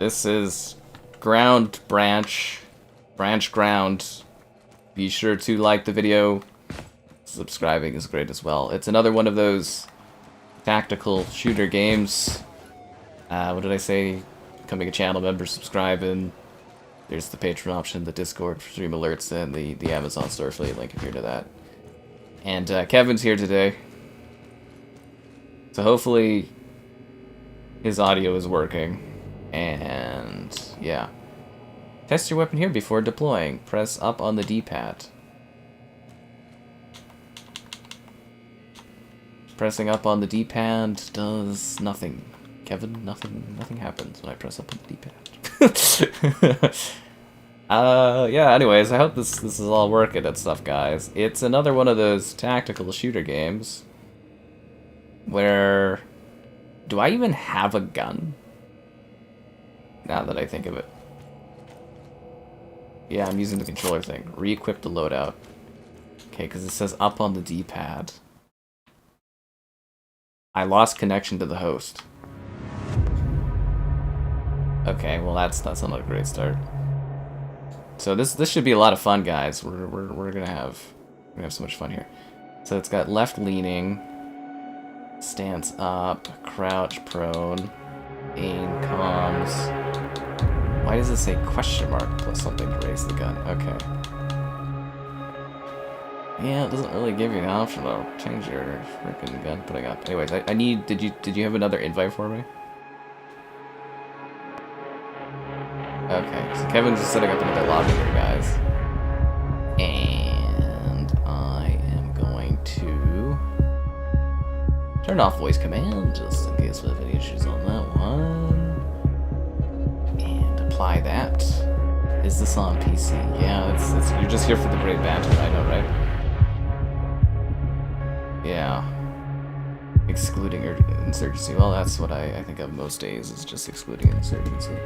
This is ground branch. Branch ground. Be sure to like the video. Subscribing is great as well. It's another one of those tactical shooter games. What did I say? Becoming a channel member, subscribe, and there's the Patreon option, the Discord for stream alerts, and the Amazon store affiliate link if you're into that. And Kevin's here today. So hopefully his audio is working. And yeah. Test your weapon here before deploying. Press up on the D-pad. Pressing up on the D-pad does nothing. Kevin, nothing happens when I press up on the D-pad. Yeah, anyways, I hope this is all working and stuff, guys. It's another one of those tactical shooter games where... Do I even have a gun? Now that I think of it. Yeah, I'm using the controller thing. Re-equip the loadout. Okay, because it says up on the D-pad. I lost connection to the host. Okay, well that's not a great start. So this should be a lot of fun, guys. We're gonna have so much fun here. So it's got left leaning, stance up, crouch prone, aim comms. Why does it say question mark plus something to raise the gun? Okay. Yeah, it doesn't really give you an option to change your freaking gun putting up. Anyways, I need. Did you have another invite for me? Okay, so Kevin's just setting up another lobby here, guys. And I am going to turn off voice command, just in case we have any issues on that one. And apply that. Is this on PC? Yeah, it's you're just here for the great banter, I know, right? Yeah. Excluding insurgency. Well, that's what I think of most days, is just excluding insurgency.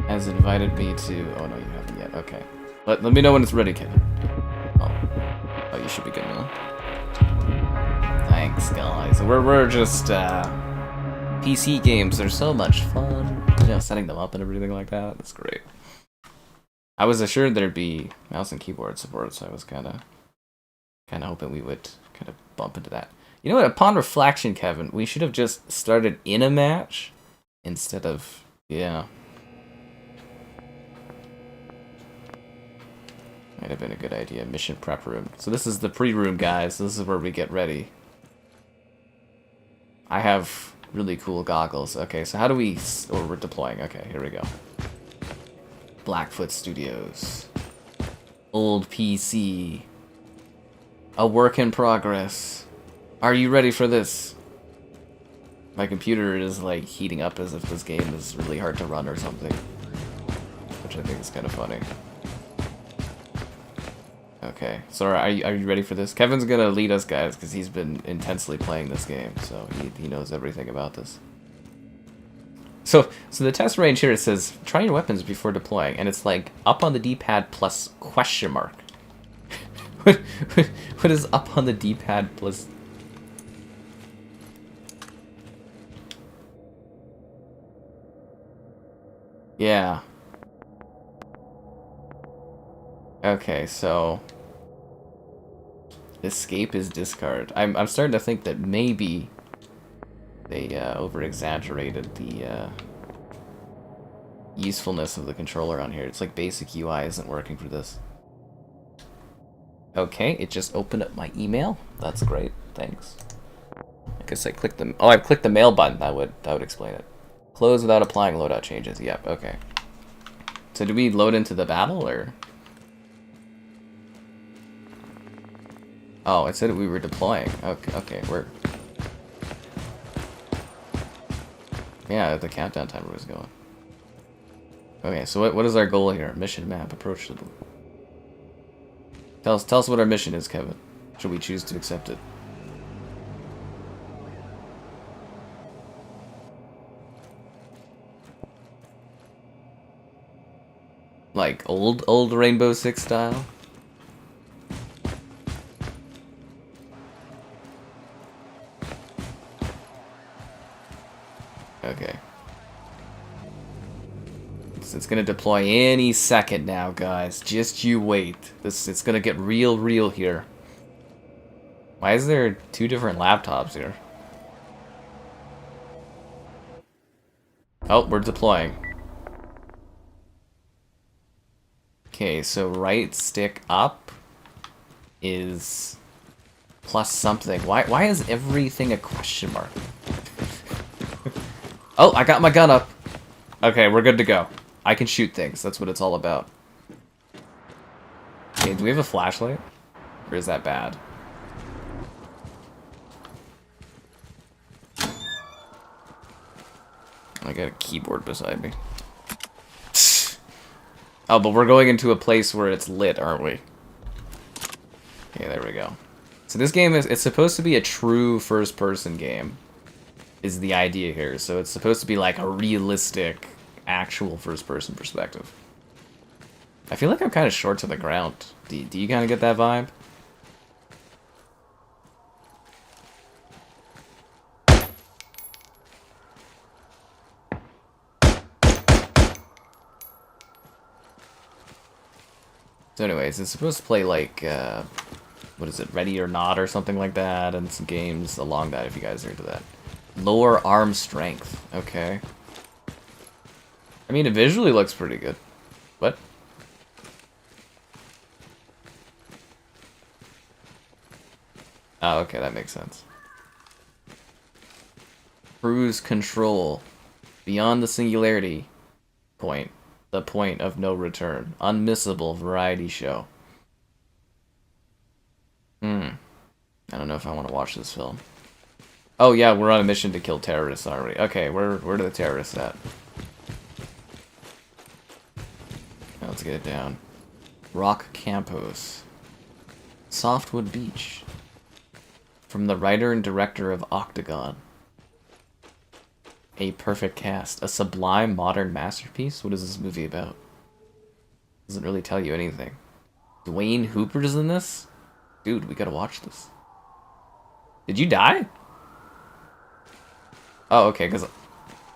Has invited me to... Oh, no, you haven't yet. Okay. Let me know when it's ready, Kevin. Oh, you should be good now. Thanks, guys. We're just, PC games. They're so much fun. You know, setting them up and everything like that. That's great. I was assured there'd be mouse and keyboard support, so I was kind of hoping we would kind of bump into that. You know what? Upon reflection, Kevin, we should have just started in a match instead of... Yeah. Might have been a good idea. Mission prep room. So this is the pre-room, guys. This is where we get ready. I have really cool goggles. Okay, so how do we... Or we're deploying. Okay, here we go. Blackfoot Studios. Old PC. A work in progress. Are you ready for this? My computer is like heating up as if this game is really hard to run or something. Which I think is kind of funny. Okay, so are you ready for this? Kevin's gonna lead us, guys, because he's been intensely playing this game, so he knows everything about this. So the test range here, it says, try your weapons before deploying, and it's like, up on the D-pad plus question mark. What is up on the D-pad plus... Yeah. Okay, so... Escape is discard. I'm starting to think that maybe they over-exaggerated the usefulness of the controller on here. It's like basic UI isn't working for this. Okay, it just opened up my email. That's great. Thanks. I guess I clicked the... Oh, I clicked the mail button. That would explain it. Close without applying loadout changes. Yep, okay. So do we load into the battle, or... Oh, it said we were deploying. Okay, we're... Yeah, the countdown timer was going. Okay, so what is our goal here? Mission map, approach to the... Tell us what our mission is, Kevin. Should we choose to accept it? Like old Rainbow Six style? Okay. It's gonna deploy any second now, guys. Just you wait. It's gonna get real here. Why is there 2 different laptops here? Oh, we're deploying. Okay, so right stick up is plus something. Why is everything a question mark? Oh, I got my gun up. Okay, we're good to go. I can shoot things. That's what it's all about. Okay, do we have a flashlight? Or is that bad? I got a keyboard beside me. Oh, but we're going into a place where it's lit, aren't we? Okay, there we go. So this game it's supposed to be a true first-person game, is the idea here. So it's supposed to be like a realistic, actual first-person perspective. I feel like I'm kind of short to the ground. Do you kind of get that vibe? So anyways, it's supposed to play like, what is it, Ready or Not or something like that, and some games along that if you guys are into that. Lower arm strength, okay. I mean, it visually looks pretty good. What? Oh, okay, that makes sense. Cruise control. Beyond the singularity point. The point of no return. Unmissable variety show. I don't know if I want to watch this film. Oh yeah, we're on a mission to kill terrorists, aren't we? Okay, where are the terrorists at? Now let's get it down. Rock Campos. Softwood Beach. From the writer and director of Octagon. A perfect cast. A sublime modern masterpiece? What is this movie about? Doesn't really tell you anything. Dwayne Hooper's in this? Dude, we gotta watch this. Did you die? Oh, okay, because...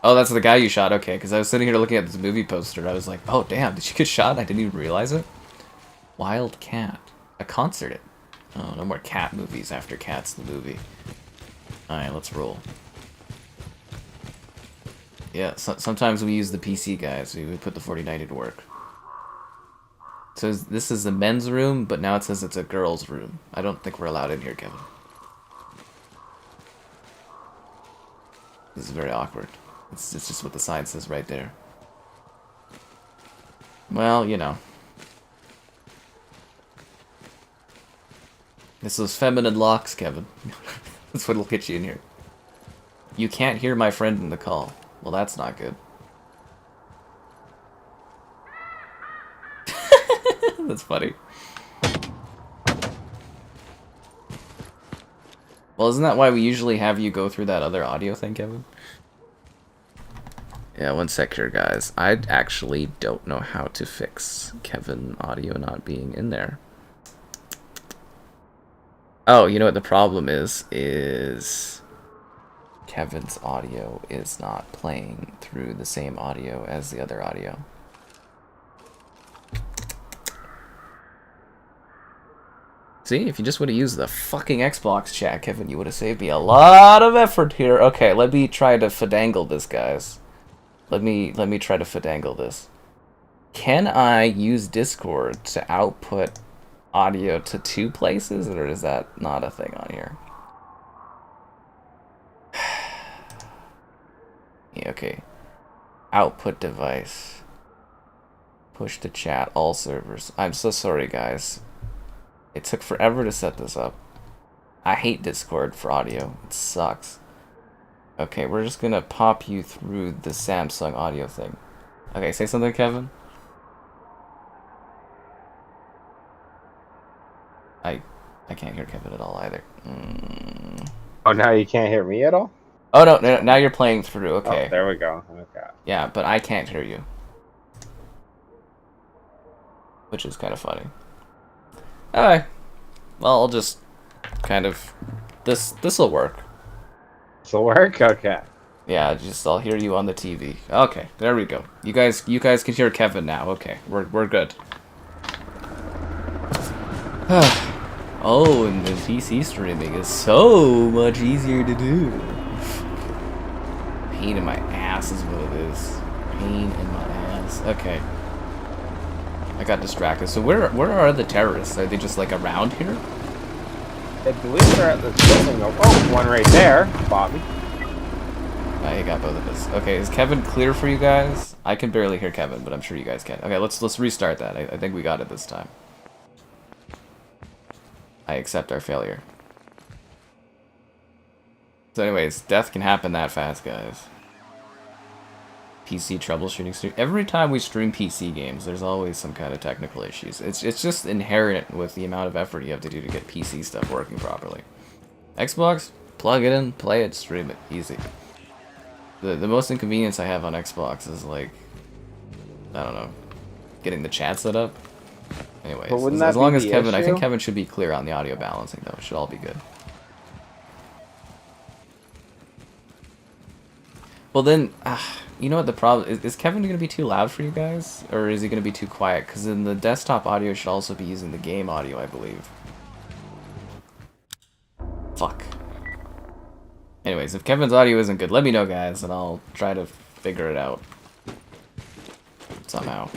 Oh, that's the guy you shot. Okay, because I was sitting here looking at this movie poster and I was like, oh, damn, did you get shot? I didn't even realize it. Wild Cat. A concert. Oh, no more cat movies after Cats the movie. Alright, let's roll. Yeah, sometimes we use the PC guys. We put the 4090 to work. So this is the men's room, but now it says it's a girl's room. I don't think we're allowed in here, Kevin. This is very awkward. It's just what the sign says right there. Well, you know. This is feminine locks, Kevin. That's what'll get you in here. You can't hear my friend in the call. Well, that's not good. That's funny. Well, isn't that why we usually have you go through that other audio thing, Kevin? Yeah, one sec here, guys. I actually don't know how to fix Kevin audio not being in there. Oh, you know what the problem is Kevin's audio is not playing through the same audio as the other audio. See, if you just would have used the fucking Xbox chat, Kevin, you would have saved me a lot of effort here. Okay, let me try to finagle this, guys. Let me try to finagle this. Can I use Discord to output audio to 2 places, or is that not a thing on here? Yeah, okay. Output device. Push to chat, all servers. I'm so sorry, guys. It took forever to set this up. I hate Discord for audio. It sucks. Okay, we're just gonna pop you through the Samsung audio thing. Okay, say something, Kevin. I can't hear Kevin at all either. Oh, now you can't hear me at all? Oh, no, now you're playing through. Okay. Oh, there we go. Okay. Yeah, but I can't hear you. Which is kind of funny. Alright. Well, I'll just kind of... This'll work. This'll work? Okay. Yeah, just I'll hear you on the TV. Okay, there we go. You guys can hear Kevin now. Okay, we're good. Oh, and the PC streaming is so much easier to do. Pain in my ass is what it is. Pain in my ass. Okay. I got distracted. So where are the terrorists? Are they just like around here? I believe they're at this building. Oh, one right there, Bobby. I got both of us. Okay, is Kevin clear for you guys? I can barely hear Kevin, but I'm sure you guys can. Okay, let's restart that. I think we got it this time. I accept our failure. So anyways, death can happen that fast, guys. PC troubleshooting stream. Every time we stream PC games, there's always some kind of technical issues. It's just inherent with the amount of effort you have to do to get PC stuff working properly. Xbox, plug it in, play it, stream it, easy. The most inconvenience I have on Xbox is like, I don't know, getting the chat set up. Anyways, as long as Kevin, I think Kevin should be clear on the audio balancing though. It should all be good. Well then, you know what the problem is? Is Kevin going to be too loud for you guys? Or is he going to be too quiet? Because then the desktop audio should also be using the game audio, I believe. Fuck. Anyways, if Kevin's audio isn't good, let me know, guys, and I'll try to figure it out. Somehow.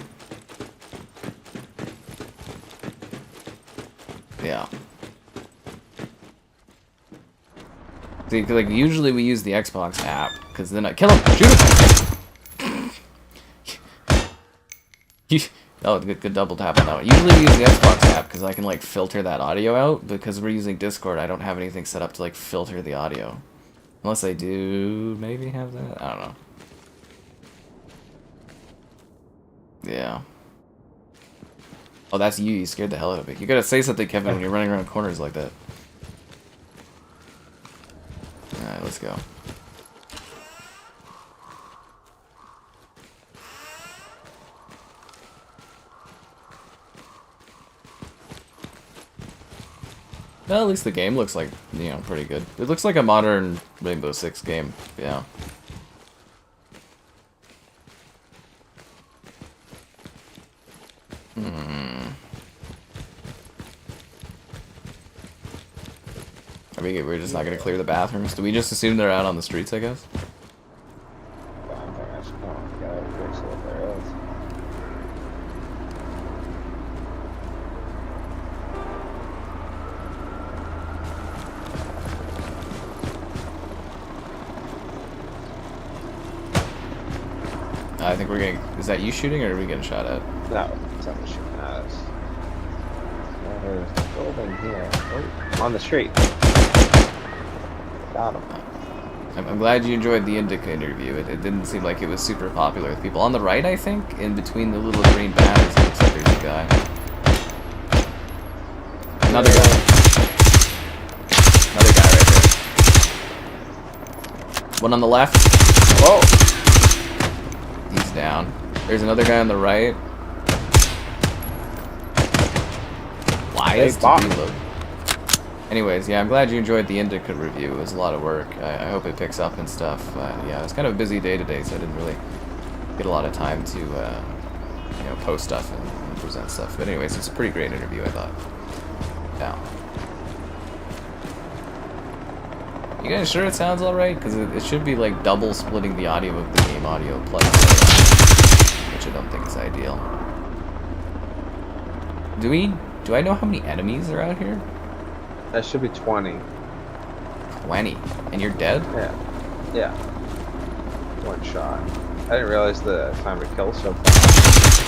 Yeah. See, like, usually we use the Xbox app, because then I kill him! Shoot him! Oh, good double tap on that one. Usually we use the Xbox app, because I can, like, filter that audio out, because we're using Discord, I don't have anything set up to, like, filter the audio. Unless I do maybe have that? I don't know. Yeah. Oh, that's you. You scared the hell out of me. You gotta say something, Kevin, when you're running around corners like that. Alright, let's go. Well, at least the game looks like, you know, pretty good. It looks like a modern Rainbow Six game, yeah. I mean, we're just not gonna clear the bathrooms. Do we just assume they're out on the streets, I guess? I think we're getting... Is that you shooting, or are we getting shot at? No, someone's shooting at us. There's a building here. Oh, on the street. Got him. I'm glad you enjoyed the Indica interview. It didn't seem like it was super popular with people. On the right, I think, in between the little green banners, it looks like there's a guy. Another guy. Another guy right there. One on the left. Whoa! He's down. There's another guy on the right. Why is to reload? Anyways, yeah, I'm glad you enjoyed the Indica review. It was a lot of work. I hope it picks up and stuff. Yeah, it was kind of a busy day today, so I didn't really get a lot of time to, you know, post stuff and present stuff. But anyways, it's a pretty great interview, I thought. Yeah. You guys sure it sounds alright? Because it should be like double splitting the audio of the game audio plus, which I don't think is ideal. Do I know how many enemies are out here? That should be 20. 20? And you're dead? Yeah. Yeah. One shot. I didn't realize the time to kill so fast.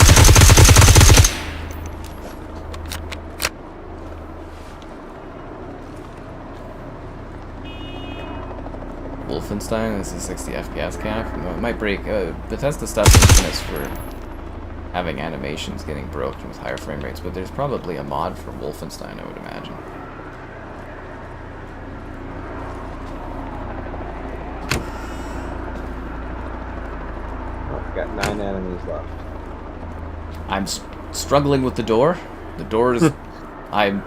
Wolfenstein is a 60 FPS cap. It might break. Bethesda stuff's infamous for having animations getting broken with higher frame rates, but there's probably a mod for Wolfenstein, I would imagine. Got 9 enemies left. I'm struggling with the door. The door is... I'm...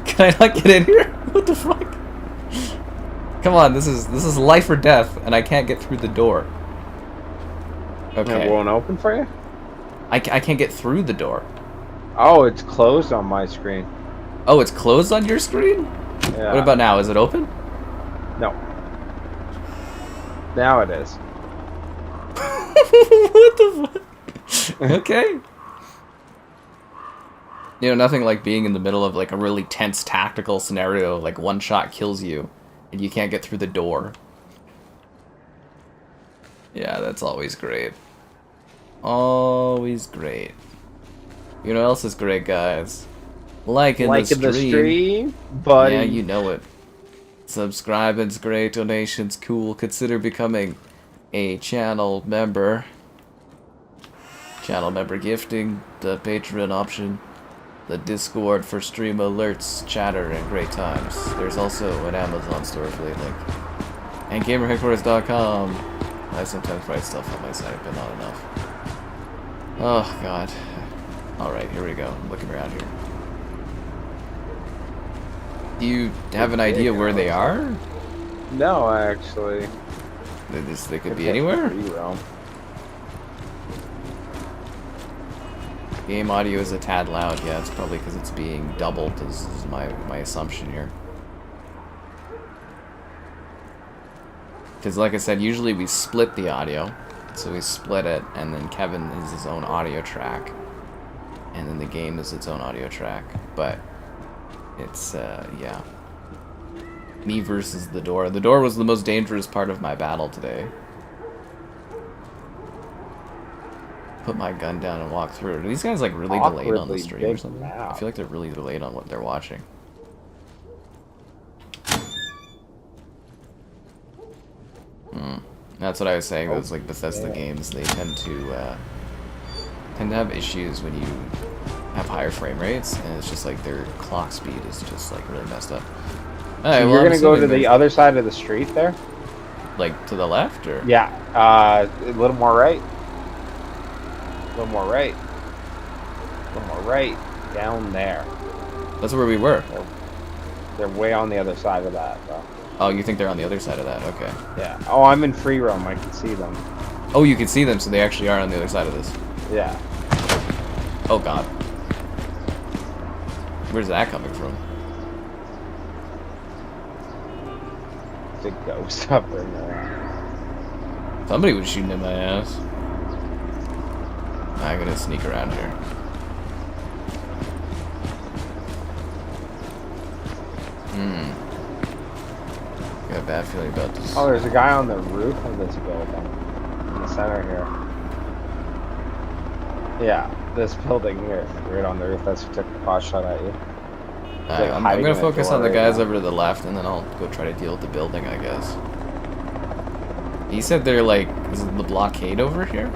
Can I not get in here? What the fuck? Come on, this is life or death, and I can't get through the door. Okay. It won't open for you? I can't get through the door. Oh, it's closed on my screen. Oh, it's closed on your screen? Yeah. What about now? Is it open? No. Now it is. What the fuck? Okay. You know, nothing like being in the middle of like a really tense tactical scenario, like one shot kills you, and you can't get through the door. Yeah, that's always great. Always great. You know what else is great, guys? Liking the stream, buddy. Yeah, you know it. Subscribing's great, donations cool. Consider becoming a channel member. Channel member gifting, the Patreon option, the Discord for stream alerts, chatter, and great times. There's also an Amazon store affiliate link. And GamerHeadquarters.com. I sometimes write stuff on my site, but not enough. Oh, God. Alright, here we go. I'm looking around here. Do you have an idea where they are? No, actually. They could be anywhere? Game audio is a tad loud. Yeah, it's probably because it's being doubled, is my assumption here. Because like I said, usually we split the audio. So we split it, and then Kevin is his own audio track. And then the game is its own audio track. But it's, yeah. Me versus the door. The door was the most dangerous part of my battle today. Put my gun down and walk through. Are these guys like really delayed on the stream or something? I feel like they're really delayed on what they're watching. That's what I was saying. Those like Bethesda games, they tend to have issues when you have higher frame rates, and it's just like their clock speed is just like really messed up. Right, so well, you're gonna go to the other side of the street there? Like to the left, or? Yeah, a little more right. A little more right. A little more right. Down there. That's where we were. They're way on the other side of that, though. Oh, you think they're on the other side of that? Okay. Yeah. Oh, I'm in free roam. I can see them. Oh, you can see them, so they actually are on the other side of this. Yeah. Oh, God. Where's that coming from? Big ghost up in there. Somebody was shooting in my ass. I'm gonna sneak around here. Got a bad feeling about this. Oh, there's a guy on the roof of this building. In the center here. Yeah, this building here. Right on the roof. That's who took the pot shot at you. I'm gonna focus on the guys over to the left, and then I'll go try to deal with the building, I guess. He said they're like, is it the blockade over here?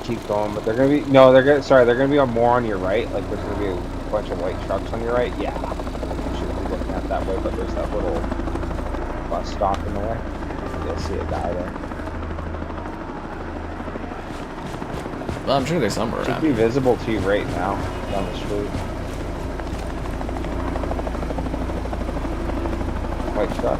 Keep going, but they're gonna be they're gonna be more on your right. Like there's gonna be a bunch of white trucks on your right. Yeah, you should be looking at that way. But there's that little bus stop in there. You'll see a guy there. Well, I'm sure there's somewhere around. Should be visible to you right now down the street. White truck.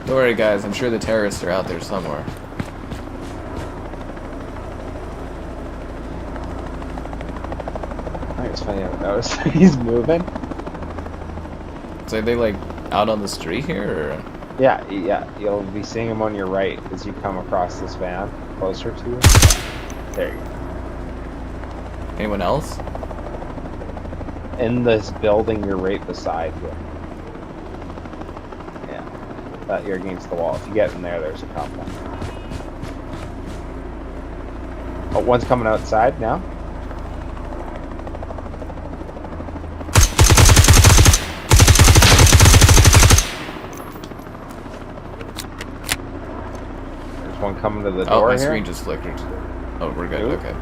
Don't worry, guys. I'm sure the terrorists are out there somewhere. I think it's funny I haven't noticed he's moving. So are they like out on the street here, or? Yeah, you'll be seeing him on your right as you come across this van closer to you. There you go. Anyone else? In this building, you're right beside you. Yeah, that you're against the wall. If you get in there, there's a couple. Oh, one's coming outside now. One coming to the door. Oh, my here. screen just flickered. Oh, we're good. Oop. Okay.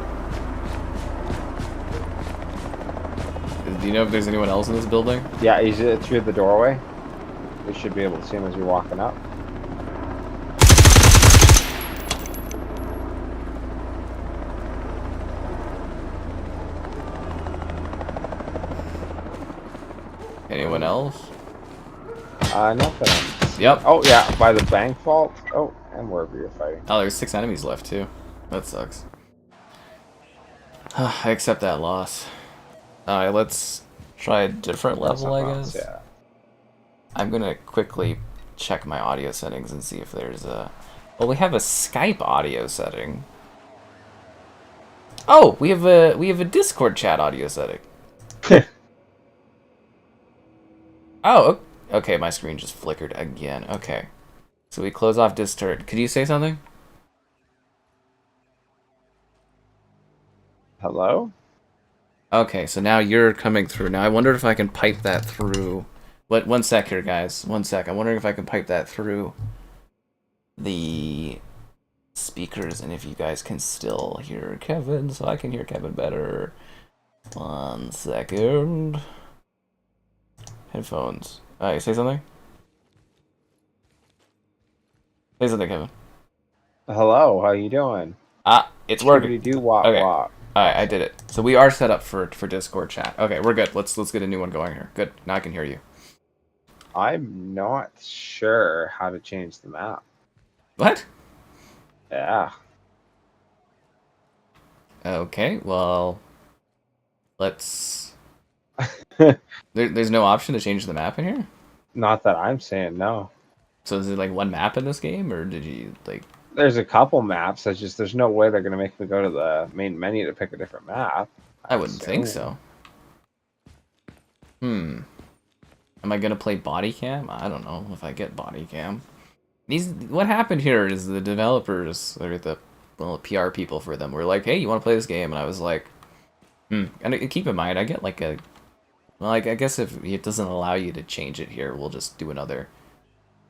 Do you know if there's anyone else in this building? Yeah, he's through the doorway. You should be able to see him as you're walking up. Anyone else? Nothing. Yep. Oh yeah, by the bank vault. Oh, and wherever you're fighting. Oh, there's 6 enemies left too. That sucks. I accept that loss. Alright, let's try a different level, I guess. Yeah. I'm gonna quickly check my audio settings and see if there's a... Well, we have a Skype audio setting. Oh, we have a Discord chat audio setting. Oh, okay, my screen just flickered again. Okay. So we close off Discord. Could you say something? Hello? Okay, so now you're coming through. Now I wonder if I can pipe that through. What? 1 sec here, guys. 1 sec. I'm wondering if I can pipe that through the speakers and if you guys can still hear Kevin, so I can hear Kevin better. 1 second. Headphones. Alright, say something. Say something, Kevin. Hello, how you doing? Ah, it's working. Do walk Okay. walk. Alright, I did it. So we are set up for Discord chat. Okay, we're good. Let's get a new one going here. Good. Now I can hear you. I'm not sure how to change the map. What? Yeah. Okay, well, let's... There's no option to change the map in here? Not that I'm saying, no. So is it like one map in this game, or did you, like... There's a couple maps. It's just there's no way they're gonna make me go to the main menu to pick a different map. I wouldn't think so. Am I gonna play body cam? I don't know if I get body cam. What happened here is the developers, or the PR people for them, were like, hey, you want to play this game? And I was like, And keep in mind, I get like a... Well, I guess if it doesn't allow you to change it here, we'll just do another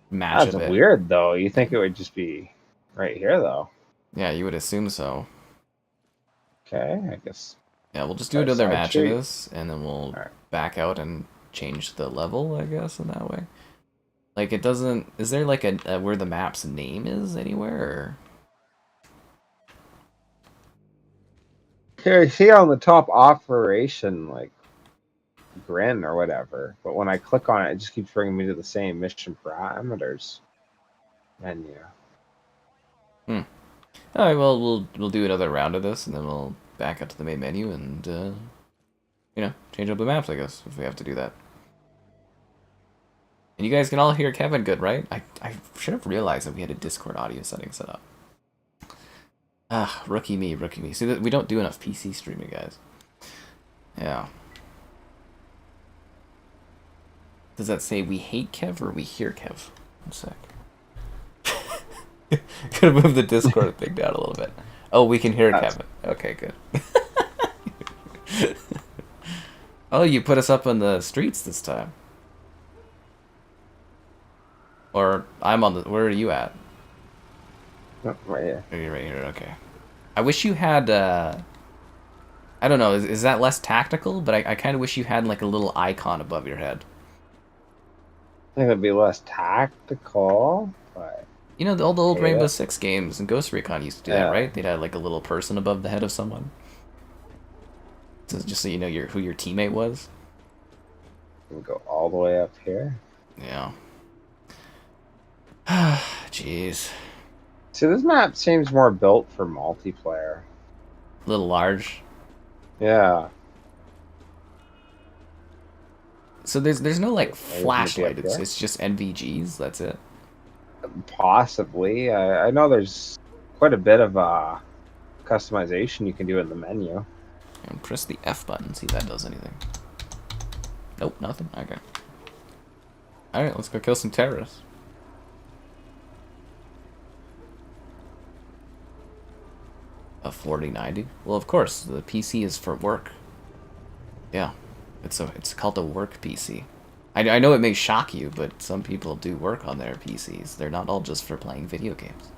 match That's of it. weird, though. You think it would just be right here, though. Yeah, you would assume so. Okay, I guess. Yeah, we'll just do another side match street. of this, and then we'll Alright. back out and change the level, I guess, in that way. Like, it doesn't... Is there, like, a where the map's name is anywhere, or... Here, see on the top operation, like, grin or whatever. But when I click on it, it just keeps bringing me to the same mission parameters menu. Alright, well, we'll do another round of this, and then we'll back up to the main menu and, you know, change up the maps, I guess, if we have to do that. And you guys can all hear Kevin good, right? I should have realized that we had a Discord audio setting set up. Ah, rookie me. See, we don't do enough PC streaming, guys. Yeah. Does that say we hate Kev or we hear Kev? 1 sec. Could have moved the Discord thing down a little bit. Oh, we can hear Kevin. Okay, good. Oh, you put us up on the streets this time. Or I'm on the... Where are you at? Oh, right here. You're right here, okay. I wish you had... I don't know, is that less tactical? But I kind of wish you had like a little icon above your head. I think it'd be less tactical, but... You know, all the old Yeah. Rainbow Six games and Ghost Recon used to do that, right? They'd have like a little person above the head of someone. So just so you know who your teammate was. We'll go all the way up here. Yeah. Jeez. See, this map seems more built for multiplayer. A little large. Yeah. So there's no like Maybe flashlight. up there? It's just NVGs. That's it. Possibly. I know there's quite a bit of customization you can do in the menu. And press the F button. See if that does anything. Nope, nothing. Okay. All right, let's go kill some terrorists. A 4090? Well, of course, the PC is for work. Yeah, it's called a work PC. I know it may shock you, but some people do work on their PCs. They're not all just for playing video games.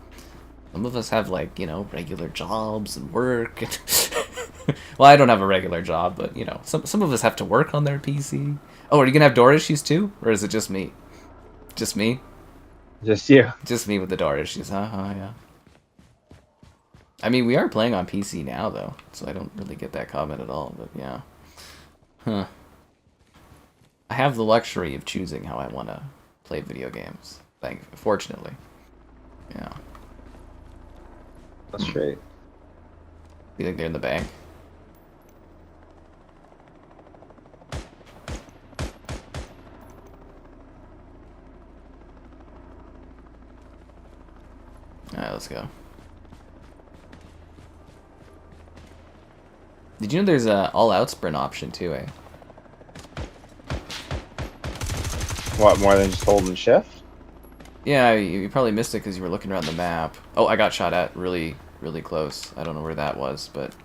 Some of us have, like, you know, regular jobs and work. And well, I don't have a regular job, but, you know, some of us have to work on their PC. Oh, are you gonna have door issues too? Or is it just me? Just me? Just you. Just me with the door issues, huh? Oh, yeah. I mean, we are playing on PC now, though, so I don't really get that comment at all, but yeah. Huh. I have the luxury of choosing how I want to play video games. Fortunately. Yeah. That's straight. You think they're in the bank? Alright, let's go. Did you know there's a all-out sprint option too, eh? What, more than just holding shift? Yeah, you probably missed it because you were looking around the map. Oh, I got shot at really, really close. I don't know where that was, but...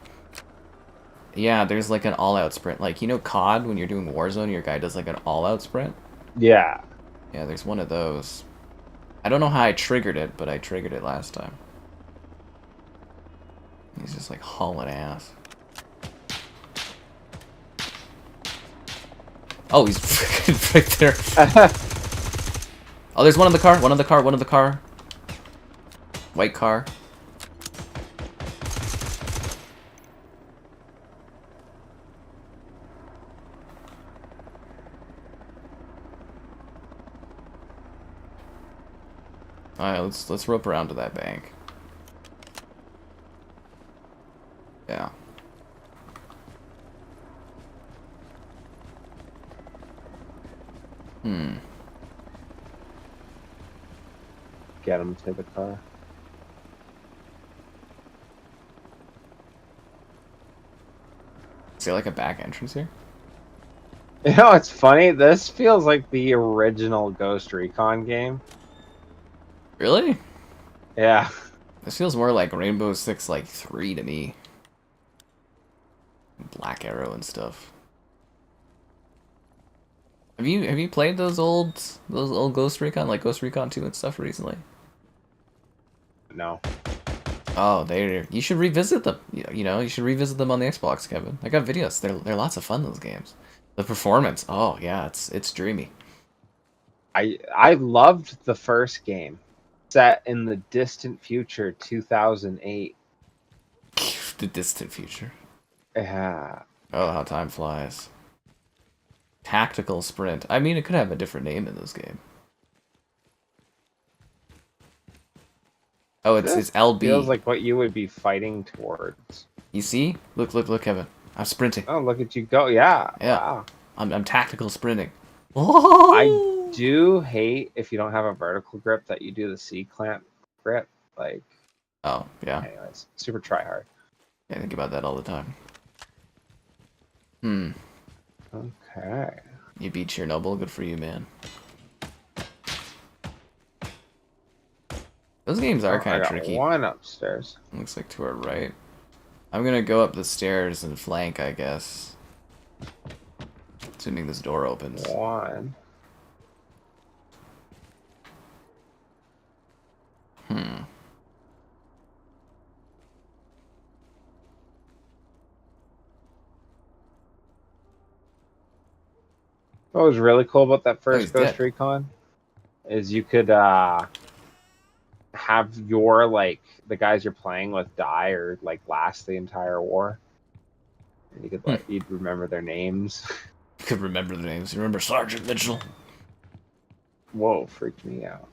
Yeah, there's like an all-out sprint. Like, you know COD, when you're doing Warzone, your guy does like an all-out sprint? Yeah. Yeah, there's one of those. I don't know how I triggered it, but I triggered it last time. He's just like hauling ass. Oh, he's freaking right there. Oh, there's one in the car, one in the car, one in the car. White car. Alright, let's rope around to that bank. Yeah. Get him to the car. Is there like a back entrance here? You know, it's funny. This feels like the original Ghost Recon game. Really? Yeah. This feels more like Rainbow Six like 3 to me. Black Arrow and stuff. Have you played those old Ghost Recon, like Ghost Recon 2 and stuff recently? No. Oh, you should revisit them. You know, you should revisit them on the Xbox, Kevin. I got videos. They're lots of fun, those games. The performance. Oh, yeah, it's dreamy. I loved the first game. Set in the distant future, 2008. The distant future. Yeah. Oh, how time flies. Tactical sprint. I mean, it could have a different name in this game. Oh, it's LB. Feels like what you would be fighting towards. You see? Look, Kevin. I'm sprinting. Oh, look at you go! Yeah. Yeah. Wow. I'm tactical sprinting. I do hate if you don't have a vertical grip that you do the C clamp grip. Like. Oh yeah. Anyways, super try hard. Yeah, I think about that all the time. Okay. You beat Chernobyl. Good for you, man. Those games are kind of tricky. One upstairs. Looks like to our right. I'm gonna go up the stairs and flank, I guess. Assuming this door opens. One. What was really cool about that first Ghost Recon is you could have your, like, the guys you're playing with die or, like, last the entire war. And you could, like, you'd remember their names. You could remember the names. You remember Sergeant Mitchell? Whoa, freaked me out.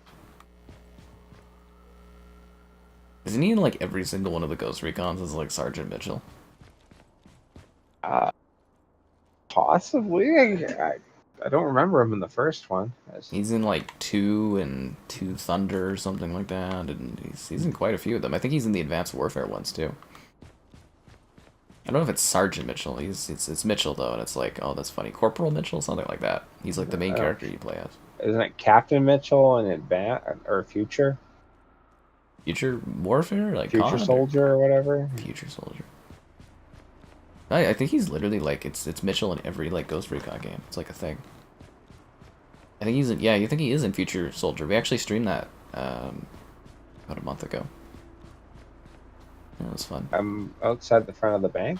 Isn't he in, like, every single one of the Ghost Recons as, like, Sergeant Mitchell? Possibly. I don't remember him in the first one. He's in like 2 and 2 Thunder or something like that, and he's in quite a few of them. I think he's in the Advanced Warfare ones too. I don't know if it's Sergeant Mitchell. It's Mitchell though, and it's like, oh, that's funny, Corporal Mitchell, something like that. He's like the main character you play as. Isn't it Captain Mitchell in Advanced or Future? Future Warfare, like Future Soldier or whatever. Future Soldier. I think he's literally like it's Mitchell in every like Ghost Recon game. It's like a thing. I think he's in, yeah, you think he is in Future Soldier. We actually streamed that about a month ago. Yeah, it was fun. I'm outside the front of the bank.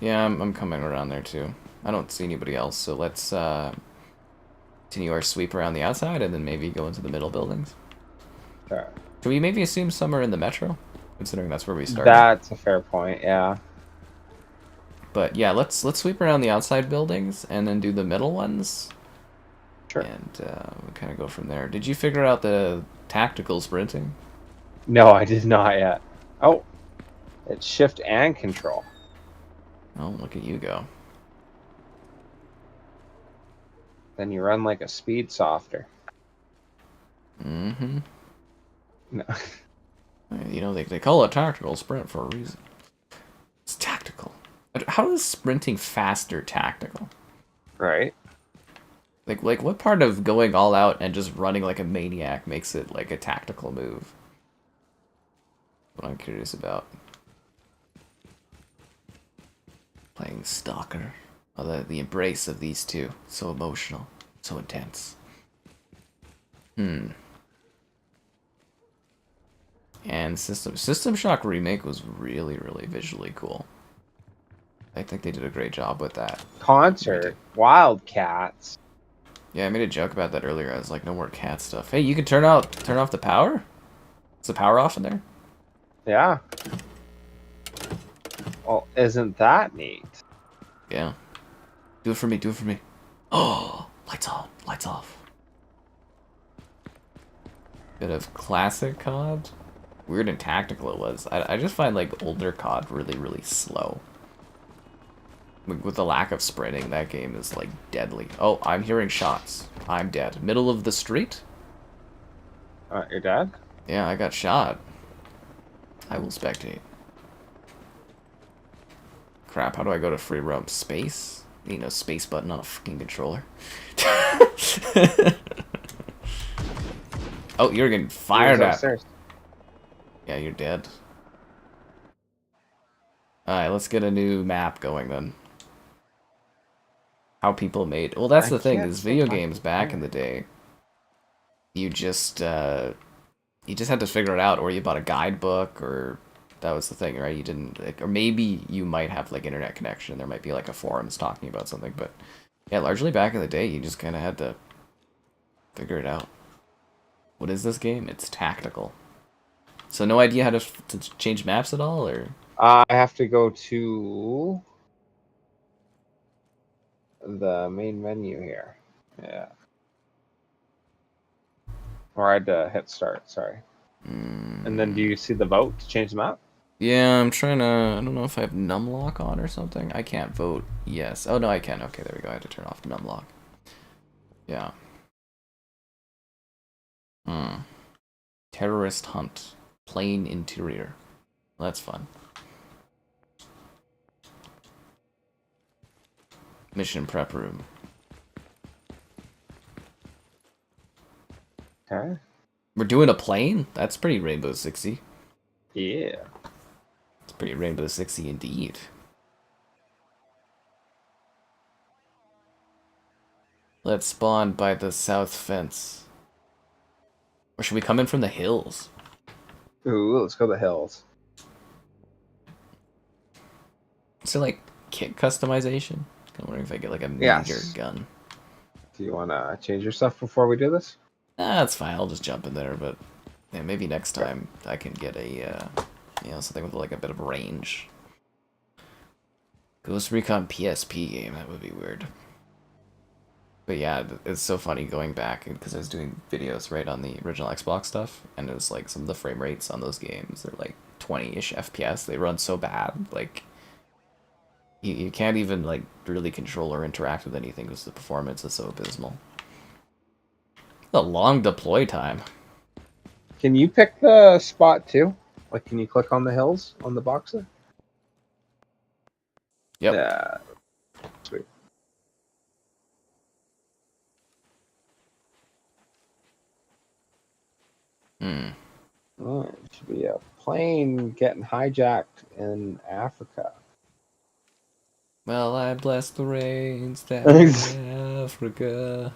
Yeah, I'm coming around there too. I don't see anybody else, so let's continue our sweep around the outside and then maybe go into the middle buildings. Sure. Can we maybe assume somewhere in the metro, considering that's where we started? That's a fair point, yeah. But yeah, let's sweep around the outside buildings and then do the middle ones. Sure. And we kind of go from there. Did you figure out the tactical sprinting? No, I did not yet. Oh, it's shift and control. Oh, look at you go. Then you run like a speed softer. Mm-hmm. No. You know, they call it tactical sprint for a reason. It's tactical. How is sprinting faster tactical? Right. Like what part of going all out and just running like a maniac makes it like a tactical move? What I'm curious about. Playing Stalker. Oh, the embrace of these two. So emotional. So intense. And System Shock Remake was really, really visually cool. I think they did a great job with that. Concert. Wildcats. Yeah, I made a joke about that earlier. I was like, no more cat stuff. Hey, you can turn off the power? Is the power off in there? Yeah. Well, isn't that neat? Yeah. Do it for me, do it for me. Oh, lights on, lights off. Bit of classic COD. Weird and tactical it was. I just find like older COD really, really slow. With the lack of sprinting, that game is like deadly. Oh, I'm hearing shots. I'm dead. Middle of the street? You're dead? Yeah, I got shot. I will spectate. Crap, how do I go to free roam? Space? You know, space button on a fucking controller. Oh, you're getting fired at. Yeah, you're dead. Alright, let's get a new map going then. How people made... Well, that's the thing, is video games back in the day, you just had to figure it out, or you bought a guidebook, or... That was the thing, right? You didn't... Like, or maybe you might have, like, internet connection, there might be, like, a forums talking about something, but... Yeah, largely back in the day, you just kind of had to figure it out. What is this game? It's tactical. So no idea how to change maps at all, or? I have to go to the main menu here. Yeah. Or I had to hit start, sorry. And then do you see the vote to change the map? Yeah, I'm trying to... I don't know if I have numlock on or something. I can't vote yes. Oh, no, I can. Okay, there we go. I had to turn off numlock. Yeah. Terrorist hunt. Plain interior. Well, that's fun. Mission prep room. Okay. We're doing a plane? That's pretty Rainbow Sixy. Yeah. It's pretty Rainbow Sixy indeed. Let's spawn by the south fence. Or should we come in from the hills? Ooh, let's go to the hills. Is there like kit customization? I'm wondering if I get like a major gun. Do you want to change your stuff before we do this? Nah, that's fine. I'll just jump in there, but yeah, maybe next time I can get a, you know, something with like a bit of range. Ghost Recon PSP game, that would be weird. But yeah, it's so funny going back, because I was doing videos, right, on the original Xbox stuff, and it was like some of the frame rates on those games, they're like 20-ish FPS, they run so bad, like, you can't even, like, really control or interact with anything, because the performance is so abysmal. A long deploy time. Can you pick the spot too? Like, can you click on the hills on the box there? Yep. Yeah. Sweet. Oh, it should be a plane getting hijacked in Africa. Well, I bless the rains down in Africa.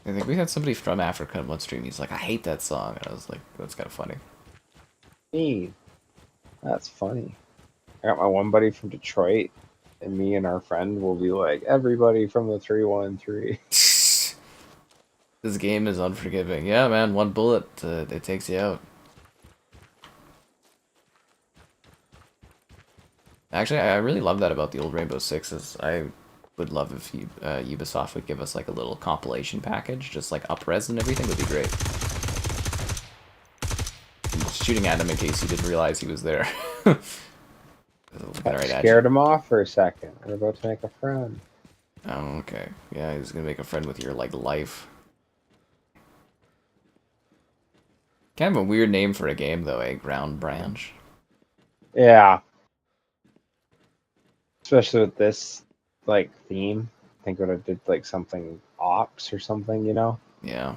I think we had somebody from Africa in one stream. He's like, I hate that song. And I was like, that's kind of funny. Me. That's funny. I got my one buddy from Detroit, and me and our friend will be like, everybody from the 313. This game is unforgiving. Yeah, man, one bullet, it takes you out. Actually, I really love that about the old Rainbow Sixes. I would love if Ubisoft would give us like a little compilation package, just like up-res and everything would be great. I'm shooting at him in case he didn't realize he was there. Right, scared him off for a second. We're about to make a friend. Oh, okay. Yeah, he's gonna make a friend with your like life. Kind of a weird name for a game though, eh? Ground Branch. Yeah. Especially with this like theme. I think would have did like something ops or something, you know? Yeah.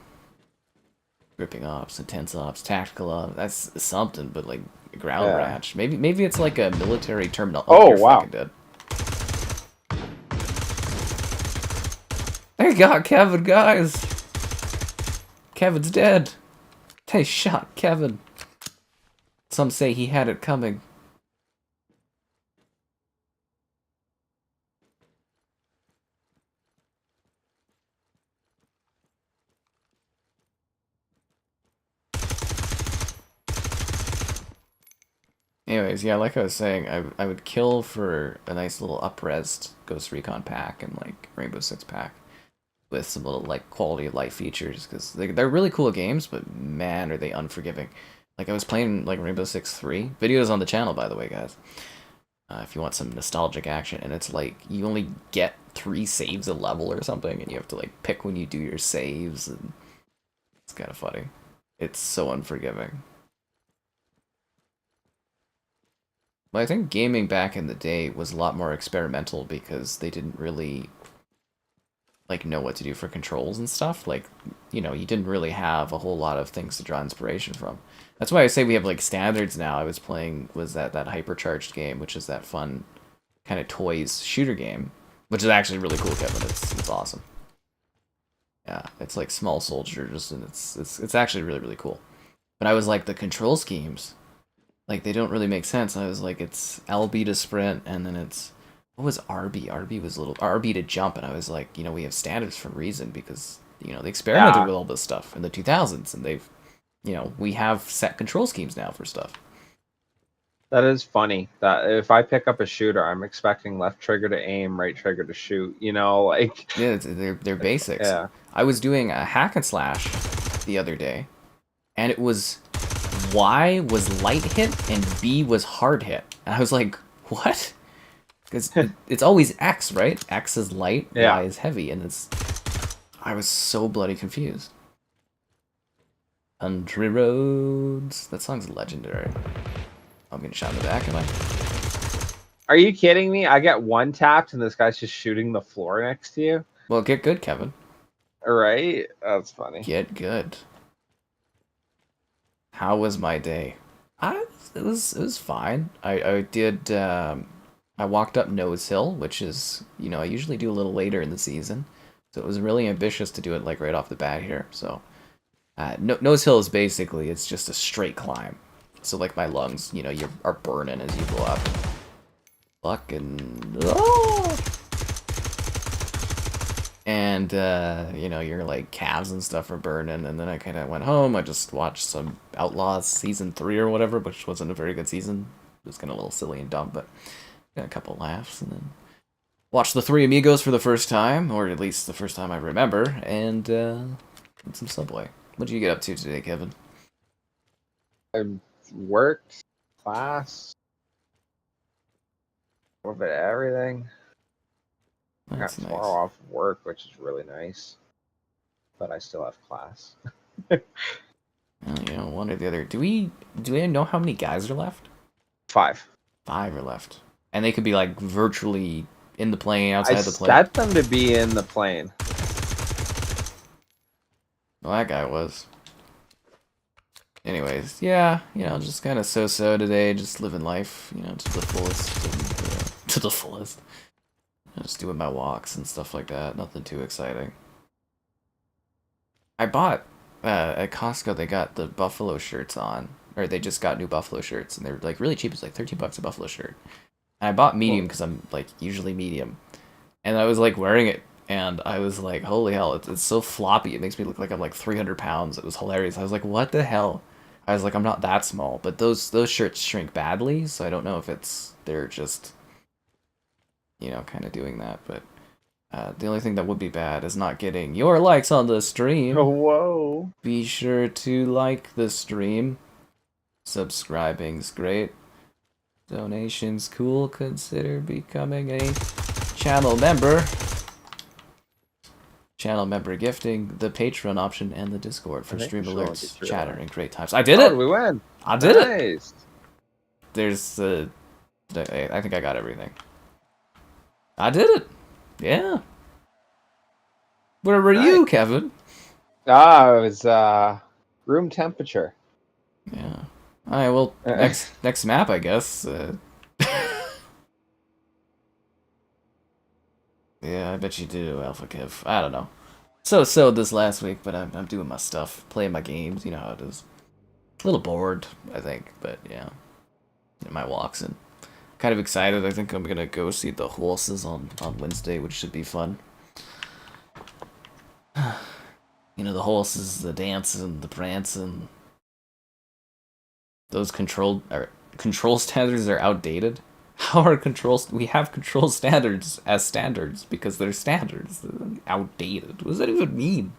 Gripping ops, intense ops, tactical ops. That's something, but like ground branch. Maybe it's like a military terminal. Oh, you're wow. fucking dead. They got Kevin, guys. Kevin's dead. They shot Kevin. Some say he had it coming. Anyways, yeah, like I was saying, I would kill for a nice little up-resed Ghost Recon pack and like Rainbow Six pack with some little like quality of life features because they're really cool games, but man, are they unforgiving. Like I was playing like Rainbow Six 3. Videos on the channel, by the way, guys. If you want some nostalgic action, and it's like you only get 3 saves a level or something, and you have to like pick when you do your saves, and it's kind of funny. It's so unforgiving. But I think gaming back in the day was a lot more experimental because they didn't really like know what to do for controls and stuff. Like, you know, you didn't really have a whole lot of things to draw inspiration from. That's why I say we have like standards now. I was playing that hypercharged game, which is that fun kind of toys shooter game, which is actually really cool, Kevin. It's awesome. Yeah, it's like small soldiers and it's actually really cool. But I was like the control schemes, like they don't really make sense. I was like it's LB to sprint and then it's what was RB? RB was RB to jump, and I was like, you know, we have standards for a reason because you know they experimented with all this stuff in the 2000s, and they've, you know, we have set control schemes now for stuff. That is funny. That if I pick up a shooter, I'm expecting left trigger to aim, right trigger to shoot. You know, like Yeah, they're basics. Yeah. I was doing a hack and slash the other day, and it was Y was light hit and B was hard hit, and I was like, what? Because it's always X, right? X is light, Yeah. Y is heavy, and I was so bloody confused. Country roads. That song's legendary. I'm getting shot in the back, am I? Are you kidding me? I get one tapped and this guy's just shooting the floor next to you. Well, get good, Kevin. Right? That's funny. Get good. How was my day? It was fine. I did. I walked up Nose Hill, which is, you know, I usually do a little later in the season, so it was really ambitious to do it like right off the bat here. So, Nose Hill is basically it's just a straight climb. So like my lungs, you know, are burning as you go up. Fucking. Oh! And, you know, your, like, calves and stuff are burning, and then I kind of went home, I just watched some Outlaws Season 3 or whatever, which wasn't a very good season. It was kind of a little silly and dumb, but got a couple laughs, and then watched The Three Amigos for the first time, or at least the first time I remember, and, some Subway. What did you get up to today, Kevin? I worked, class, a little bit of everything. I got tomorrow off work, which is really nice. But I still have class. You know, one or the other. Do we know how many guys are left? 5. 5 are left. And they could be like virtually in the plane, outside the plane. I set them to be in the plane. Well, that guy was. Anyways, yeah, you know, just kind of so-so today, just living life, you know, to the fullest. And, to the fullest. Just doing my walks and stuff like that. Nothing too exciting. I bought, at Costco, they got the Buffalo shirts on. Or they just got new Buffalo shirts, and they're like really cheap. It's like 13 bucks a Buffalo shirt. And I bought medium because I'm like usually medium. And I was like wearing it, and I was like, holy hell, it's so floppy. It makes me look like I'm like 300 pounds. It was hilarious. I was like, what the hell? I was like, I'm not that small. But those shirts shrink badly, so I don't know if they're just, you know, kind of doing that. But The only thing that would be bad is not getting your likes on the stream. Oh, whoa. Be sure to like the stream. Subscribing's great. Donations cool. Consider becoming a channel member. Channel member gifting, the Patreon option, and the Discord for stream alerts, chatter, and great times. I did it! We win! I did it! Nice! There's I think I got everything. I did it! Yeah. Where were you, Kevin? It was room temperature. Yeah. Alright, well, next map, I guess. Yeah, I bet you do, Alpha Kev. I don't know. So this last week, but I'm doing my stuff, playing my games. You know how it is. A little bored, I think, but yeah. In my walks and kind of excited. I think I'm gonna go see the horses on Wednesday, which should be fun. You know, the horses, the dancing, the prancing. Those control standards are outdated. How are we have control standards as standards because they're standards. They're outdated. What does that even mean?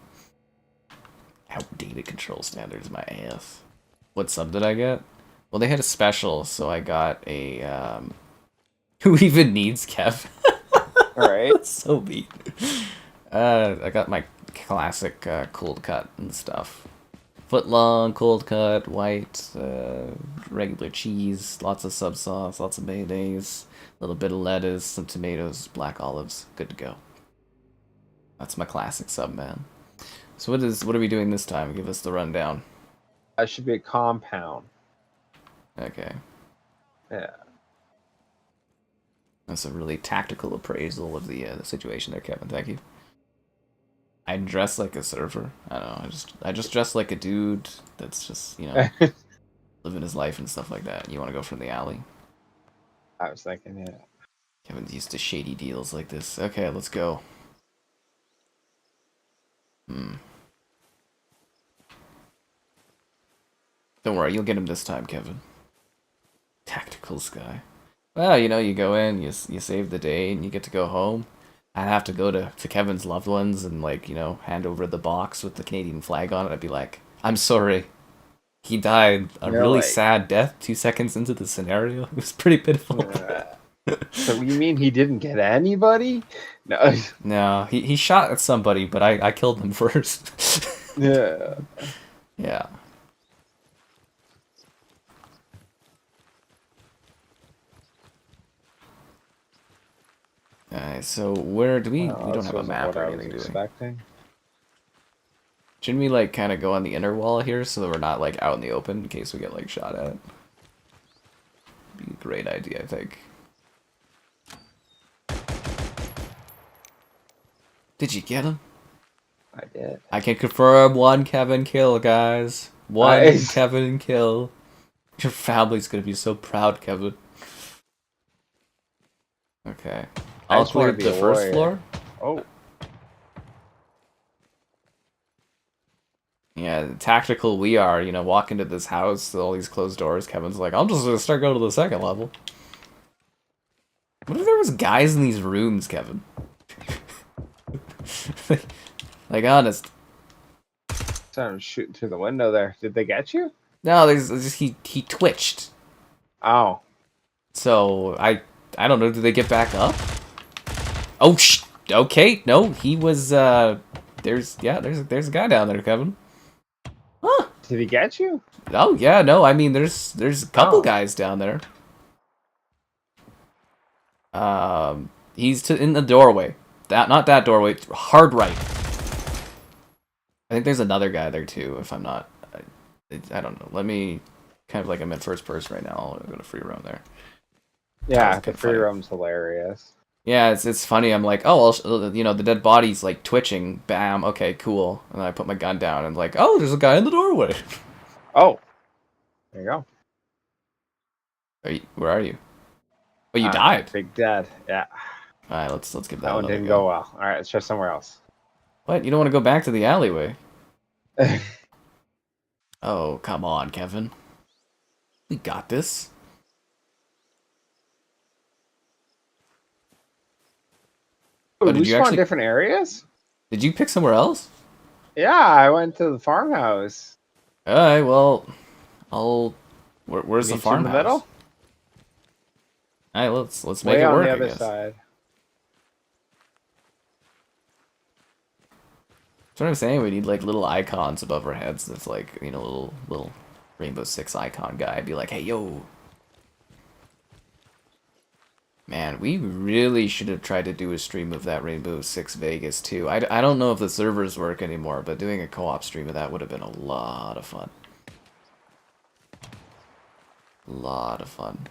Outdated control standards, my ass. What sub did I get? Well, they had a special, so I got a who even needs Kev? Alright. That's so mean. I got my classic cold cut and stuff. Foot long, cold cut, white, regular cheese, lots of sub sauce, lots of mayonnaise, a little bit of lettuce, some tomatoes, black olives. Good to go. That's my classic sub, man. So what are we doing this time? Give us the rundown. That should be a compound. Okay. Yeah. That's a really tactical appraisal of the situation there, Kevin. Thank you. I dress like a surfer. I don't know. I just dress like a dude that's just, you know, living his life and stuff like that. You want to go from the alley? I was thinking, yeah. Kevin's used to shady deals like this. Okay, let's go. Don't worry, you'll get him this time, Kevin. Tactical Sky. Well, you know, you go in, you save the day, and you get to go home. I'd have to go to Kevin's loved ones and, like, you know, hand over the box with the Canadian flag on it. I'd be like, I'm sorry. He died a really sad death 2 seconds into the scenario. It was pretty pitiful. So you mean he didn't get anybody? No. No, he shot at somebody, but I killed him first. Yeah. Yeah. Alright, so where do we don't have a map or anything, do we? Shouldn't we, like, kind of go on the inner wall here so that we're not, like, out in the open in case we get, like, shot at? Be a great idea, I think. Did you get him? I did. I can confirm 1 Kevin kill, guys. 1 Kevin kill. Your family's gonna be so proud, Kevin. Okay. I'll clear the first floor. Oh. Yeah, tactical we are, you know, walk into this house, all these closed doors. Kevin's like, I'm just gonna start going to the second level. What if there was guys in these rooms, Kevin? Like, honest. Someone shooting through the window there. Did they get you? No, there's just he twitched. Oh. So I don't know. Did they get back up? Oh okay. No, he was. There's a guy down there, Kevin. Huh? Did he get you? Oh yeah. No, I mean there's a couple guys down there. He's in the doorway. Not that doorway. Hard right. I think there's another guy there too. If I'm not, I don't know. Let me kind of like I'm in first person right now. I'll go to free roam there. Yeah, the free roam's hilarious. Yeah, it's funny. I'm like, oh, you know, the dead body's like twitching. Bam. Okay, cool. And then I put my gun down and like, oh, there's a guy in the doorway. Oh, there you go. Where are you? Oh, you died. Big dead. Yeah. All right, let's give that. That one didn't go well. All right, let's try somewhere else. What? You don't want to go back to the alleyway? Oh, come on, Kevin. We got this. Oh, Ooh, did we you spawned actually? different areas? Did you pick somewhere else? Yeah, I went to the farmhouse. All right. Well, I'll. Where's the Meet you in the farmhouse? middle? All right. Let's make Way it on work, the I other guess. side. That's what I'm saying. We need like little icons above our heads. That's like little Rainbow Six icon guy. Be like, hey yo, man, we really should have tried to do a stream of that Rainbow Six Vegas too. I don't know if the servers work anymore, but doing a co-op stream of that would have been a lot of fun. Lot of fun.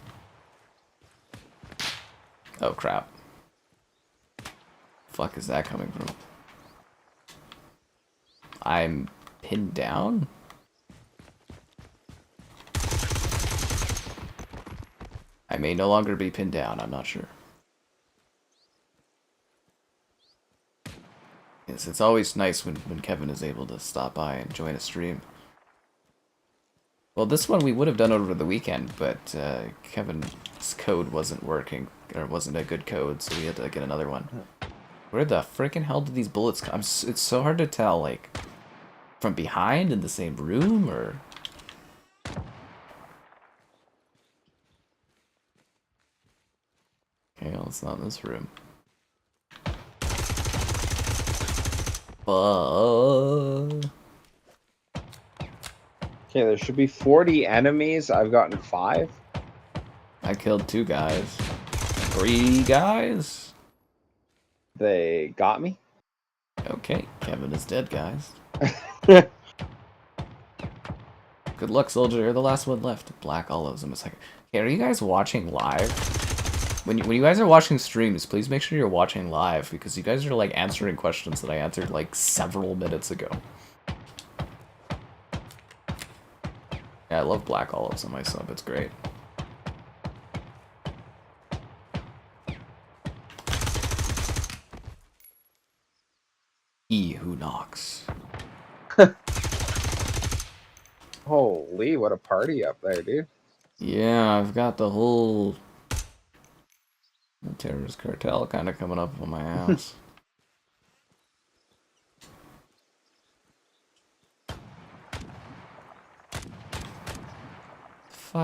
Oh crap. Fuck is that coming from? I'm pinned down? I may no longer be pinned down, I'm not sure. Yes, it's always nice when Kevin is able to stop by and join a stream. Well, this one we would have done over the weekend, but Kevin's code wasn't working, or wasn't a good code, so we had to get another one. Where the freaking hell did these bullets come? It's so hard to tell, like, from behind in the same room, or... Okay, well, it's not in this room. Okay, there should be 40 enemies. I've gotten 5. I killed 2 guys. 3 guys? They got me. Okay, Kevin is dead, guys. Good luck, soldier. You're the last one left. Black olives in a second. Okay, are you guys watching live? When you guys are watching streams, please make sure you're watching live, because you guys are like answering questions that I answered like several minutes ago. Yeah, I love black olives on my sub. It's great. He who knocks. Holy, what a party up there, dude. Yeah, I've got the whole terrorist cartel kind of coming up on my ass.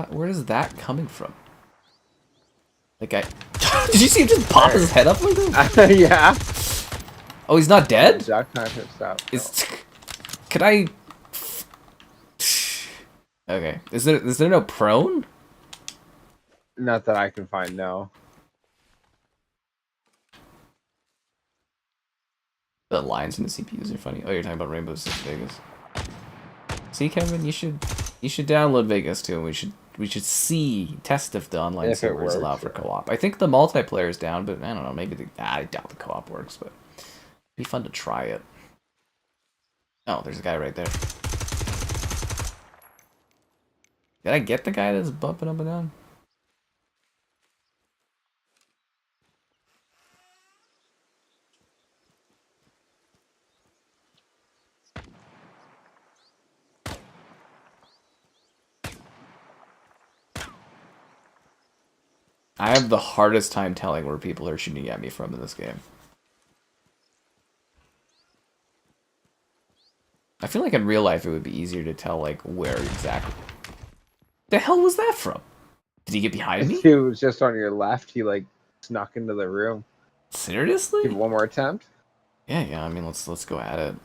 Where is that coming from? Like did you see him just pop his head up like that? Yeah. Oh, he's not dead? That kind of stuff. Could I... Okay. Is there no prone? Not that I can find, no. The lines in the CPUs are funny. Oh, you're talking about Rainbow Six Vegas. See, Kevin, you should download Vegas too, and we should test if the online servers allow for co-op. I think the multiplayer is down, but I don't know. Maybe I doubt the co-op works, but it'd be fun to try it. Oh, there's a guy right there. Did I get the guy that's bumping up and down? I have the hardest time telling where people are shooting at me from in this game. I feel like in real life it would be easier to tell, like, where exactly. The hell was that from? Did he get behind me? He was just on your left. He, like, snuck into the room. Seriously? Give it one more attempt? Yeah, I mean, let's go at it.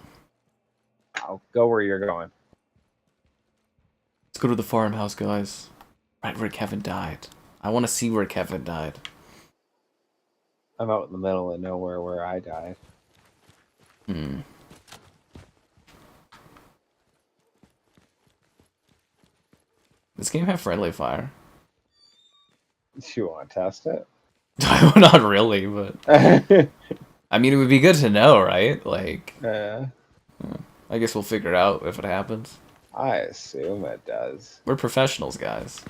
I'll go where you're going. Let's go to the farmhouse, guys. Right where Kevin died. I want to see where Kevin died. I'm out in the middle of nowhere where I died. Hmm. This game have friendly fire? Do you want to test it? Not really, but... I mean, it would be good to know, right? Like... I guess we'll figure it out if it happens. I assume it does. We're professionals, guys.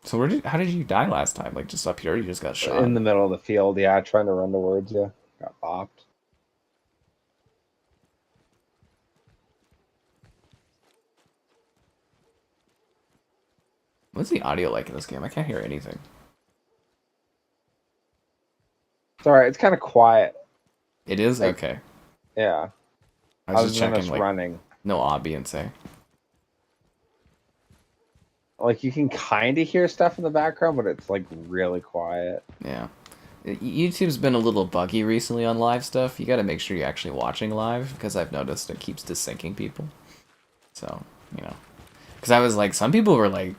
So how did you die last time? Like, just up here? You just got shot? In the middle of the field, yeah, trying to run towards you. Got bopped. What's the audio like in this game? I can't hear anything. It's alright. It's kind of quiet. It is? Like, Okay. yeah. I was Other just than checking, us like, running. no ambience, eh? Like, you can kind of hear stuff in the background, but it's, like, really quiet. Yeah. YouTube's been a little buggy recently on live stuff. You gotta make sure you're actually watching live, because I've noticed it keeps desyncing people. So, you know. Because I was like, some people were like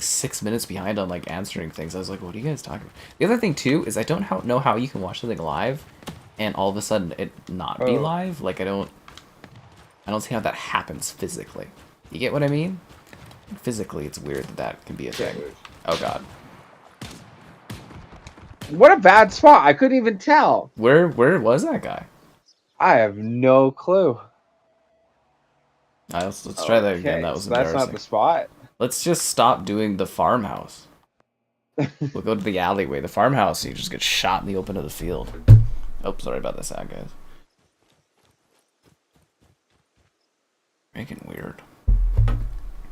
6 minutes behind on like answering things. I was like, what are you guys talking about? The other thing too is I don't know how you can watch something live and all of a sudden it not be live. Like I don't see how that happens physically. You get what I mean? Physically, it's weird that that can be a thing. Oh god. What a bad spot. I couldn't even tell. Where was that guy? I have no clue. Let's try that again. Okay, That was so that's not embarrassing. the spot. Let's just stop doing the farmhouse. We'll go to the alleyway. The farmhouse, you just get shot in the open of the field. Oh, sorry about the sound, guys. Making weird.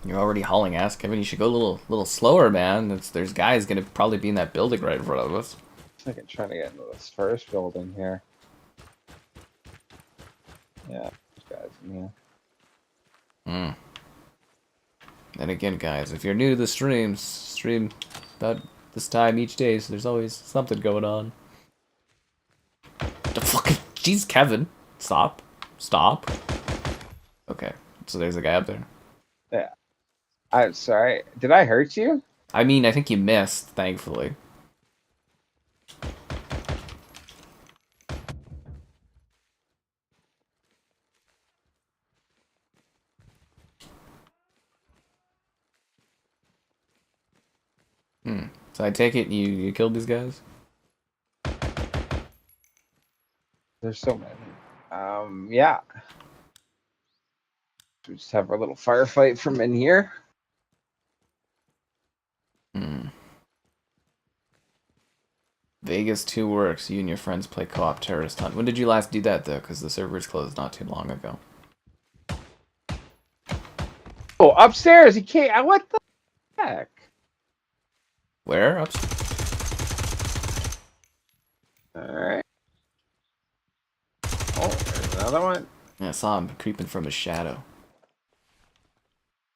You're already hauling ass, Kevin. You should go a little slower, man. There's guys gonna probably be in that building right in front of us. I think I'm trying to get into this first building here. Yeah, there's guys in here. Then again, guys, if you're new to the stream about this time each day, so there's always something going on. The fucking jeez, Kevin, stop. Okay, so there's a guy up there. Yeah. I'm sorry. Did I hurt you? I mean, I think you missed, thankfully. So I take it you killed these guys? There's so many. Yeah. We just have our little firefight from in here. Vegas 2 works. You and your friends play co-op terrorist hunt. When did you last do that, though? Because the servers closed not too long ago. Oh, upstairs! You can't. What the heck? Where? Alright. Oh, there's another one. Yeah, I saw him creeping from his shadow.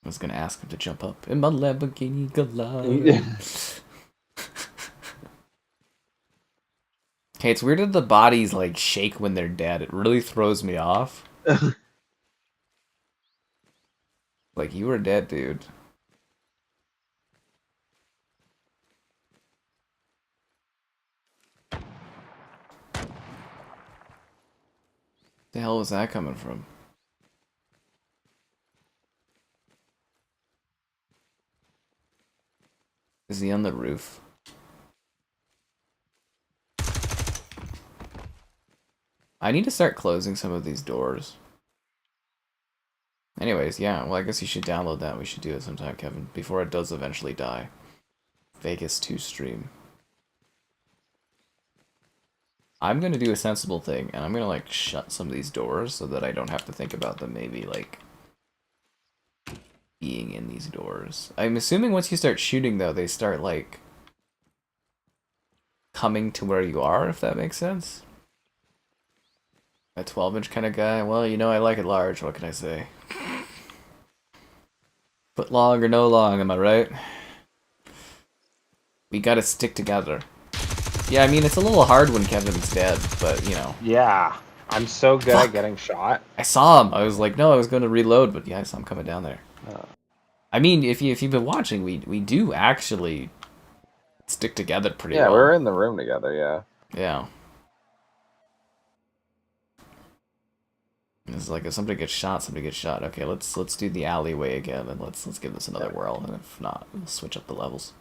I was gonna ask him to jump up in my Lamborghini Gallardo. Okay, it's weird that the bodies like shake when they're dead. It really throws me off. Like, you were dead, dude. The hell was that coming from? Is he on the roof? I need to start closing some of these doors. Anyways, yeah, well, I guess you should download that. We should do it sometime, Kevin, before it does eventually die. Vegas 2 stream. I'm gonna do a sensible thing, and I'm gonna, like, shut some of these doors so that I don't have to think about them maybe, like, being in these doors. I'm assuming once you start shooting, though, they start, like, coming to where you are, if that makes sense. A 12-inch kind of guy? Well, you know I like it large, what can I say? Foot long or no long, am I right? We gotta stick together. Yeah, I mean, it's a little hard when Kevin's dead, but, you know. Yeah. I'm so good at getting shot. I saw him. I was like, no, I was going to reload, but yeah, I saw him coming down there. I mean, if you've been watching, we do actually stick together pretty well. Yeah, we're in the room together, yeah. Yeah. It's like if somebody gets shot, somebody gets shot. Okay, let's do the alleyway again, and let's give this another whirl. And if not, we'll switch up the levels.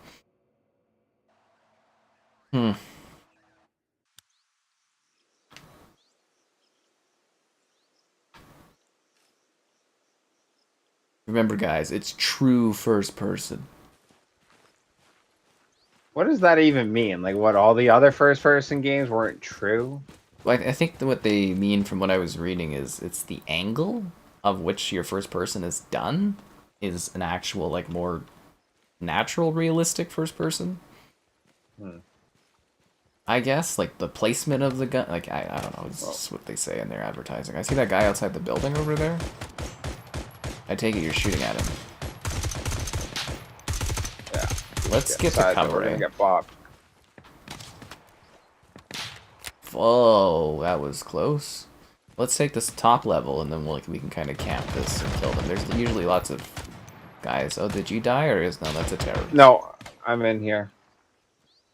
Remember, guys, it's true first person. What does that even mean? Like, what, all the other first-person games weren't true? Well, I think that what they mean from what I was reading is it's the angle of which your first person is done is an actual, like, more natural, realistic first person. I guess, like, the placement of the gun. Like, I don't know. It's just what they say in their advertising. I see that guy outside the building over there. I take it you're shooting at him. Yeah. Let's get to cover. We're gonna get bopped. Whoa, that was close. Let's take this top level, and then we can kind of camp this and kill them. There's usually lots of guys. Oh, did you die, or is... No, that's a terrorist. No, I'm in here.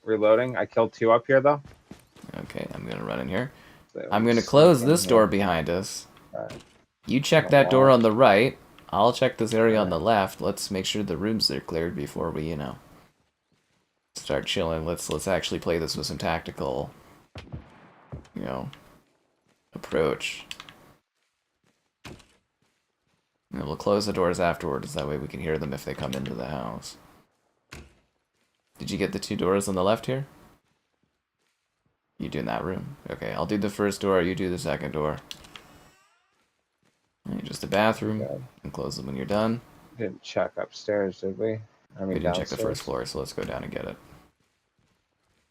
Reloading. I killed 2 up here, though. Okay, I'm gonna run in here. So I'm gonna close this door behind us. Right. You check that door on the right. I'll check this area on the left. Let's make sure the rooms are cleared before we, start chilling. Let's actually play this with some tactical, approach. And we'll close the doors afterwards. That way we can hear them if they come into the house. Did you get the 2 doors on the left here? You do in that room. Okay, I'll do the first door. You do the second door. Just a bathroom. Okay. And close them when you're done. Didn't check upstairs, did we? I mean, We didn't downstairs. check the first floor, so let's go down and get it.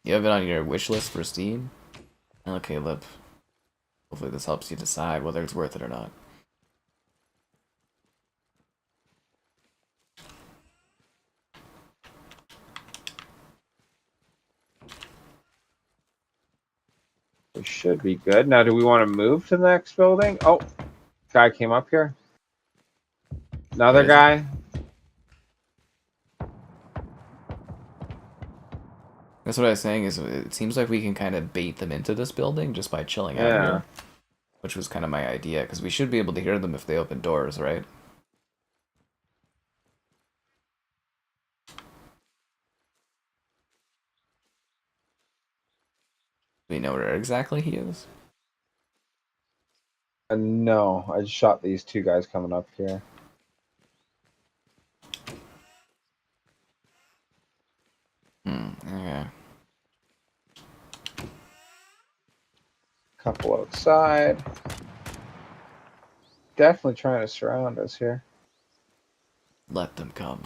You have it on your wish list for Steam? Okay, Lip. Hopefully this helps you decide whether it's worth it or not. We should be good. Now, do we want to move to the next building? Oh, guy came up here. Another guy. That's what I was saying, is it seems like we can kind of bait them into this building just by chilling out here. Which was kind of my idea, because we should be able to hear them if they open doors, right? Do we know where exactly he is? No, I just shot these 2 guys coming up here. Okay. Couple outside. Definitely trying to surround us here. Let them come.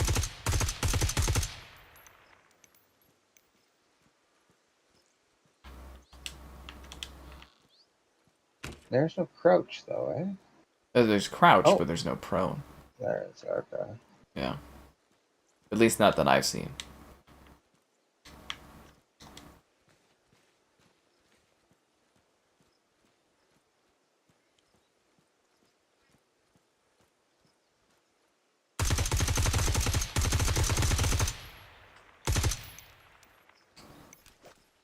There's no crouch, though, eh? There's crouch, Oh. but there's no prone. There it's okay. Yeah. At least not that I've seen.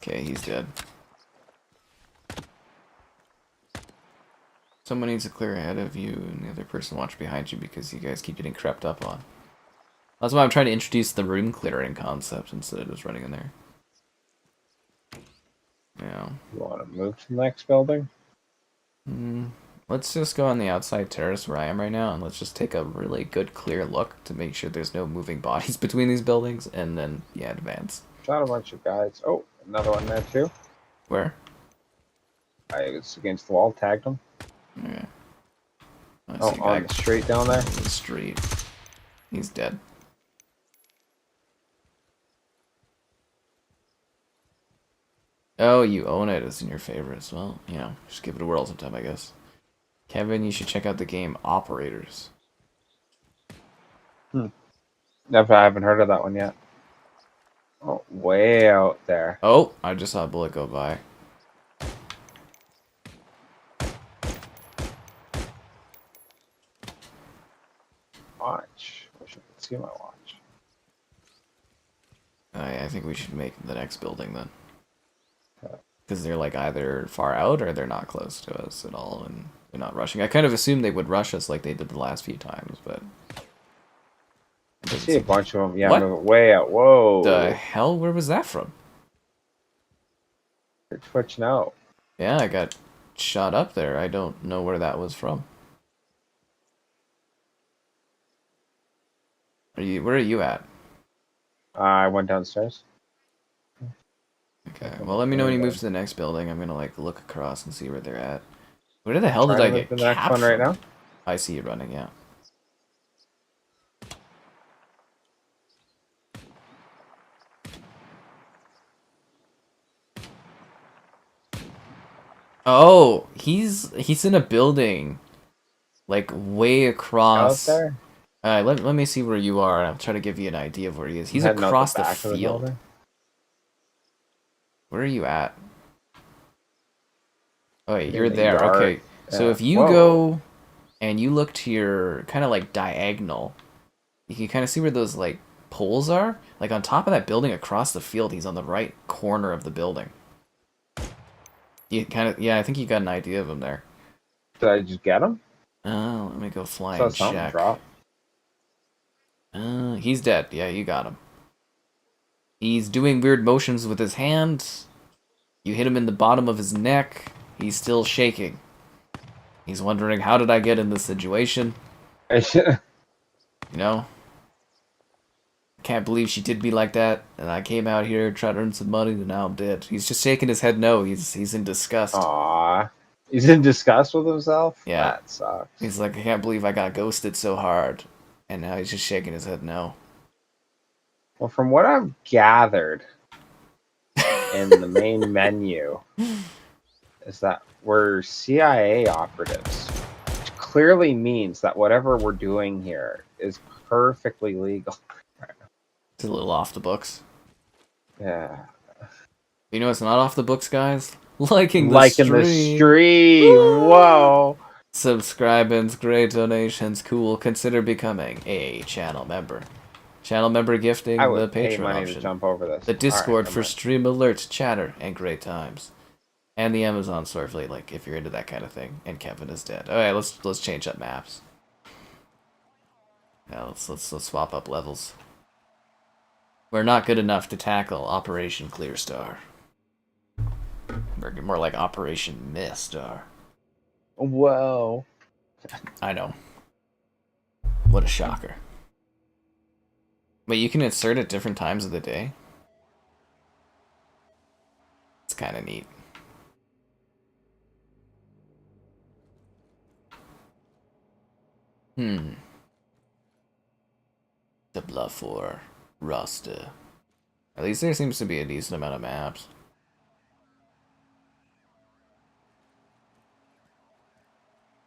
Okay, he's dead. Someone needs to clear ahead of you, and the other person watch behind you because you guys keep getting crept up on. That's why I'm trying to introduce the room clearing concept instead of just running in there. Yeah. You want to move to the next building? Let's just go on the outside terrace where I am right now, and let's just take a really good clear look to make sure there's no moving bodies between these buildings, and then, yeah, advance. Shot a bunch of guys. Oh, another one there, too. Where? I was against the wall, tagged him. Okay. Oh, on the street down there. On the street. He's dead. Oh, you own it. It's in your favorites. Well, just give it a whirl sometime, I guess. Kevin, you should check out the game Operators. Never, I haven't heard of that one yet. Oh, way out there. Oh, I just saw a bullet go by. Watch. Wish I could see my watch. I think we should make the next building then. Okay. Because they're like either far out or they're not close to us at all, and they're not rushing. I kind of assumed they would rush us like they did the last few times, but... I see a bunch of them. Yeah, What? moving way out. Whoa. The hell? Where was that from? They're twitching out. Yeah, I got shot up there. I don't know where that was from. Where are you at? I went downstairs. Okay, well let me know when you move to the next building. I'm gonna like look across and see where they're at. Where the hell did I get to the next one right now? I see you running, yeah. Oh, he's in a building, like way Out across. there? Let me see where you are. I'll try to give you an idea of where he is. He's Heading out across the the back of the field. building? Where are you at? Oh, wait, In you're the there. yard. Okay, so Yeah. if you Whoa. go and you look to your kind of like diagonal, you can kind of see where those like poles are. Like on top of that building across the field, he's on the right corner of the building. You kind of, yeah, I think you got an idea of him there. Did I just get him? Let me go fly Saw and something check. drop. He's dead. Yeah, you got him. He's doing weird motions with his hands. You hit him in the bottom of his neck. He's still shaking. He's wondering, how did I get in this situation? You know? Can't believe she did me like that, and I came out here, tried to earn some money, and now I'm dead. He's just shaking his head no. He's in disgust. Aww. He's in disgust with himself? Yeah. That sucks. He's like, I can't believe I got ghosted so hard. And now he's just shaking his head no. Well, from what I've gathered in the main menu, is that we're CIA operatives, which clearly means that whatever we're doing here is perfectly legal. It's a little off the books. Yeah. You know what's not off the books, guys? Liking the Liking stream. the stream. Whoa. Subscribing, great donations, cool. Consider becoming a channel member. Channel member gifting, I the would pay Patreon money option. to jump over this. The Discord All for right, stream alerts, chatter, and great times. And the Amazon store for like if you're into that kind of thing. And Kevin is dead. Alright, let's change up maps. Yeah, let's swap up levels. We're not good enough to tackle Operation Clear Star. We're more like Operation Mistar. Whoa. I know. What a shocker. But you can insert at different times of the day. It's kind of neat. The Bluff or Rasta. At least there seems to be a decent amount of maps.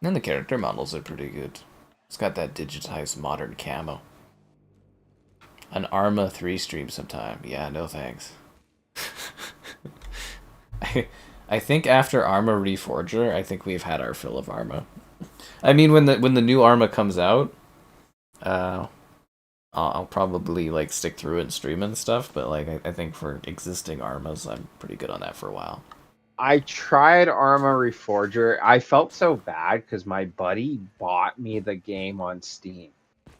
And the character models are pretty good. It's got that digitized modern camo. An Arma 3 stream sometime. Yeah, no thanks. I think after Arma Reforger, I think we've had our fill of Arma. I mean, when the new Arma comes out, I'll probably like stick through it and stream and stuff. But like, I think for existing Armas, I'm pretty good on that for a while. I tried Arma Reforger. I felt so bad because my buddy bought me the game on Steam.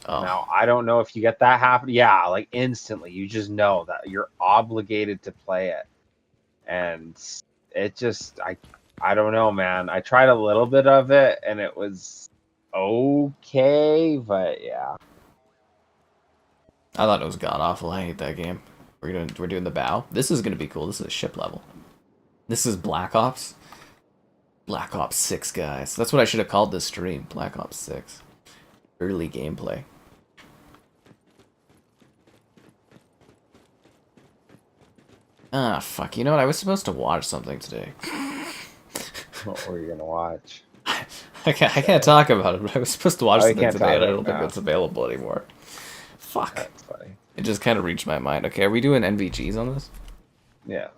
Oh. Now, I don't know if you get that happen. Yeah, like instantly. You just know that you're obligated to play it. And it just, I don't know, man. I tried a little bit of it and it was okay, but yeah. I thought it was god awful. I hate that game. We're doing the bow. This is gonna be cool. This is a ship level. This is Black Ops. Black Ops 6, guys. That's what I should have called this stream. Black Ops 6. Early gameplay. Ah, fuck. You know what? I was supposed to watch something today. What were you going to watch? I can't talk about it, but I was supposed to watch Oh, you something can't today, talk and I about don't it think now. it's available anymore. Fuck. That's funny. It just kind of reached my mind. Okay, are we doing NVGs on this? Yeah.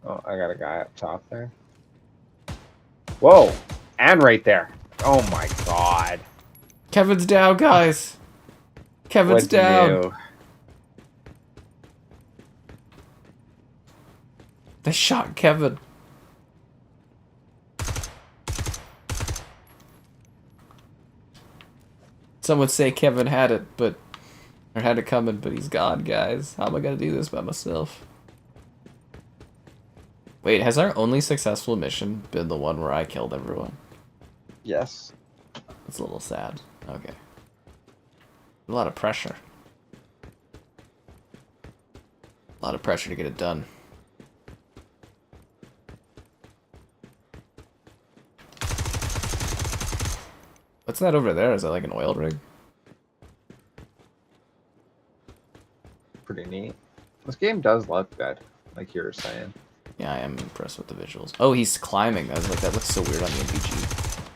Oh, I got a guy up top there. Whoa! And right there. Oh my god. Kevin's down, guys. Kevin's What's down. new? They shot Kevin. Someone say Kevin had it, or had it coming, but he's gone, guys. How am I gonna do this by myself? Wait, has our only successful mission been the one where I killed everyone? Yes. That's a little sad. Okay. A lot of pressure. A lot of pressure to get it done. What's that over there? Is that like an oil rig? Pretty neat. This game does look good. like you were saying. Yeah, I am impressed with the visuals. Oh, he's climbing. I was like, that looks so weird on the MPG.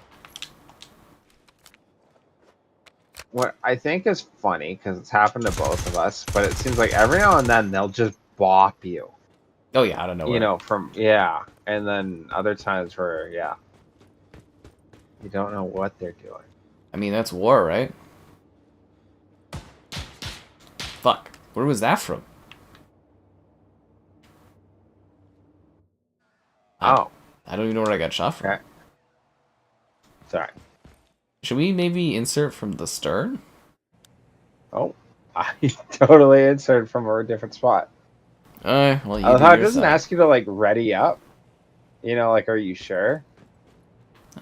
What I think is funny, because it's happened to both of us, but it seems like every now and then they'll just bop you. Oh yeah, I don't know. You know, and then other times where you don't know what they're doing. I mean, that's war, right? Fuck. Where was that from? Oh. I don't even know where I got shot from. Okay. Sorry. Should we maybe insert from the stern? Oh, I totally inserted from a different spot. Well, you do How it your doesn't side. ask you to like ready up. You know, like, are you sure?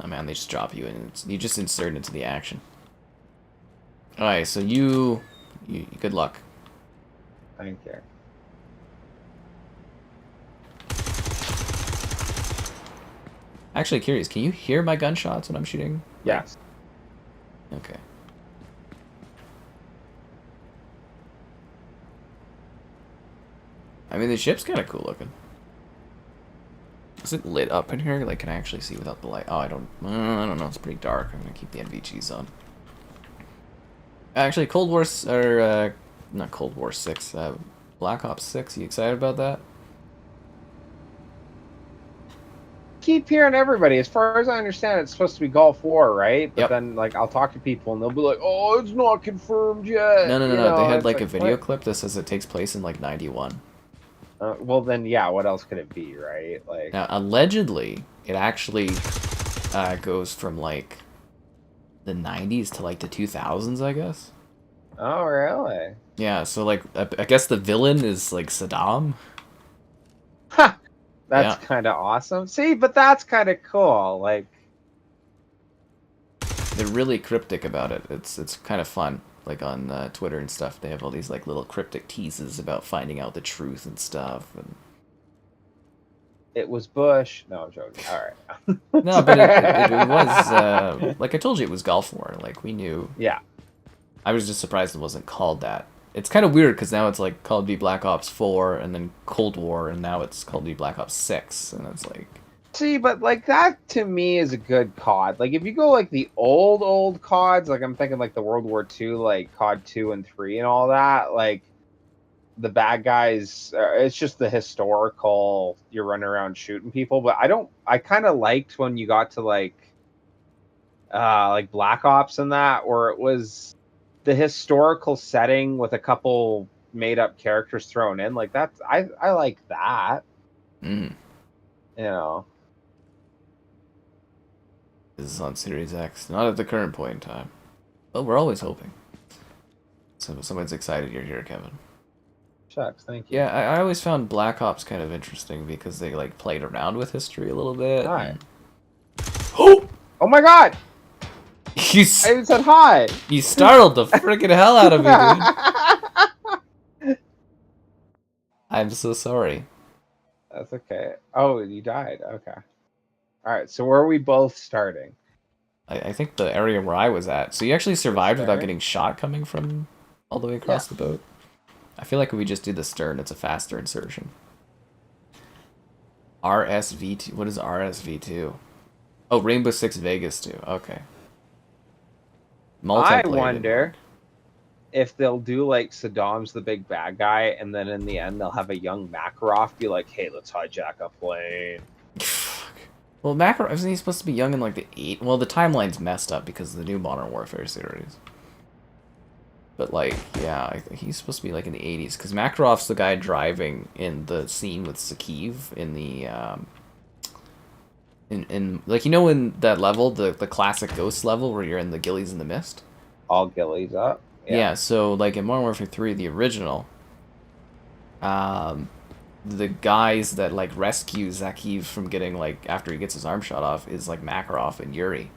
Oh man, they just drop you and you just insert into the action. Alright, so you good luck. Thank you. Actually, curious, can you hear my gunshots when I'm shooting? Yes. Okay. I mean, the ship's kind of cool looking. Is it lit up in here? Like, can I actually see without the light? Oh, I don't know. It's pretty dark. I'm gonna keep the NVGs on. Actually, Cold War, or not Cold War 6. Black Ops 6. You excited about that? Keep hearing everybody. As far as I understand, it's supposed to be Gulf War, right? But Yep. then, like, I'll talk to people and they'll be like, "Oh, it's not confirmed yet." No. You know, They had it's like a video what? clip that says it takes place in like 91. Well, then, yeah. What else could it be, right? Like, Now, allegedly, it actually goes from like the 90s to like the 2000s, I guess. oh, really? Yeah, so like I guess the villain is like Saddam. Ha! That's Yeah. kind of awesome. See, but that's kind of cool. Like, They're really cryptic about it. It's kind of fun. Like on Twitter and stuff, they have all these like little cryptic teases about finding out the truth and stuff. And... it was Bush. No, I'm joking. All right. No, but it was like I told you, it was Gulf War. Like we knew. Yeah. I was just surprised it wasn't called that. It's kind of weird because now it's like Call of Duty Black Ops 4 and then Cold War and now it's Call of Duty Black Ops 6 and it's like... See, but like that to me is a good COD. Like if you go like the old CODs, like I'm thinking like the World War II, like COD 2 and 3 and all that, like the bad guys, it's just the historical, you're running around shooting people. But I kind of liked when you got to like Black Ops and that, where it was the historical setting with a couple made up characters thrown in. Like that's I like that. Mm. You know. This is on Series X. Not at the current point in time. But we're always hoping. So someone's excited you're here, Kevin. Shucks, thank you. Yeah, I always found Black Ops kind of interesting because they like played around with history a little bit. Hi. And... Oh! Oh my god! You, I even said hi! you startled the freaking hell out of me, dude. I'm so sorry. That's okay. Oh, you died. Okay. Alright, so where are we both starting? I think the area where I was at. So you actually survived without Stern? getting shot coming from all the way across the boat? I feel like if we just do the stern, it's a faster insertion. RSV2. What is RSV2? Oh, Rainbow Six Vegas 2. Okay. I wonder if they'll do like Saddam's the big bad guy, and then in the end they'll have a young Makarov be like, "Hey, let's hijack a plane." Well, Makarov, isn't he supposed to be young in like the 8? Well, the timeline's messed up because of the new Modern Warfare series. But like, yeah, I think he's supposed to be like in the 80s because Makarov's the guy driving in the scene with Sakiv in the in like, you know, in that level, the classic Ghost level where you're in the Gillies in the Mist. All gillies up. Yeah, so like in Modern Warfare 3, the original, the guys that like rescue Zakiv from getting like after he gets his arm shot off is like Makarov and Yuri.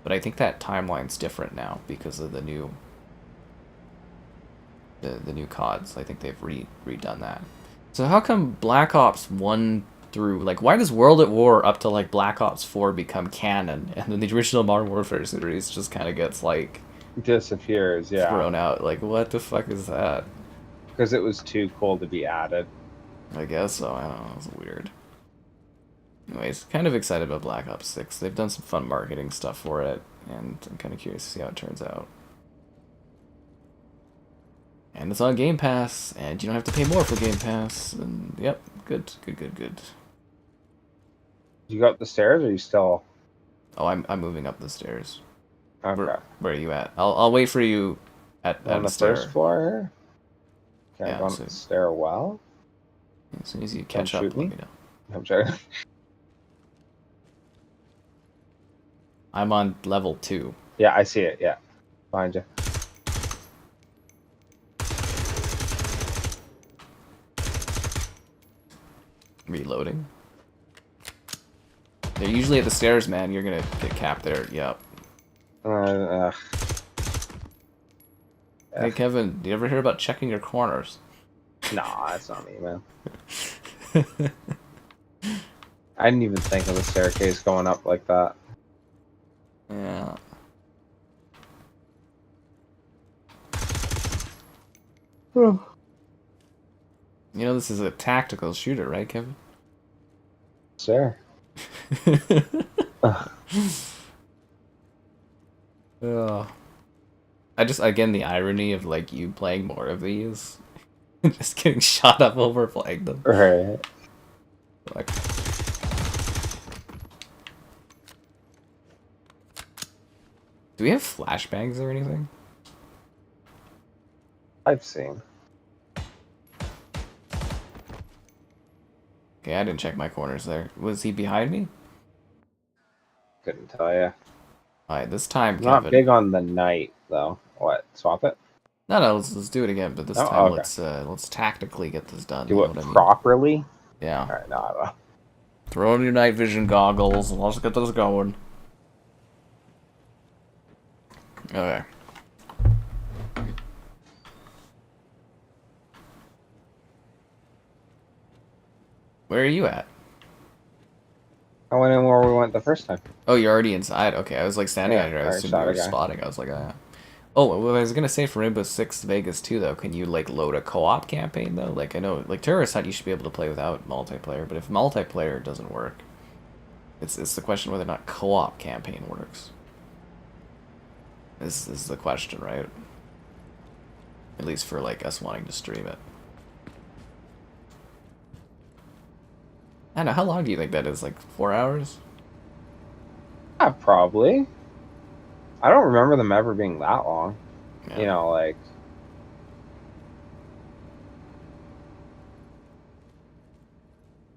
But I think that timeline's different now because of the new the new CODs. I think they've redone that. So how come Black Ops 1 through, like, why does World at War up to like Black Ops 4 become canon and then the original Modern Warfare series just kind of gets like disappears? Yeah, thrown out? Like, what the fuck is that? because it was too cool to be added. I guess so. I don't know. It's weird. Anyways, kind of excited about Black Ops 6. They've done some fun marketing stuff for it, and I'm kind of curious to see how it turns out. And it's on Game Pass, and you don't have to pay more for Game Pass. And yep, good. You go up the stairs, or are you still? Oh, I'm moving up the stairs. Okay. Where are you at? I'll wait for you at On the first floor here. Okay, Yeah, going up the stairwell. As soon as you catch up, let me know. I'm sorry. I'm on level 2. Yeah, I see it. Yeah, behind you. Reloading. They're usually at the stairs, man. You're gonna get capped there. Yep. Hey, Kevin, do you ever hear about checking your corners? Nah, that's not me, man. I didn't even think of the staircase going up like that. Yeah. You know this is a tactical shooter, right, Kevin? Sure. Again, the irony of, like, you playing more of these. Just getting shot up over playing them. Right. Like... Do we have flashbangs or anything? I've seen. Okay, I didn't check my corners there. Was he behind me? Couldn't tell you. Alright, this time, I'm Kevin. not big on the night, though. What? Swap it? No, let's do it again. But this time, okay. let's tactically get this done. Do it properly. I mean? Yeah. All right, no, I will. Throw on your night vision goggles and let's get this going. Okay. Where are you at? I went in where we went the first time. Oh, you're already inside? Okay, I was like standing out here. I was assuming you were spotting. I was like, yeah. Oh, what I was gonna say for Rainbow Six Vegas too, though, can you like load a co-op campaign though? Like I know, like Terrorist Hunt, you should be able to play without multiplayer, but if multiplayer doesn't work, it's the question whether or not co-op campaign works. This is the question, right? At least for like us wanting to stream it. I don't know, how long do you think that is? Like 4 hours? Yeah, probably. I don't remember them ever being that long. Yeah. You know, like...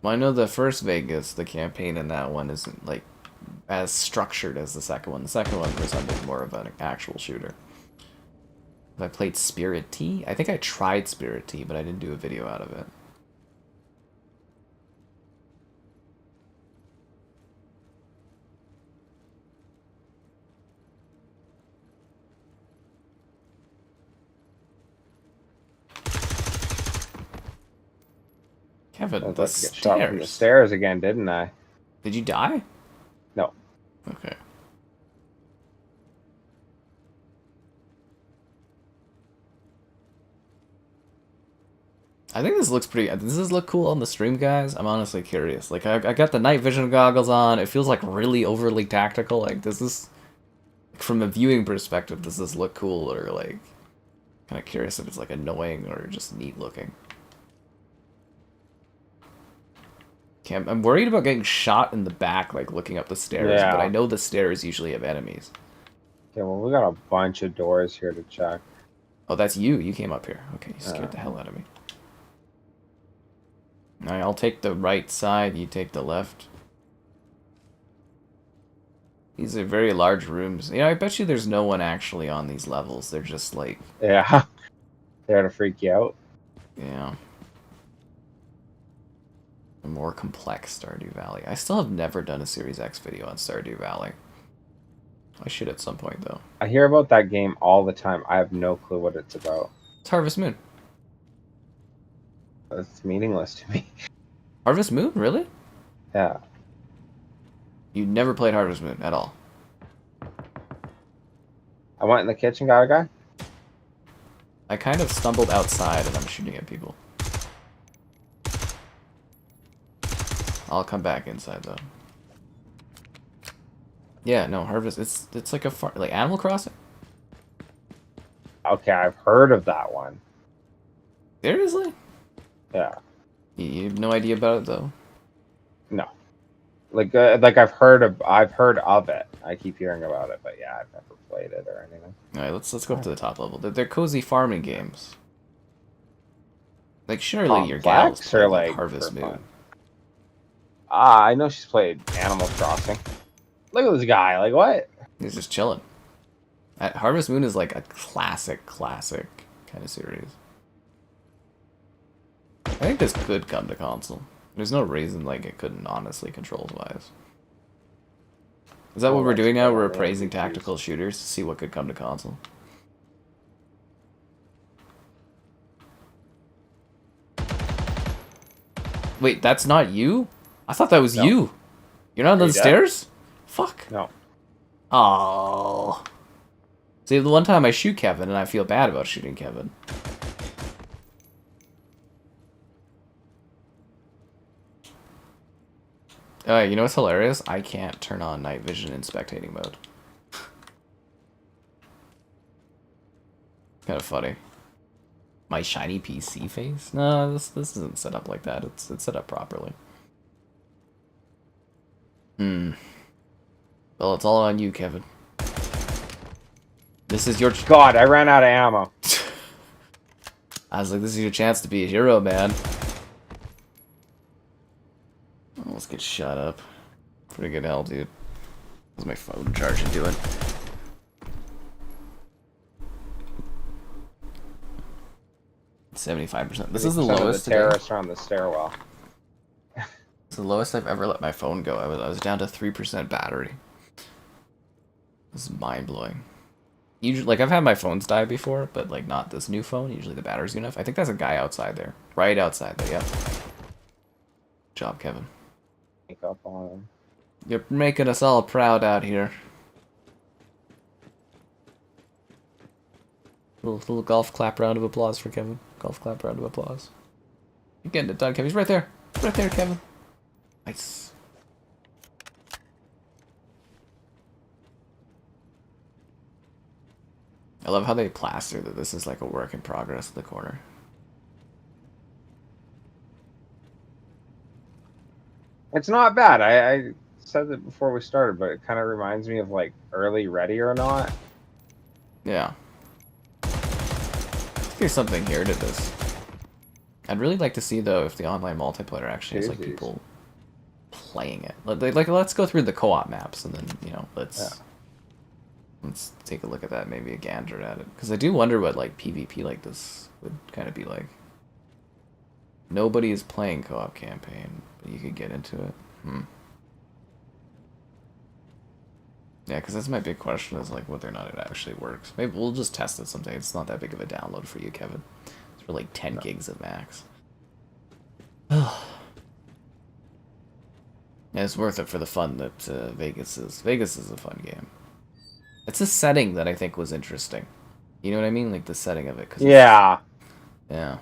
Well, I know the first Vegas, the campaign in that one isn't, like, as structured as the second one. The second one resembled more of an actual shooter. I played Spirit Tea? I think I tried Spirit Tea, but I didn't do a video out of it. Kevin, the stairs. Get shot from the stairs again, didn't I? Did you die? No. Okay. I think this looks pretty... Does this look cool on the stream, guys? I'm honestly curious. Like, I got the night vision goggles on. It feels like really overly tactical. Like, does this... From a viewing perspective, does this look cool? Or, like... Kind of curious if it's, like, annoying or just neat looking. Okay, I'm worried about getting shot in the back, like, looking up the stairs. Yeah. But I know the stairs usually have enemies. Okay, well, we got a bunch of doors here to check. Oh, that's you. You came up here. Okay, you scared the hell out of me. Alright, I'll take the right side, you take the left. These are very large rooms. You know, I bet you there's no one actually on these levels. They're just like... Yeah. They're to freak you out. Yeah. A more complex Stardew Valley. I still have never done a Series X video on Stardew Valley. I should at some point, though. I hear about that game all the time. I have no clue what it's about. It's Harvest Moon. It's meaningless to me. Harvest Moon? Really? Yeah. You never played Harvest Moon at all? I went in the kitchen, got a guy. I kind of stumbled outside and I'm shooting at people. I'll come back inside though. Yeah, no, Harvest. It's like a like Animal Crossing. Okay, I've heard of that one. Seriously? Yeah. You have no idea about it though. No. Like I've heard of it. I keep hearing about it, but yeah, I've never played it or anything. All right, let's go up to the top level. They're cozy farming games. Like surely your gal's Complex played or like like Harvest for Moon. fun? Ah, I know she's played Animal Crossing. Look at this guy. Like what? He's just chilling. Harvest Moon is like a classic kind of series. I think this could come to console. There's no reason like it couldn't, honestly, controls-wise. Is that what we're doing now? We're appraising tactical shooters to see what could come to console. Wait, that's not you? I thought that was you. You're not on the stairs? Fuck. No. Oh. See, the one time I shoot Kevin and I feel bad about shooting Kevin. You know what's hilarious? I can't turn on night vision in spectating mode. Kind of funny. My shiny PC face? No, this isn't set up like that. It's set up properly. Well, it's all on you, Kevin. This is your... God, I ran out of ammo. I was like, this is your chance to be a hero, man. Oh, let's get shot up. Pretty good hell, dude. How's my phone charging doing? %75%. This is the lowest. The terrorists are on the stairwell. It's the lowest I've ever let my phone go. I was down to 3% battery. This is mind blowing. Usually, like I've had my phones die before, but like not this new phone. Usually the battery's good enough. I think that's a guy outside there, right outside there. Yep. Good job, Kevin. Up on him. You're making us all proud out here. Little golf clap round of applause for Kevin. Golf clap round of applause. You're getting it done, Kevin. He's right there. Right there, Kevin. Nice. I love how they plaster that this is like a work in progress in the corner. It's not bad. I said it before we started, but it kind of reminds me of like early Ready or Not. Yeah. There's something here to this. I'd really like to see though if the online multiplayer actually has like people playing it. Like let's go through the co-op maps and then let's take a look at that, maybe a gander at it, because I do wonder what like PvP like this would kind of be like. Nobody is playing co-op campaign, but you could get into it. Yeah, because that's my big question, is like whether or not it actually works. Maybe we'll just test it someday. It's not that big of a download for you, Kevin. It's for like 10 gigs at max. Yeah, it's worth it for the fun that Vegas is. Vegas is a fun game. It's a setting that I think was interesting. You know what I mean? Like the setting of it. Yeah. Yeah.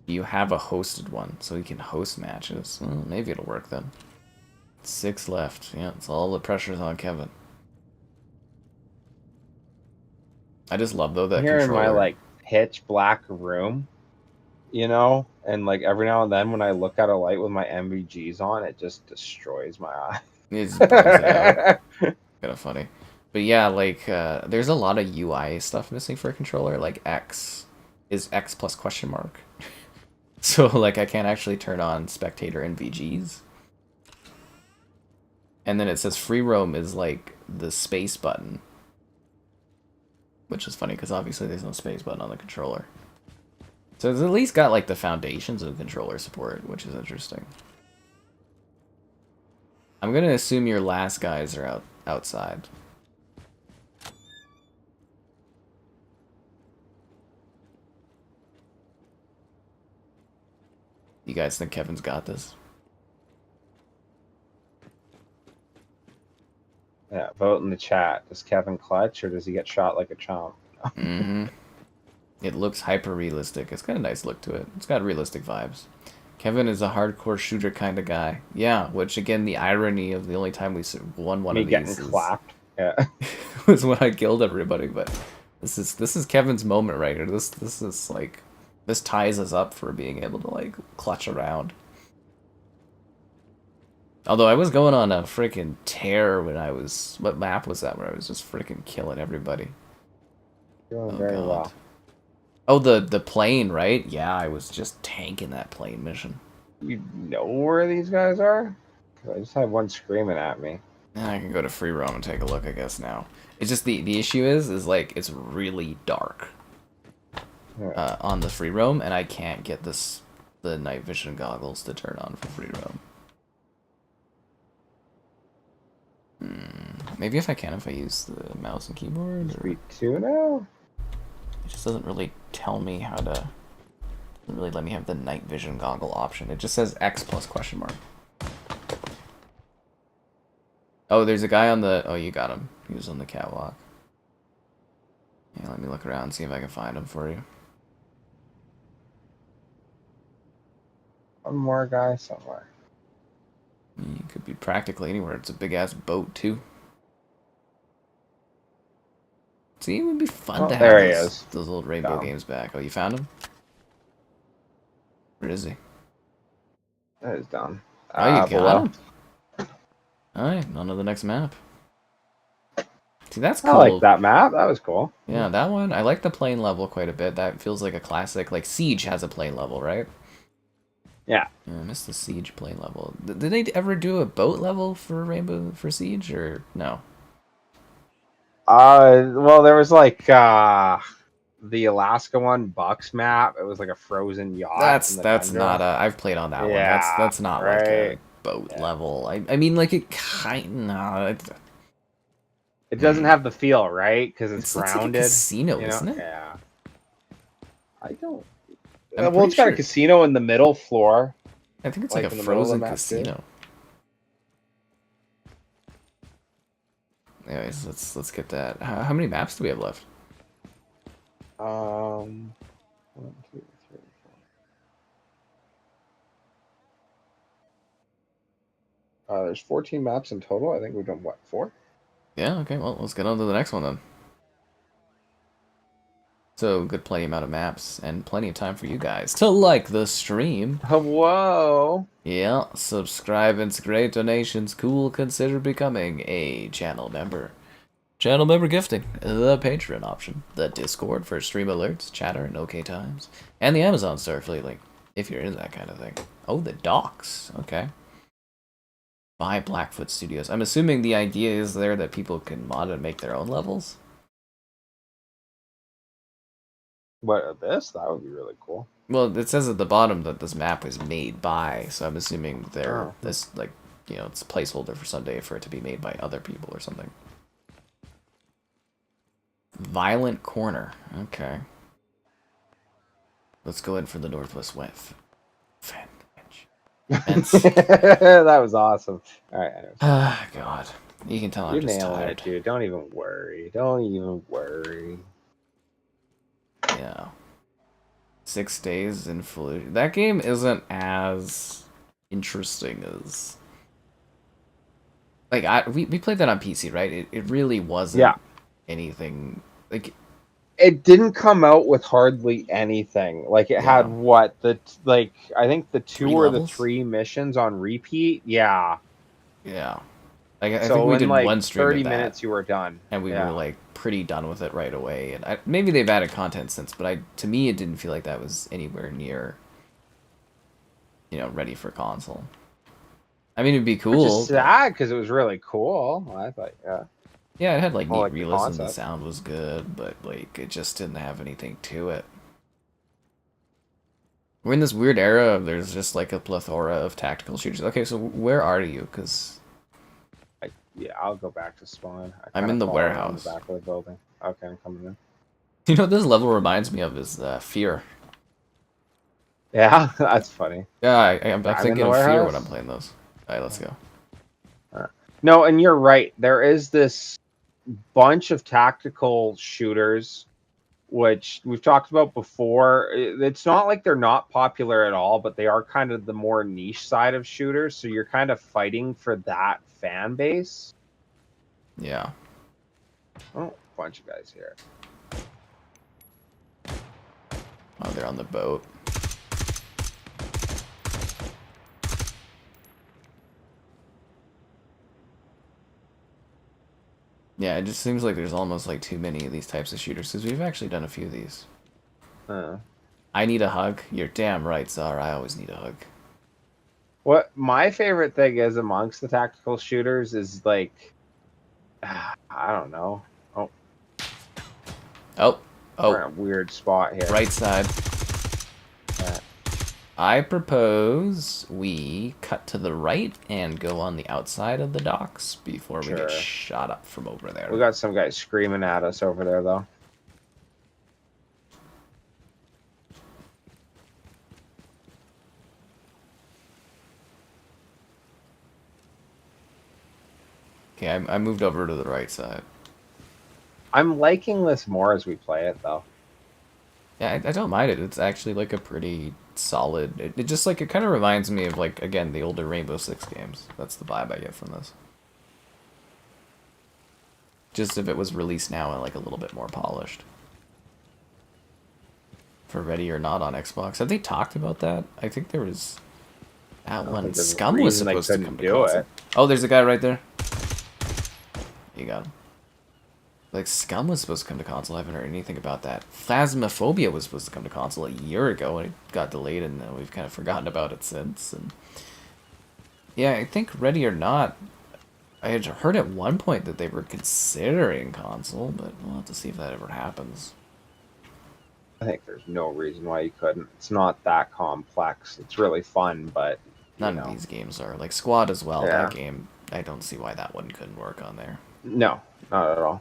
You have a hosted one, so you can host matches. Well, maybe it'll work then. 6 left. Yeah, it's all the pressure's on Kevin. I just love though that here controller. In my like pitch black room, and like every now and then when I look at a light with my MVGs on, it just destroys my eye. It's kind of funny, but yeah, like there's a lot of UI stuff missing for a controller. Like X is X plus question mark. So, like, I can't actually turn on spectator NVGs. And then it says free roam is, like, the space button. Which is funny, because obviously there's no space button on the controller. So it's at least got, like, the foundations of controller support, which is interesting. I'm going to assume your last guys are outside. You guys think Kevin's got this? Yeah, vote in the chat. Does Kevin clutch or does he get shot like a chump? It looks hyper realistic. It's got a nice look to it. It's got realistic vibes. Kevin is a hardcore shooter kind of guy. Yeah, which again, the irony of the only time we won one Me of getting these clapped. Yeah. was when I killed everybody. But this is Kevin's moment right here. This is like this ties us up for being able to like clutch around. Although I was going on a freaking tear when I was, what map was that where I was just freaking killing everybody? Doing Oh very god. well. Oh, the plane, right? Yeah, I was just tanking that plane mission. You know where these guys are? 'Cause I just had one screaming at me. I can go to free roam and take a look, I guess, now. It's just the issue is like it's really dark Yeah. on the free roam, and I can't get the night vision goggles to turn on for free roam. Maybe if I use the mouse and keyboard. Or... 3-2 now? It just doesn't really tell me how to. Doesn't really let me have the night vision goggle option. It just says X plus question mark. Oh, there's a guy on the. Oh, you got him. He was on the catwalk. Yeah, let me look around and see if I can find him for you. One more guy somewhere. He could be practically anywhere. It's a big ass boat too. See, it would be fun to have those old Rainbow games back. Oh, you found him? Where is he? That is done. Oh, you got him? Alright, on to the next map. See, that's cool. I like that map. That was cool. Yeah, that one. I like the plane level quite a bit. That feels like a classic. Like, Siege has a plane level, right? Yeah. I missed the Siege plane level. Did they ever do a boat level for Rainbow for Siege, or no? Well, there was like the Alaska one, Bucks map. It was like a frozen yacht. That's not a. I've played on that one. That's not like a boat level. I mean, like it kind of. It doesn't have the feel, right? Because it's Like grounded. a casino, isn't it? Yeah. I don't. Well, it's got a casino in the middle floor. I think it's like a frozen casino. Anyways, let's get that. How many maps do we have left? 1, 2, 3, 4. There's 14 maps in total. I think we've done what, 4? Yeah. Okay. Well, let's get on to the next one then. So good, plenty amount of maps and plenty of time for you guys to like the stream. Whoa. Yeah. Subscribe and great donations. Cool. Consider becoming a channel member. Channel member gifting, the Patreon option, the Discord for stream alerts, chatter, and OK times, and the Amazon Starfleet link, if you're into that kind of thing. Oh, the docks. Okay. By Blackfoot Studios. I'm assuming the idea is there that people can mod and make their own levels? What, this? That would be really cool. Well, it says at the bottom that this map was made by, so I'm assuming they're this, like, you know, it's a placeholder for someday for it to be made by other people or something. Violent Corner. Okay. Let's go in for the Northwest West. That was awesome. All right. Ah, God. You can tell I'm just tired. It, dude. Don't even worry. Don't even worry. Yeah. 6 days in Fallujah. That game isn't as interesting as... Like, we played that on PC, right? It really wasn't anything... Like, it didn't come out with hardly anything. Like, it had what? I think the 2 or the 3 missions on repeat? Yeah. Yeah. Like, I think we did like one stream 30 of that, minutes you were done. And we were, like, pretty done with it right away. And maybe they've added content since, but to me, it didn't feel like that was anywhere near, you know, ready for console. I mean, it'd be cool. Which is sad, because it was really cool. I thought, yeah, it had, like, neat realism. The sound was good, but, like, it just didn't have anything to it. We're in this weird era of there's just, like, a plethora of tactical shooters. Okay, so where are you? Because... Yeah, I'll go back to spawn. I'm in the warehouse. In the back of the building. Okay, I'm coming in. You know what this level reminds me of is Fear. Yeah, that's funny. Yeah, I'm thinking of Fear when I'm playing those. Alright, let's go. No, and you're right. There is this bunch of tactical shooters which we've talked about before. It's not like they're not popular at all, but they are kind of the more niche side of shooters. So you're kind of fighting for that fan base. Yeah. Oh, bunch of guys here. Oh, they're on the boat. Yeah, it just seems like there's almost like too many of these types of shooters, because we've actually done a few of these. I need a hug. You're damn right, Czar. I always need a hug. What my favorite thing is amongst the tactical shooters is like, I don't know. Oh, Oh, we're in a weird spot here. Right side. I propose we cut to the right and go on the outside of the docks before we get shot up from over there. We got some guys screaming at us over there, though. Okay, I moved over to the right side. I'm liking this more as we play it, though. Yeah, I don't mind it. It's actually like a pretty solid. It just like it kind of reminds me of like again the older Rainbow Six games. That's the vibe I get from this. Just if it was released now and like a little bit more polished. For Ready or Not on Xbox, have they talked about that? I think there was that one. Scum was supposed to come to console. Oh, there's a guy right there. You got him. Like, Scum was supposed to come to console. I haven't heard anything about that. Phasmophobia was supposed to come to console a year ago, and it got delayed, and we've kind of forgotten about it since. And yeah, I think Ready or Not, I had heard at one point that they were considering console, but we'll have to see if that ever happens. I think there's no reason why you couldn't. It's not that complex. It's really fun, but none of these games are. Like, Squad as well, that game, I don't see why that one couldn't work on there. No, not at all.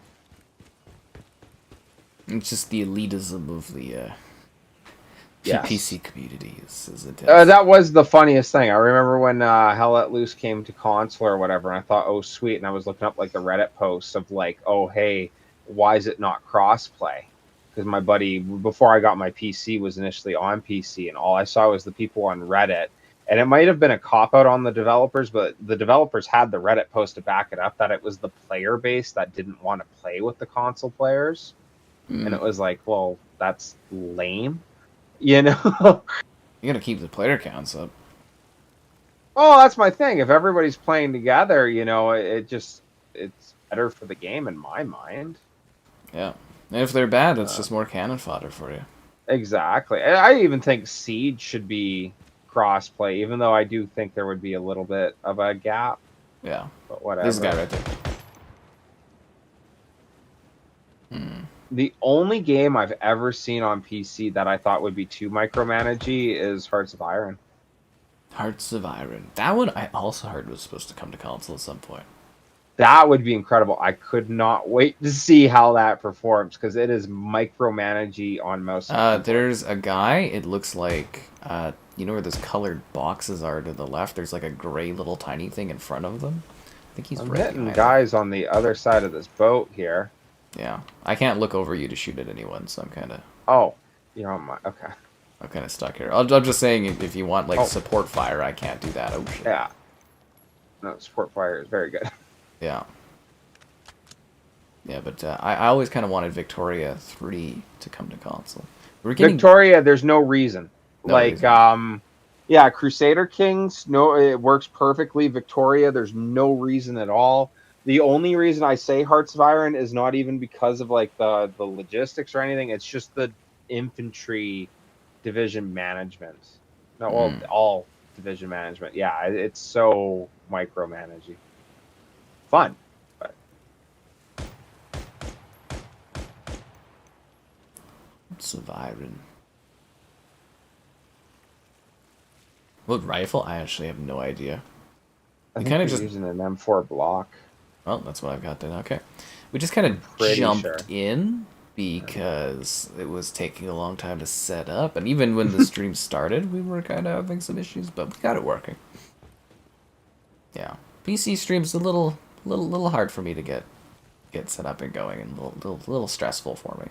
It's just the elitism of the PC community is intense. That was the funniest thing. I remember when Hell Let Loose came to console or whatever, and I thought, oh, sweet. And I was looking up like the Reddit posts of like, oh, hey, why is it not crossplay? Because my buddy, before I got my PC, was initially on PC, and all I saw was the people on Reddit. And it might have been a cop-out on the developers, but the developers had the Reddit post to back it up that it was the player base that didn't want to play with the console players. And it was like, well, that's lame, you know? You gotta keep the player counts up. Oh, that's my thing. If everybody's playing together, you know, it's better for the game in my mind. Yeah. And if they're bad, it's just more cannon fodder for you. Exactly. I even think Siege should be cross-play, even though I do think there would be a little bit of a gap. Yeah. But whatever. This guy right there. The only game I've ever seen on PC that I thought would be too micromanagey is Hearts of Iron. Hearts of Iron. That one I also heard was supposed to come to console at some point. That would be incredible. I could not wait to see how that performs, because it is micromanagey on most. There's a guy, it looks like, you know where those colored boxes are to the left? There's like a gray little tiny thing in front of them. I think he's right hitting guys on the other side of this boat here. Yeah, I can't look over you to shoot at anyone, so I'm kind of... Oh, you're on my... Okay. I'm kind of stuck here. I'm just saying, if you want, like, support fire, I can't do that. Oh, shit. Yeah. No, support fire is very good. Yeah. Yeah, but I always kind of wanted Victoria 3 to come to console. Victoria, there's no reason. No like, reason. Yeah, Crusader Kings, no, it works perfectly. Victoria, there's no reason at all. The only reason I say Hearts of Iron is not even because of like the logistics or anything. It's just the infantry division management. No, well, all division management. Yeah, it's so micromanaging. Fun, but Hearts of Iron. What rifle? I actually have no idea. I think you're using an M4 block. Well, that's what I've got then. Okay. We just kind of jumped in because it was taking a long time to set up. And even when the stream started, we were kind of having some issues, but we got it working. Yeah. PC stream's a little hard for me to get set up and going, and a little stressful for me.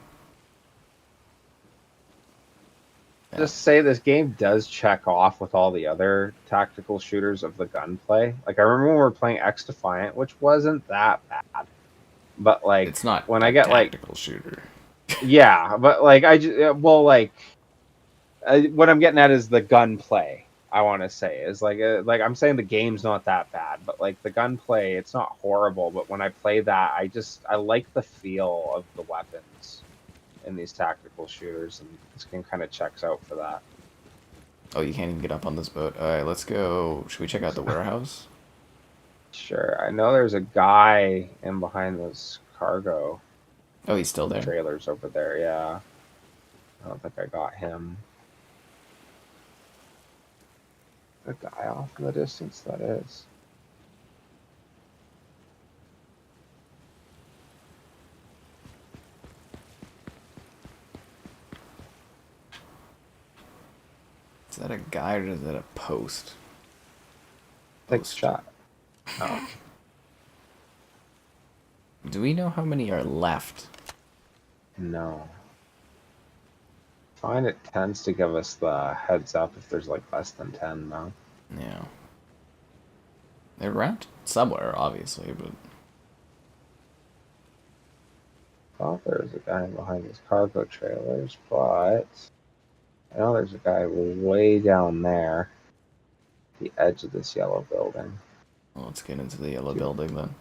Yeah. just say this game does check off with all the other tactical shooters of the gunplay. Like I remember when we were playing X Defiant, which wasn't that bad, but like It's not when a I get like, tactical shooter. yeah, but like I just well like what I'm getting at is the gunplay. I want to say is like I'm saying the game's not that bad, but like the gunplay, it's not horrible. But when I play that, I like the feel of the weapons in these tactical shooters, and this game kind of checks out for that. Oh, you can't even get up on this boat. All right, let's go. Should we check out the warehouse? Sure, I know there's a guy in behind those cargo Oh, he's still there. trailers over there. Yeah, I don't think I got him. A guy off in the distance, that is. Is that a guy or is that a post? Take a shot. Oh. Do we know how many are left? No. Find it tends to give us the heads up if there's like less than 10 now. Yeah. They're around somewhere, obviously, but... I thought there was a guy behind these cargo trailers, but I know there's a guy way down there, the edge of this yellow building. Well, let's get into the yellow building then.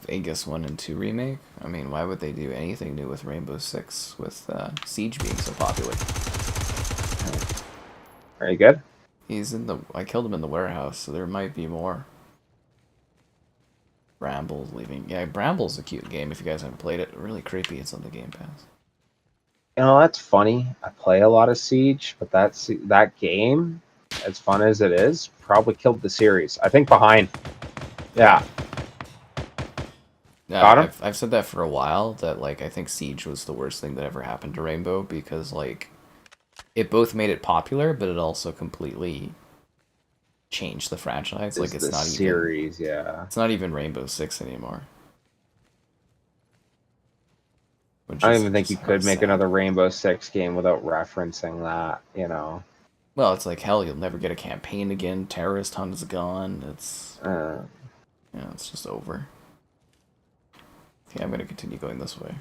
Vegas 1 and 2 remake? I mean, why would they do anything new with Rainbow Six with Siege being so popular? Are you good? He's in the... I killed him in the warehouse, so there might be more. Brambles leaving... Yeah, Brambles a cute game if you guys haven't played it. Really creepy. It's on the Game Pass. You know, that's funny. I play a lot of Siege, but that game, as fun as it is, probably killed the series. I think behind. Yeah. Yeah, Got him? I've said that for a while, that, like, I think Siege was the worst thing that ever happened to Rainbow, because, like, it both made it popular, but it also completely changed the franchise. Like, it's not series, yeah. It's not even Rainbow Six anymore. I don't even think you could make another Rainbow Six game without referencing that, you know. Well, it's like, hell, you'll never get a campaign again. Terrorist Hunt is gone. It's... yeah, it's just over. Okay, I'm going to continue going this way.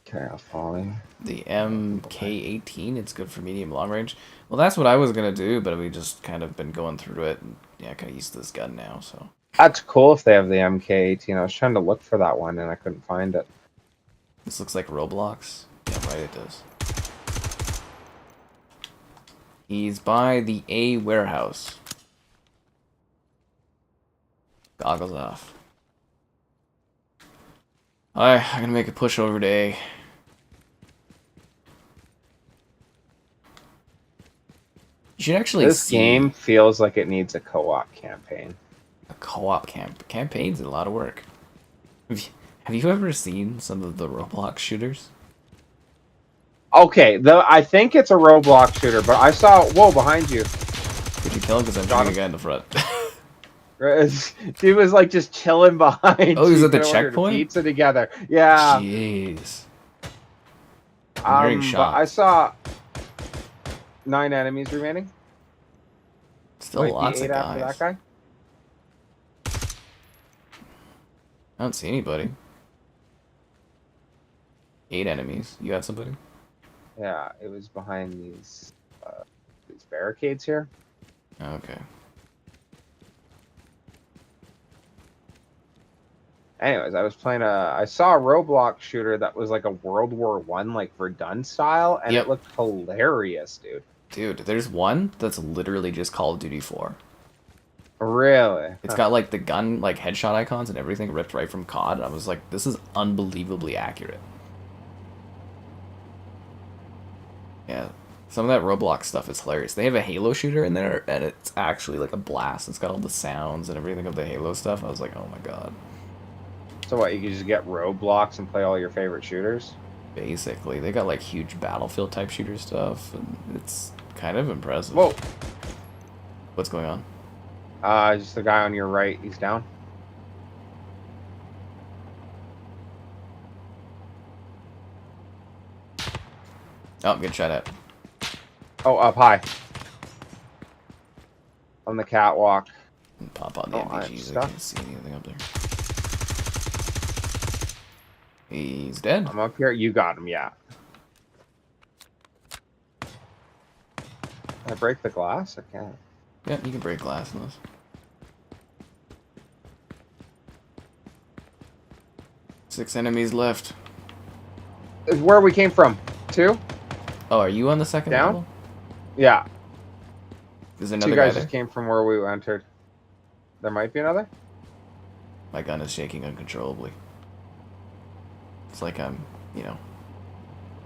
Okay, I'll follow you. The MK18, it's good for medium long range. Well, that's what I was going to do, but we just kind of been going through it. And, yeah, I kind of used to this gun now, so... That's cool if they have the MK18. I was trying to look for that one, and I couldn't find it. This looks like Roblox. Yeah, right, it does. He's by the A warehouse. Goggles off. Alright, I'm gonna make a push over to A. You should actually This game feels like it needs a co-op campaign. A co-op campaign's a lot of work. Have you ever seen some of the Roblox shooters? Okay, I think it's a Roblox shooter, but I saw... Whoa, behind you. Did you kill him? Because I'm shooting a guy in the front. Dude was like just chilling behind. Oh, he was at the checkpoint? Pizza together. Yeah. Jeez. I'm hearing shots. I saw 9 enemies remaining. Still lots of after guys. that guy. I don't see anybody. 8 enemies. You got somebody? Yeah, it was behind these barricades here. Okay. Anyways, I was playing I saw a Roblox shooter that was like a World War I, like Verdun style, and it looked hilarious, dude. Dude, there's one that's literally just Call of Duty 4. Really? It's got like the gun, like headshot icons and everything ripped right from COD. I was like, this is unbelievably accurate. Yeah, some of that Roblox stuff is hilarious. They have a Halo shooter in there, and it's actually like a blast. It's got all the sounds and everything of the Halo stuff. I was like, oh my god. So what? You can just get roadblocks and play all your favorite shooters. Basically, they got like huge battlefield type shooter stuff, and it's kind of impressive. Whoa! What's going on? Just the guy on your right. He's down. Oh, I'm getting shot at. Oh, up high. On the catwalk. Pop on the MVGs. I can't see anything up there. He's dead. I'm up here. You got him, yeah. Can I break the glass? I can't. Yeah, you can break glass in this. 6 enemies left. It's where we came from. 2? Oh, are you on the second Down? level? Yeah. There's another 2 guy guys there. just came from where we entered. There might be another? My gun is shaking uncontrollably. It's like I'm, you know,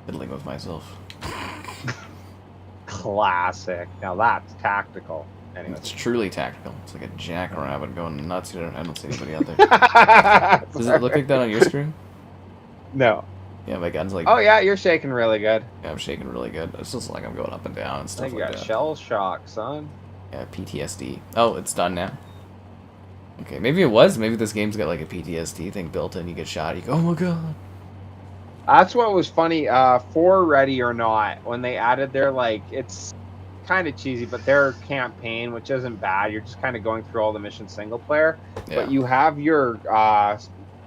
fiddling with myself. Classic. Now that's tactical. Anyway. It's truly tactical. It's like a jackrabbit going nuts. I don't see anybody out there. Does it look like that on your screen? No. Yeah, my gun's like... Oh yeah, you're shaking really good. Yeah, I'm shaking really good. It's just like I'm going up and down and I stuff think you like got that. shell shock, son. Yeah, PTSD. Oh, it's done now. Okay, maybe it was. Maybe this game's got like a PTSD thing built in. You get shot, you go, oh my god. That's what was funny. For Ready or Not, when they added their like, it's kind of cheesy, but their campaign, which isn't bad. You're just kind of going through all the missions single player, Yeah. but you have your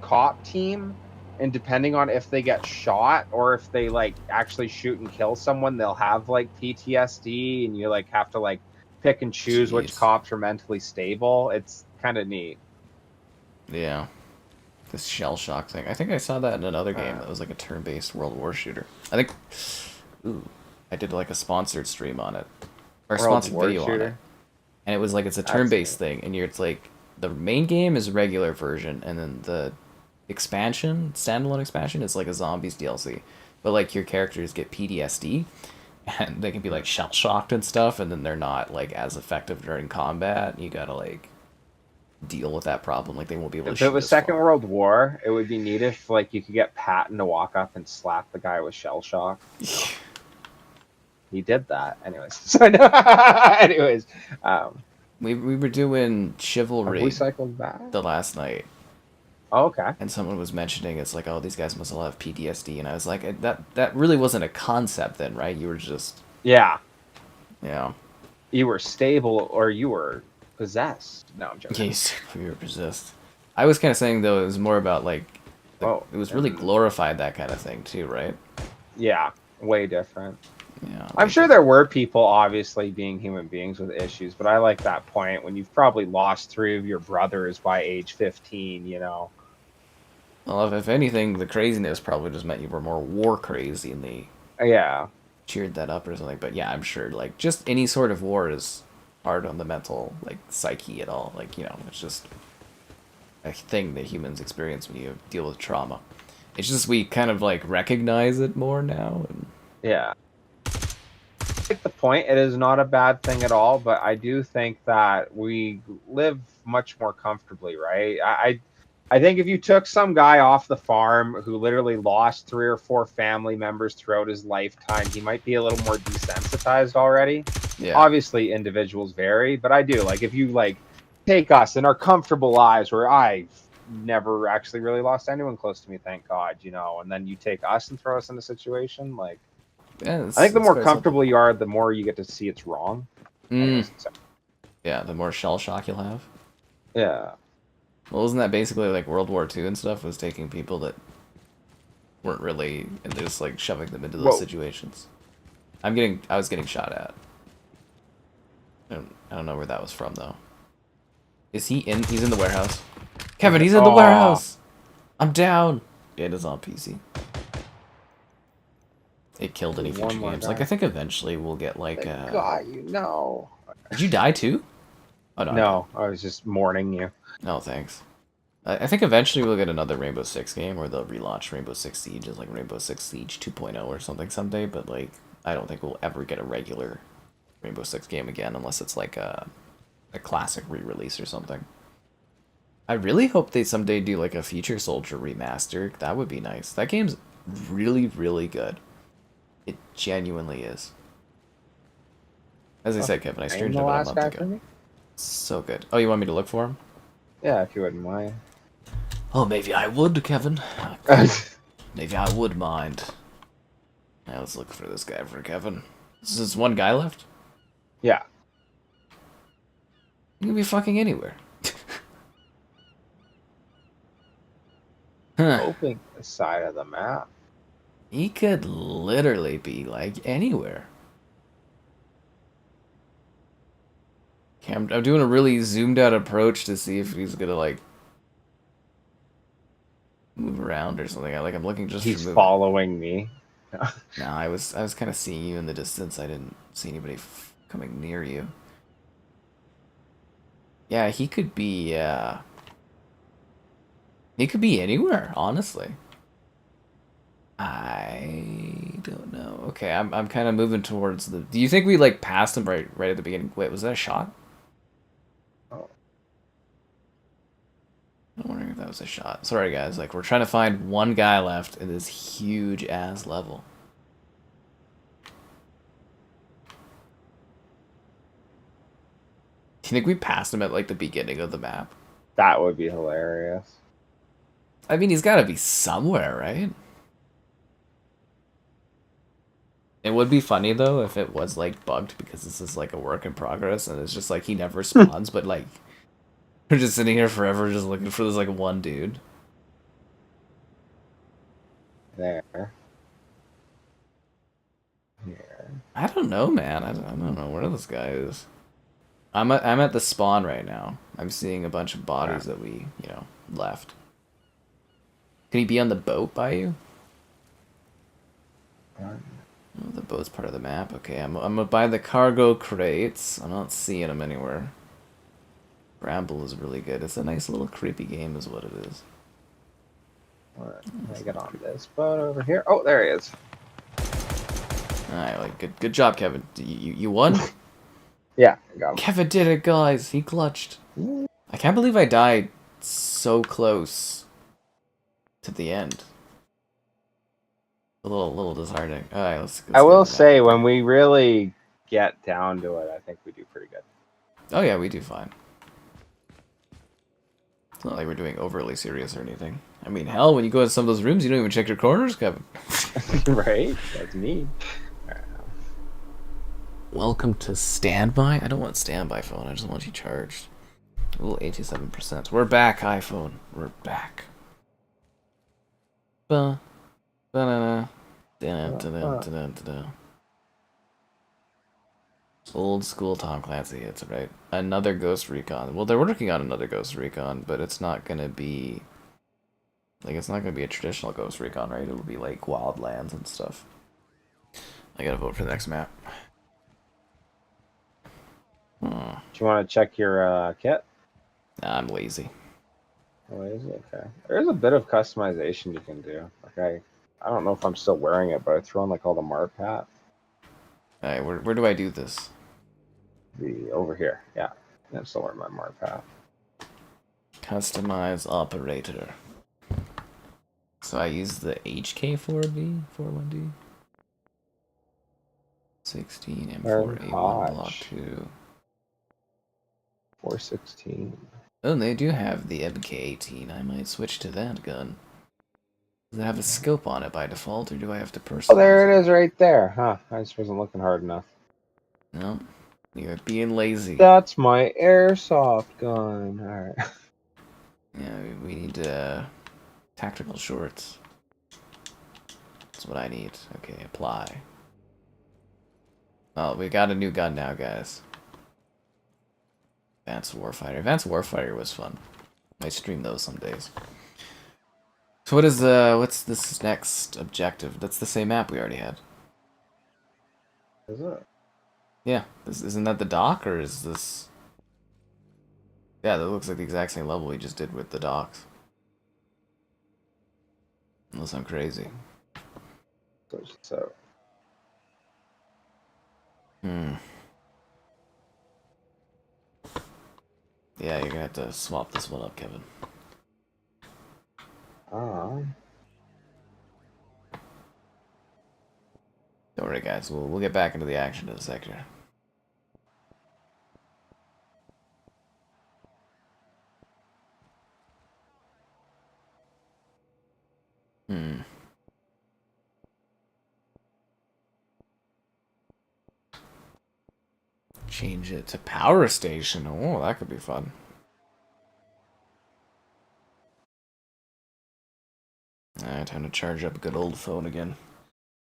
cop team, and depending on if they get shot or if they like actually shoot and kill someone, they'll have like PTSD, and you like have to like pick and choose which cops are mentally stable. It's kind of neat. Yeah. This shell shock thing. I think I saw that in another game that was like a turn-based World War shooter. I think... Ooh. I did like a sponsored stream on it. Or a sponsored video on it. And it was like, it's a turn-based thing. And it's like, the main game is a regular version. And then the expansion, standalone expansion, is like a zombies DLC. But like, your characters get PTSD. And they can be like shell-shocked and stuff. And then they're not like as effective during combat. You gotta like... deal with that problem. Like they won't be able to shoot. If it was Second World War, it would be neat if like you could get Patton to walk up and slap the guy with shell shock. He did that. Anyways. So anyways. We were doing Chivalry. Have we cycled back? The last night. Oh, okay. And someone was mentioning it's like, oh, these guys must all have PTSD, and I was like, that really wasn't a concept then, right? You were just... Yeah. Yeah. You were stable or you were possessed. No, I'm joking. Yes, we were possessed. I was kind of saying, though, it was more about, like, it was really glorified, that kind of thing, too, right? Yeah, way different. Yeah. I'm sure there were people, obviously, being human beings with issues, but I like that point when you've probably lost 3 of your brothers by age 15, you know? Well, if anything, the craziness probably just meant you were more war crazy, and they cheered that up or something. But yeah, I'm sure, like, just any sort of war is hard on the mental, like, psyche at all. Like, you know, it's just a thing that humans experience when you deal with trauma. It's just we kind of, like, recognize it more now. And... yeah. I take the point. It is not a bad thing at all, but I do think that we live much more comfortably, right? I think if you took some guy off the farm who literally lost 3 or 4 family members throughout his lifetime, he might be a little more desensitized already. Yeah. Obviously, individuals vary, but I do. Like, if you, like, take us in our comfortable lives where I've never actually really lost anyone close to me, thank God, you know, and then you take us and throw us in a situation, like, yeah, I think the more comfortable you are, the more you get to see it's wrong. Yeah, the more shell shock you'll have. Yeah. Well, isn't that basically like World War II and stuff, was taking people that weren't really, and just like shoving them into those situations? I was getting shot at. I don't know where that was from, though. Is he in? He's in the warehouse. Kevin, he's in the warehouse! I'm down! Yeah, it is on PC. It killed any future games. Like, I think eventually we'll get, like, God, you know. Did you die, too? Oh, no. No, I was just mourning you. No, thanks. I think eventually we'll get another Rainbow Six game, or they'll relaunch Rainbow Six Siege as, like, Rainbow Six Siege 2.0 or something someday, but, like, I don't think we'll ever get a regular Rainbow Six game again, unless it's, like, a classic re-release or something. I really hope they someday do like a Future Soldier remaster. That would be nice. That game's really, really good. It genuinely is. As I Oh, said, Kevin, I name streamed it the about a last month guy for ago. me? So good. Oh, you want me to look for him? Yeah, if you wouldn't mind. Oh, maybe I would, Kevin. Maybe I would mind. Now let's look for this guy for Kevin. Is this one guy left? Yeah. He can be fucking anywhere. Huh. Hoping the side of the map. He could literally be like anywhere. Okay, I'm doing a really zoomed out approach to see if he's gonna like move around or something. I'm looking just He's for movement. following me. No, I was kind of seeing you in the distance. I didn't see anybody coming near you. Yeah, he could be. He could be anywhere, honestly. I don't know. Okay, I'm kind of moving towards the. Do you think we like passed him right at the beginning? Wait, was that a shot? Oh, I'm wondering if that was a shot. Sorry, guys. Like we're trying to find one guy left in this huge ass level. Do you think we passed him at like the beginning of the map? that would be hilarious. I mean, he's got to be somewhere, right? It would be funny though if it was like bugged because this is like a work in progress and it's just like he never spawns, but like we're just sitting here forever just looking for this like one dude. There. Here. I don't know, man. I don't know where this guy is. I'm at the spawn right now. I'm seeing a bunch of bodies that we left. Can he be on the boat by you? Oh, the boat's part of the map. Okay, I'm gonna buy the cargo crates. I'm not seeing them anywhere. Bramble is really good. It's a nice little creepy game, is what it is. Let me get on this boat over here. Oh, there he is. All right, like good job, Kevin. You won. Yeah, I got him. Kevin did it, guys. He clutched. I can't believe I died so close to the end. A little disheartening. All right, let's I will get say, when we really get down to it, I think we do pretty good. Oh yeah, we do fine. It's not like we're doing overly serious or anything. I mean, hell, when you go into some of those rooms, you don't even check your corners, Kevin. Right? That's me. Welcome to standby. I don't want standby phone. I just want you charged. Ooh, 87%. We're back, iPhone. We're back. Ba, ba-da-da, da-da-da-da-da-da. Old school Tom Clancy hits, right? Another Ghost Recon. Well, they're working on another Ghost Recon, but it's not gonna be like it's not gonna be a traditional Ghost Recon, right? It'll be like Wildlands and stuff. I gotta vote for the next map. Do you want to check your kit? Nah, I'm lazy. Oh, is it? Okay. There's a bit of customization you can do. Okay. I don't know if I'm still wearing it, but I threw on like all the Marp hat. Alright, where do I do this? Over here. Yeah. I'm still wearing my Marp hat. Customize operator. So I use the HK4B, 41D. 16 M4A1 Block 2. 416. Oh, they do have the MK18. I might switch to that gun. Does it have a scope on it by default, or do I have to personalize Oh, there it is right there. Huh. I just wasn't looking hard enough. No. You're being lazy. That's my airsoft gun. Alright. Yeah, we need tactical shorts. That's what I need. Okay, apply. Oh, we got a new gun now, guys. Advanced Warfighter. Advanced Warfighter was fun. I stream those some days. So what's this next objective? That's the same map we already had. Is it? Yeah, isn't that the dock, or is this... Yeah, that looks like the exact same level we just did with the docks. Unless I'm crazy. So. Yeah, you're gonna have to swap this one up, Kevin. Oh. Don't worry, guys. We'll get back into the action in a second. Hmm. Change it to power station. Oh, that could be fun. Alright, time to charge up a good old phone again.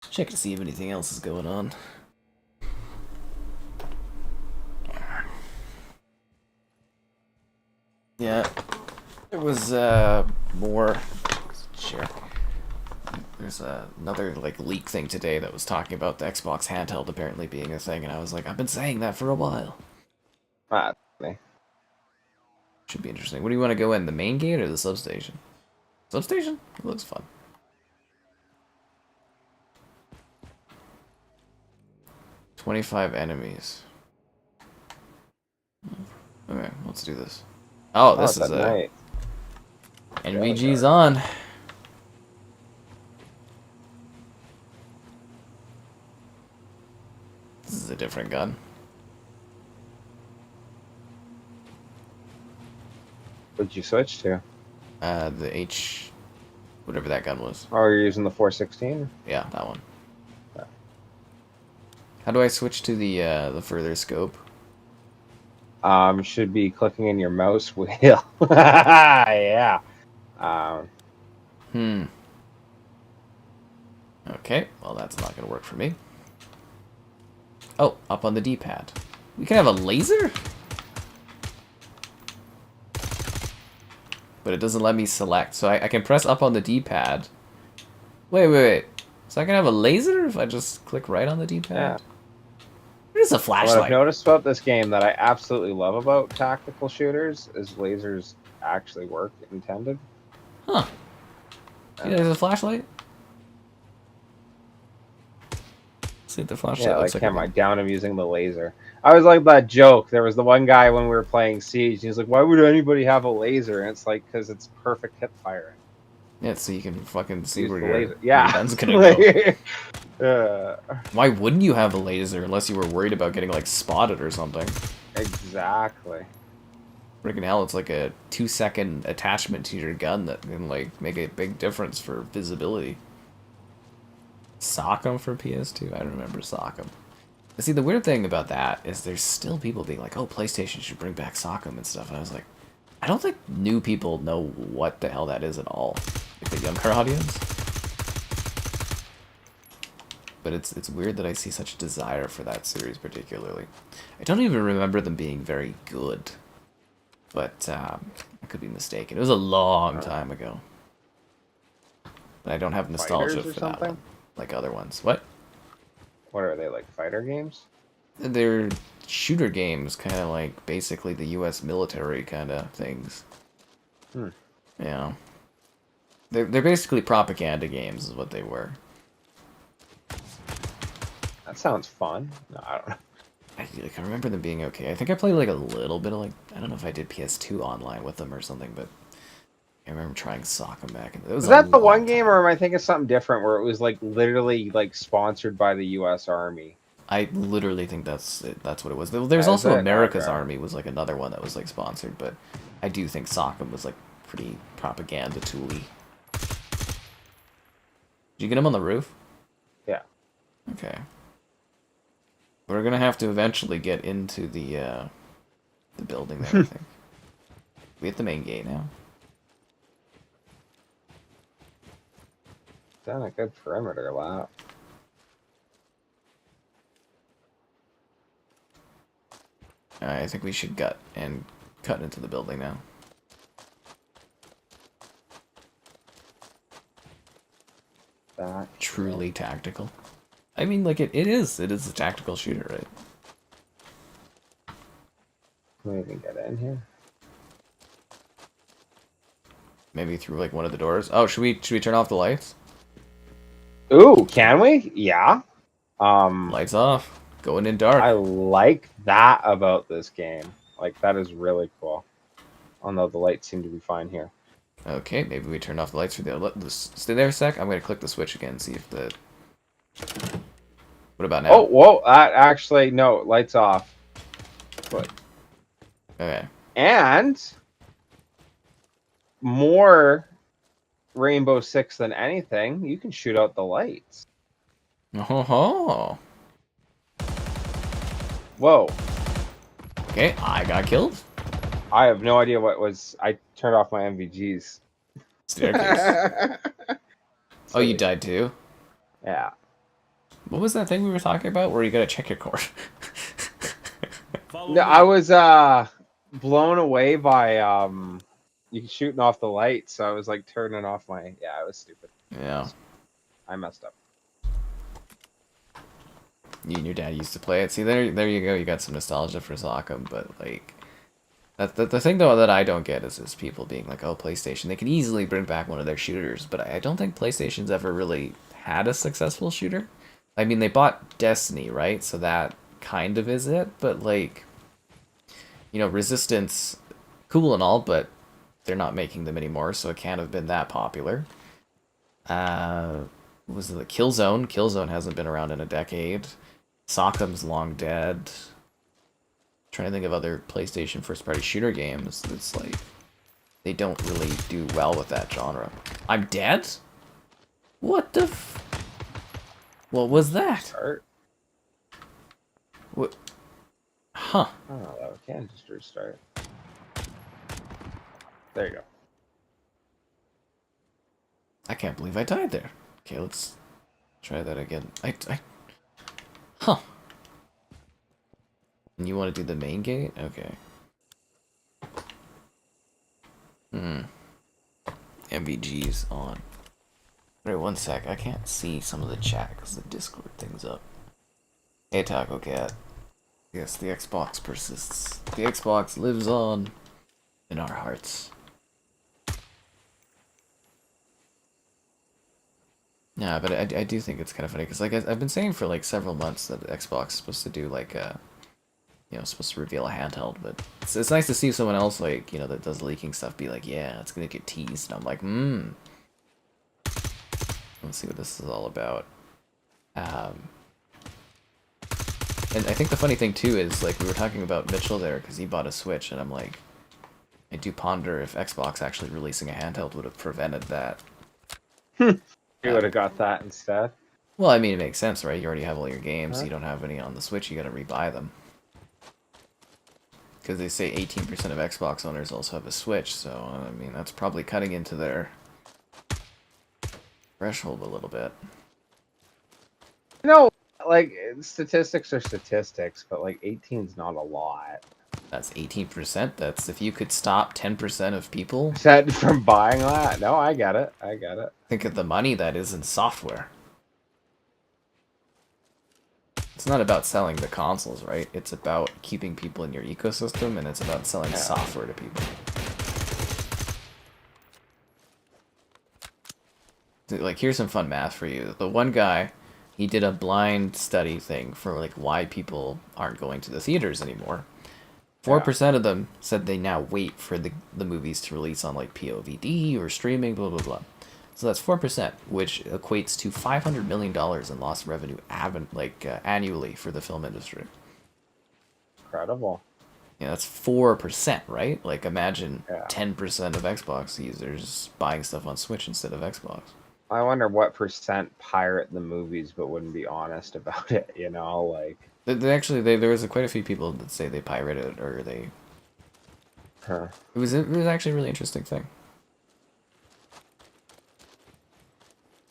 Check to see if anything else is going on. Yeah, there was more. Share. There's another like leak thing today that was talking about the Xbox handheld apparently being a thing, and I was like, I've been saying that for a while. Should be interesting. What do you want to go in, the main gate or the substation? Substation? It looks fun. "25 enemies." Okay, let's do this. Oh, this is a NVG's on. This is a different gun. What'd you switch to? The H, whatever that gun was. Oh, you're using the 416? Yeah, that one. Yeah. How do I switch to the further scope? Should be clicking in your mouse wheel. Yeah. Okay, well that's not gonna work for me. Oh, up on the D-pad. We can have a laser? But it doesn't let me select, so I can press up on the D-pad. Wait. So I can have a laser if I just click right on the D-pad? Yeah. There's a flashlight. What I've noticed about this game that I absolutely love about tactical shooters is lasers actually work intended. Huh. Yeah, there's a flashlight? See if the flashlight Yeah, looks like like him, I down him using the laser. I was like that joke. There was the one guy when we were playing Siege. He was like, "Why would anybody have a laser?" And it's like, because it's perfect hip firing. Yeah, so you can fucking see Use where the your, laser. Yeah. your gun's gonna go. Why wouldn't you have a laser unless you were worried about getting, like, spotted or something? Exactly. Freaking hell, it's like a 2-second attachment to your gun that can, like, make a big difference for visibility. Sock'em for PS2? I don't remember Sock'em. See, the weird thing about that is there's still people being like, oh, PlayStation should bring back Sock'em and stuff. And I was like, I don't think new people know what the hell that is at all. Like the younger audience. But it's weird that I see such desire for that series particularly. I don't even remember them being very good. But I could be mistaken. It was a long time ago. But I don't have nostalgia for that one. Like other ones. What? What are they, like fighter games? They're shooter games, kind of like basically the U.S. military kind of things. Yeah. They're basically propaganda games is what they were. That sounds fun. No, I don't know. I remember them being okay. I think I played like a little bit of like, I don't know if I did PS2 online with them or something, but I remember trying Sock'em back. Was that the one game, or am I thinking something different where it was like literally like sponsored by the U.S. Army? I literally think that's it. That's what it was. There's also America's Army was like another one that was like sponsored, but I do think Sock'em was like pretty propaganda tooly. Did you get him on the roof? Yeah. Okay. We're gonna have to eventually get into the building there, I think. We hit the main gate now. Done a good perimeter lap. I think we should gut and cut into the building now. That truly tactical. I mean, like, it is a tactical shooter, right? Can we even get in here? Maybe through, like, one of the doors. Oh, should we turn off the lights? Ooh, can we? Yeah. Lights off. Going in dark. I like that about this game. Like, that is really cool. Although the lights seem to be fine here. Okay, maybe we turn off the lights for the... Stay there a sec. I'm going to click the switch again and see if the... What about now? Oh, whoa! Actually, no. Lights off. But Okay. and more Rainbow Six than anything, you can shoot out the lights. Oh. Whoa! Okay, I got killed. I have no idea what was. I turned off my MVGs. Staircase. Oh, you died too? Yeah. What was that thing we were talking about where you gotta check your core? No, I was blown away by you shooting off the lights, so I was like turning off my. Yeah, I was stupid. Yeah. I messed up. You and your dad used to play it. See, there you go. You got some nostalgia for Sockum, but like, the thing though that I don't get is people being like, "Oh, PlayStation." They can easily bring back one of their shooters, but I don't think PlayStation's ever really had a successful shooter. I mean, they bought Destiny, right? So that kind of is it. But like, you know, Resistance, cool and all, but they're not making them anymore, so it can't have been that popular. What was it? Killzone? Killzone hasn't been around in a decade. Sockum's long dead. Trying to think of other PlayStation first-party shooter games. It's like they don't really do well with that genre. I'm dead? What the what was that? Start. What? Huh. Oh, that can just restart. There you go. I can't believe I died there. Okay, let's try that again. Huh. And you want to do the main gate? Okay. MVG's on. Wait, one sec. I can't see some of the chat because the Discord thing's up. Hey, Taco Cat. Yes, the Xbox persists. The Xbox lives on in our hearts. Yeah, but I do think it's kind of funny because like I've been saying for like several months that Xbox is supposed to do like you know, supposed to reveal a handheld, but it's nice to see someone else like, you know, that does leaking stuff be like, yeah, it's gonna get teased, and I'm like, let's see what this is all about. And I think the funny thing too is like we were talking about Mitchell there because he bought a Switch, and I'm like, I do ponder if Xbox actually releasing a handheld would have prevented that. You would have got that instead. Well, I mean, it makes sense, right? You already have all your games. You don't have any on the Switch. You got to rebuy them. Because they say 18% of Xbox owners also have a Switch, so, I mean, that's probably cutting into their threshold a little bit. You know, like, statistics are statistics, but, like, 18's not a lot. That's 18%? That's if you could stop 10% of people? Said from buying that? No, I get it. I get it. Think of the money that is in software. It's not about selling the consoles, right? It's about keeping people in your ecosystem, and it's about selling software to people. Like, here's some fun math for you. The one guy, he did a blind study thing for, like, why people aren't going to the theaters anymore. 4% of them said they now wait for the movies to release on, like, POVD or streaming, blah, blah, blah. So that's 4%, which equates to $500 million in lost revenue annually for the film industry. Incredible. Yeah, that's 4%, right? Like, imagine 10% of Xbox users buying stuff on Switch instead of Xbox. I wonder what percent pirate the movies but wouldn't be honest about it, you know, like... There was quite a few people that say they pirated or they... Huh. It was actually a really interesting thing.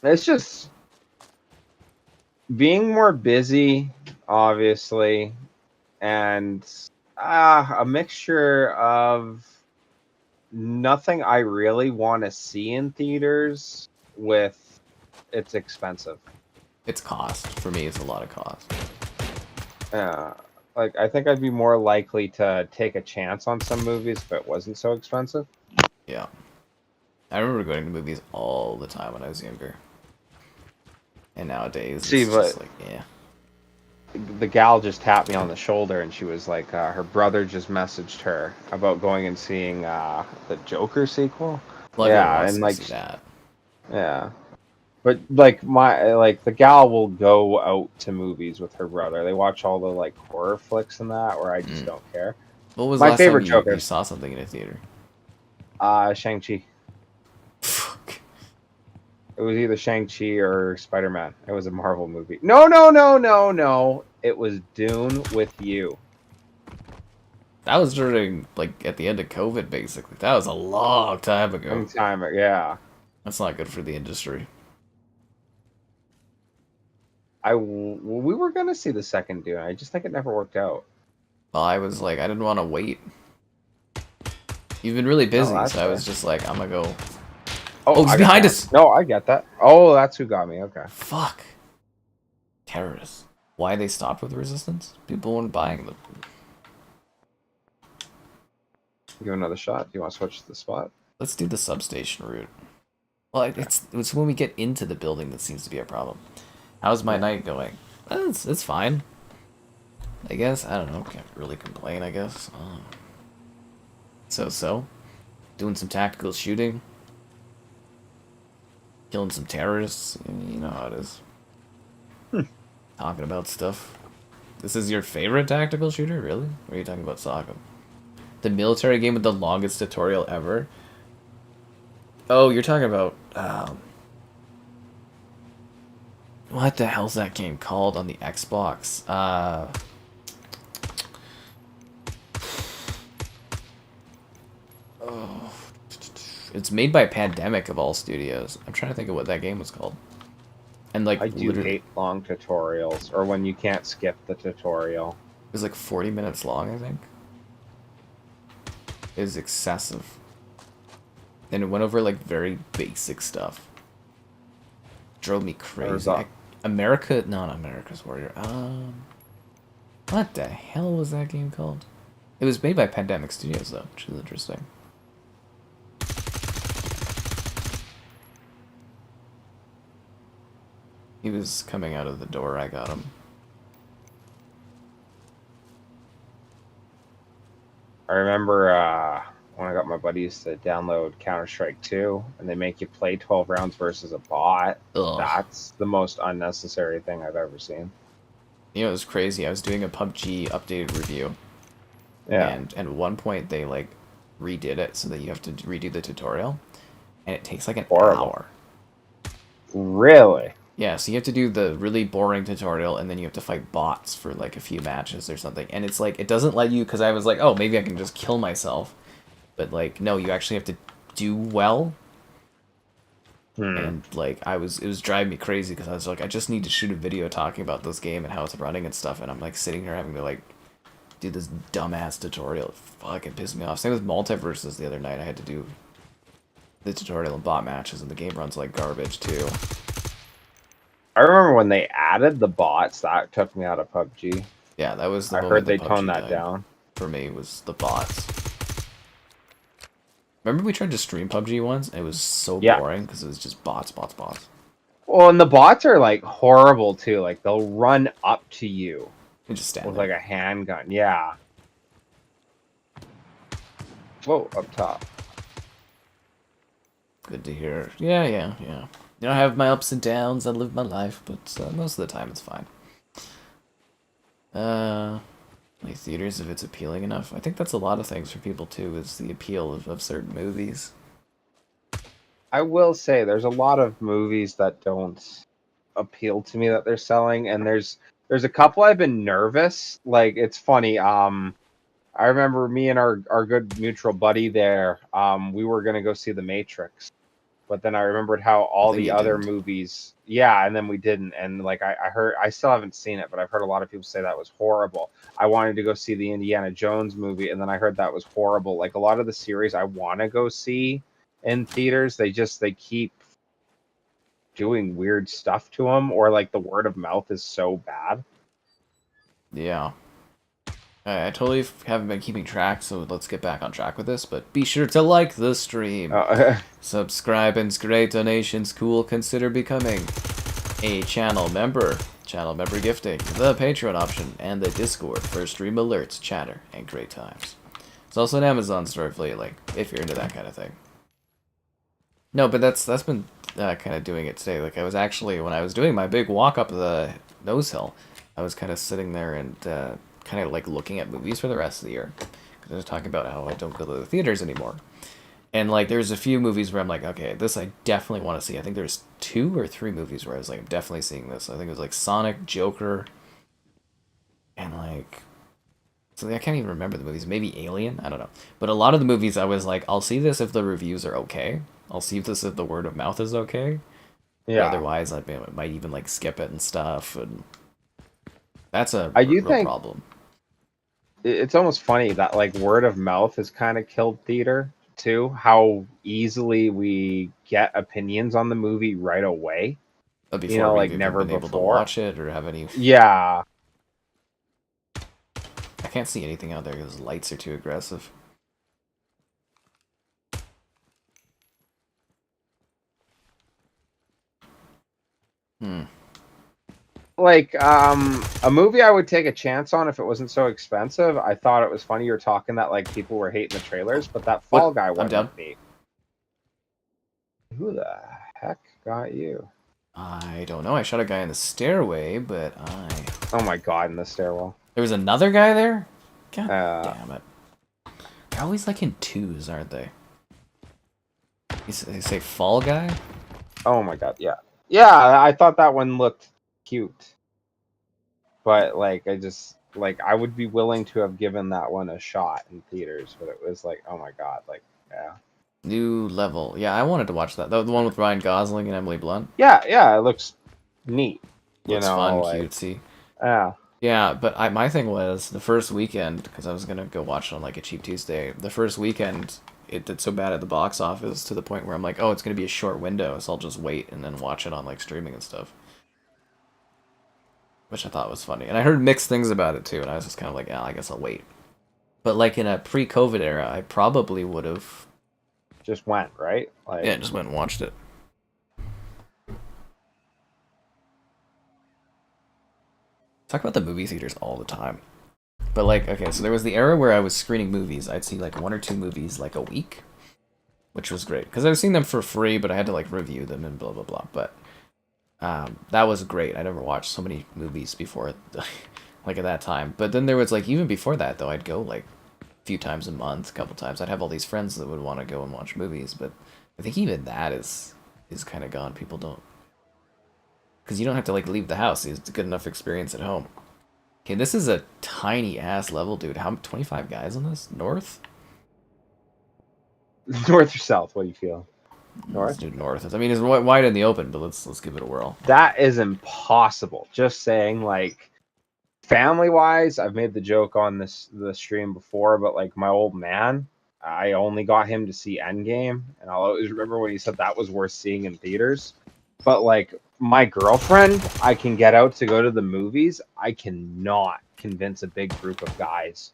It's just... being more busy, obviously, and a mixture of nothing I really want to see in theaters with it's expensive. It's cost. For me, it's a lot of cost. Like, I think I'd be more likely to take a chance on some movies if it wasn't so expensive. Yeah. I remember going to movies all the time when I was younger. And nowadays, it's just like, yeah. the gal just tapped me on the shoulder, and she was like, her brother just messaged her about going and seeing the Joker sequel. Well, everyone Yeah, wants and to like, see that. yeah, but like the gal will go out to movies with her brother. They watch all the like horror flicks and that, where I just Mm. don't care. What was the My last time favorite you Joker's saw something in a theater? Shang-Chi. Fuck. It was either Shang-Chi or Spider-Man. It was a Marvel movie. No, no, no, no, no. It was Dune with you. That was during, like, at the end of COVID, basically. That was a long time ago. Long time, yeah. That's not good for the industry. We were gonna see the second Dune. I just think it never worked out. Well, I was like, I didn't want to wait. You've been really No, busy, that's so I fair. was just like, I'm gonna go. Oh, Oh, he's I got behind that. us! No, I get that. Oh, that's who got me. Okay. Fuck. Terrorists. Why they stopped with resistance? People weren't buying them. Give another shot. Do you want to switch the spot? Let's do the substation route. Well, it's when we get into the building that seems to be a problem. How's my night going? It's fine. I guess. I don't know. Can't really complain, I guess. So. Doing some tactical shooting. Killing some terrorists. You know how it is. Talking about stuff. This is your favorite tactical shooter? Really? Or are you talking about Saga? The military game with the longest tutorial ever? Oh, you're talking about... what the hell's that game called on the Xbox? Oh, it's made by Pandemic of all studios. I'm trying to think of what that game was called. And like I do hate long tutorials, or when you can't skip the tutorial. It was like 40 minutes long, I think. It was excessive. And it went over like very basic stuff. Drove me crazy. America, no, not America's Warrior. What the hell was that game called? It was made by Pandemic Studios though, which is interesting. He was coming out of the door, I got him. I remember when I got my buddies to download Counter-Strike 2, and they make you play 12 rounds versus a bot. Ugh. That's the most unnecessary thing I've ever seen. You know, it was crazy. I was doing a PUBG updated review. Yeah. And at one point, they, like, redid it so that you have to redo the tutorial. And it takes, like, an hour. Really? Yeah, so you have to do the really boring tutorial, and then you have to fight bots for, like, a few matches or something. And it's, like, it doesn't let you, because I was like, oh, maybe I can just kill myself. But, like, no, you actually have to do well. And, like, it was driving me crazy, because I was like, I just need to shoot a video talking about this game and how it's running and stuff. And I'm, like, sitting here having to, like, do this dumbass tutorial. It fucking pissed me off. Same with Multiverses the other night. I had to do the tutorial and bot matches, and the game runs like garbage, too. I remember when they added the bots, that took me out of PUBG. Yeah, that was the I moment heard they PUBG toned that died. down. For me, was the bots. Remember we tried to stream PUBG once? It was so boring, because it was just bots. Well, and the bots are, like, horrible, too. Like, they'll run up to you. And just stand with, there. like, a handgun. Yeah. Whoa, up top. Good to hear. Yeah. You know, I have my ups and downs, I live my life, but most of the time it's fine. Like theaters, if it's appealing enough. I think that's a lot of things for people too, is the appeal of certain movies. I will say, there's a lot of movies that don't appeal to me that they're selling, and there's a couple I've been nervous. Like, it's funny, I remember me and our good mutual buddy there, we were gonna go see The Matrix. But then I remembered how all the other movies, and then we didn't. And like I heard, I still haven't seen it, but I've heard a lot of people say that was horrible. I wanted to go see the Indiana Jones movie, and then I heard that was horrible. Like a lot of the series I want to go see in theaters, they keep doing weird stuff to them, or like the word of mouth is so bad. Yeah. I totally haven't been keeping track, so let's get back on track with this. But be sure to like the stream, subscribe, and great donations. Cool. Consider becoming a channel member gifting, the Patreon option, and the Discord for stream alerts, chatter, and great times. It's also an Amazon store affiliate link, if you're into that kind of thing. No, but that's been kind of doing it today. Like, I was actually, when I was doing my big walk up the nose hill, I was kind of sitting there and kind of like looking at movies for the rest of the year. Because I was talking about how I don't go to the theaters anymore. And like, there's a few movies where I'm like, okay, this I definitely want to see. I think there's 2 or 3 movies where I was like, I'm definitely seeing this. I think it was like Sonic, Joker, and like, so I can't even remember the movies. Maybe Alien? I don't know. But a lot of the movies I was like, I'll see this if the reviews are okay. I'll see this if the word of mouth is okay. Yeah. Otherwise, I might even like skip it and stuff. And that's a real problem. It's almost funny that like word of mouth has kind of killed theater too. How easily we get opinions on the movie right away. But before, you know, like never been able to watch it or have any. Yeah. I can't see anything out there because the lights are too aggressive. Like, a movie I would take a chance on if it wasn't so expensive. I thought it was funny you were talking that, like, people were hating the trailers, but that Fall Guy one with me. Who the heck got you? I don't know. I shot a guy in the stairway, but Oh my god, in the stairwell. There was another guy there? God damn it. They're always, like, in 2s, aren't they? You say Fall Guy? Oh my god, yeah. Yeah, I thought that one looked cute. But, like, I would be willing to have given that one a shot in theaters, but it was like, oh my god, like, yeah. New Level. Yeah, I wanted to watch that. The one with Ryan Gosling and Emily Blunt. Yeah, it looks neat. Looks fun, like, cutesy. Yeah. Yeah, but my thing was, the first weekend, because I was going to go watch it on, like, a cheap Tuesday, the first weekend, it did so bad at the box office to the point where I'm like, oh, it's going to be a short window, so I'll just wait and then watch it on, like, streaming and stuff. Which I thought was funny. And I heard mixed things about it, too, and I was just kind of like, yeah, I guess I'll wait. But, like, in a pre-COVID era, I probably would have... Just went, right? Like... Yeah, just went and watched it. Talk about the movie theaters all the time. But, like, okay, so there was the era where I was screening movies. I'd see, like, 1 or 2 movies, like, a week. Which was great. Because I was seeing them for free, but I had to, like, review them and blah, blah, blah. But that was great. I never watched so many movies before, like, at that time. But then there was, like, even before that, though, I'd go, like, a few times a month, a couple times. I'd have all these friends that would want to go and watch movies. But I think even that is kind of gone. People don't... Because you don't have to, like, leave the house. It's a good enough experience at home. Okay, this is a tiny-ass level, dude. How 25 guys on this? North? North or south? What do you feel? North? Let's do north. I mean, it's wide in the open, but let's give it a whirl. That is impossible. Just saying, like, family-wise, I've made the joke on the stream before, but, like, my old man, I only got him to see Endgame, and I'll always remember when he said that was worth seeing in theaters. But, like, my girlfriend, I can get out to go to the movies. I cannot convince a big group of guys.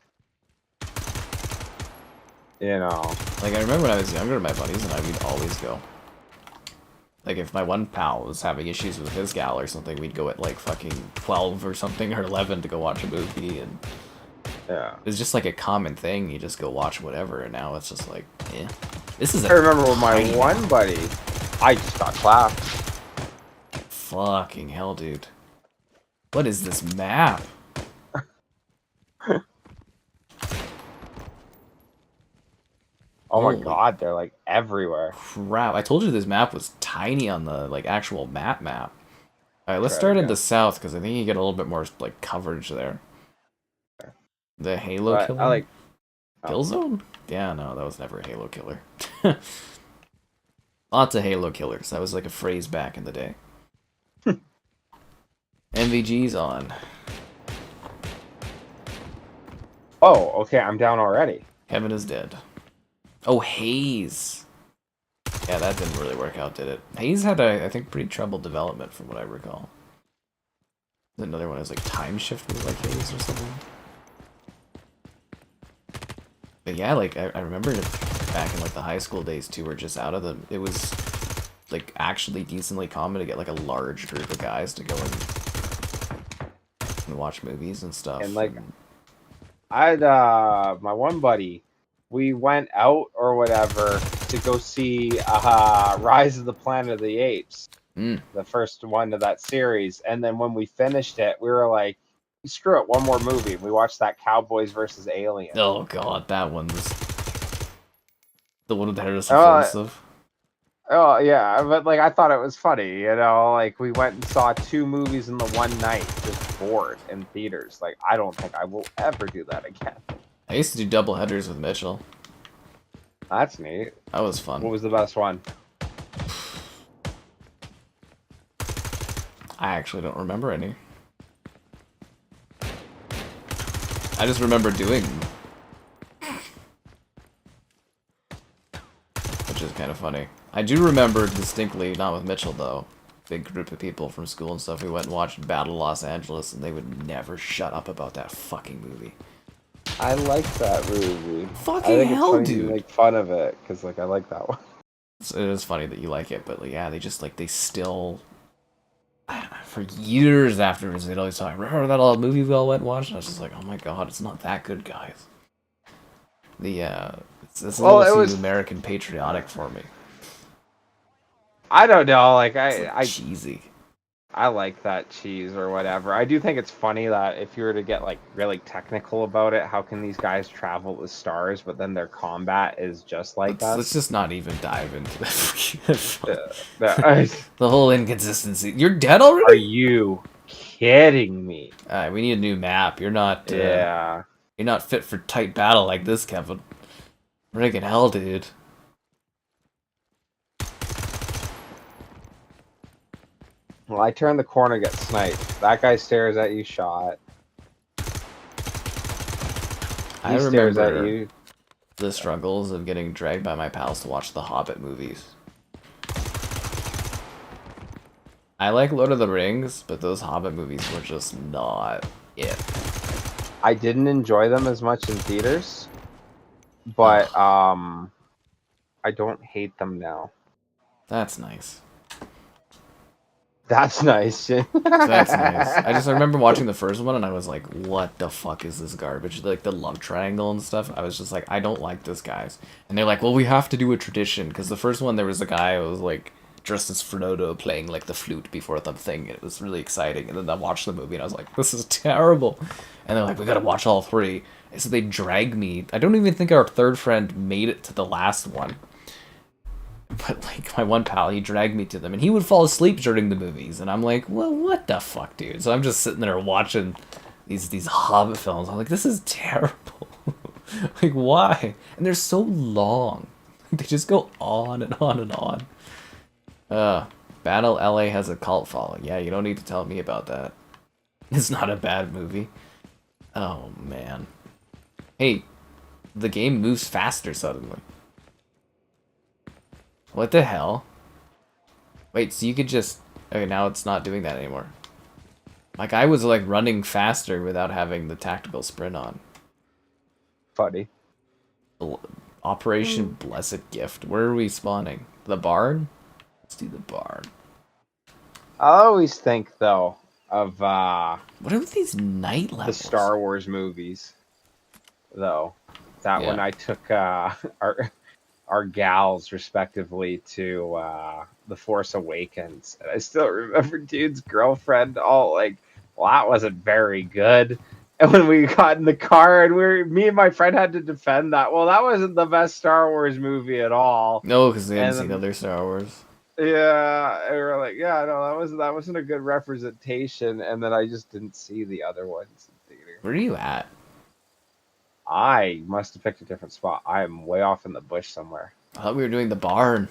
You know. Like, I remember when I was younger, my buddies and I would always go. Like, if my one pal was having issues with his gal or something, we'd go at, like, fucking 12 or something, or 11 to go watch a movie, and... Yeah. It's just, like, a common thing. You just go watch whatever, and now it's just like, eh. This is I remember with my one buddy, I just got clapped. Fucking hell, dude. What is this map? Oh my god, they're like everywhere. Crap, I told you this map was tiny on the like actual map. Alright, let's start in the south, because I think you get a little bit more like coverage there. The Halo killer? I like... Killzone? Yeah, no, that was never a Halo killer. Lots of Halo killers. That was like a phrase back in the day. MVG's on. Oh, okay, I'm down already. Heaven is dead. Oh, Haze. Yeah, that didn't really work out, did it? Haze had, I think, pretty troubled development from what I recall. Another one is like Time Shift was like Haze or something. But yeah, like, I remember back in like the high school days too, we're just out of the... It was like actually decently common to get like a large group of guys to go and watch movies and stuff. And like, my one buddy, we went out or whatever to go see Rise of the Planet of the Apes, the first one of that series. And then when we finished it, we were like, screw it, one more movie. We watched that Cowboys versus Aliens. Oh god, that one was the one with the Harrison Ford stuff. Oh yeah, but like I thought it was funny, you know. Like we went and saw 2 movies in the one night, just bored in theaters. Like I don't think I will ever do that again. I used to do double headers with Mitchell. That's neat. That was fun. What was the best one? I actually don't remember any. I just remember doing them. Which is kind of funny. I do remember distinctly, not with Mitchell though, big group of people from school and stuff, we went and watched Battle Los Angeles and they would never shut up about that fucking movie. I like that movie. Fucking hell, dude. To make fun of it, because like I like that one. It is funny that you like it, but like, yeah, they just like, they still, for years afterwards, they'd always talk, remember that old movie we all went and watched? And I was just like, oh my god, it's not that good, guys. It's a little too American patriotic for me. I don't know, like I cheesy. I like that cheese or whatever. I do think it's funny that if you were to get like really technical about it, how can these guys travel the stars, but then their combat is just like us? Let's just not even dive into that. The whole inconsistency. You're dead already? Are you kidding me? We need a new map. You're not. Yeah. You're not fit for tight battle like this, Kevin. Friggin' hell, dude. Well, I turn the corner, get sniped. That guy stares at you, shot. I remember the struggles of getting dragged by my pals to watch the Hobbit movies. I like Lord of the Rings, but those Hobbit movies were just not it. I didn't enjoy them as much in theaters, but I don't hate them now. That's nice. That's nice. That's nice. I remember watching the first one and I was like, what the fuck is this garbage? Like the love triangle and stuff. I was just like, I don't like this, guys. And they're like, well, we have to do a tradition. Because the first one, there was a guy who was like dressed as Frodo playing like the flute before the thing. It was really exciting. And then I watched the movie and I was like, this is terrible. And they're like, we gotta watch all 3. And so they drag me. I don't even think our third friend made it to the last one. But, like, my one pal, he dragged me to them, and he would fall asleep during the movies, and I'm like, well, what the fuck, dude? So I'm just sitting there watching these Hobbit films. I'm like, this is terrible. Like, why? And they're so long. They just go on and on and on. Battle LA has a cult following. Yeah, you don't need to tell me about that. It's not a bad movie. Oh, man. Hey, the game moves faster suddenly. What the hell? Wait, so you could just... Okay, now it's not doing that anymore. Like, I was, like, running faster without having the tactical sprint on. Funny. Operation Blessed Gift. Where are we spawning? The barn? Let's do the barn. I always think, though, of, what are these night levels? The Star Wars movies, though. That when I took, our gals respectively to The Force Awakens. And I still remember dude's girlfriend all like, well, that wasn't very good. And when we got in the car and me and my friend had to defend that, well, that wasn't the best Star Wars movie at all. No, because they hadn't seen other Star Wars. Yeah, and we were like, yeah, no, that wasn't a good representation. And then I just didn't see the other ones in theater. Where are you at? I must have picked a different spot. I am way off in the bush somewhere. I thought we were doing the barn.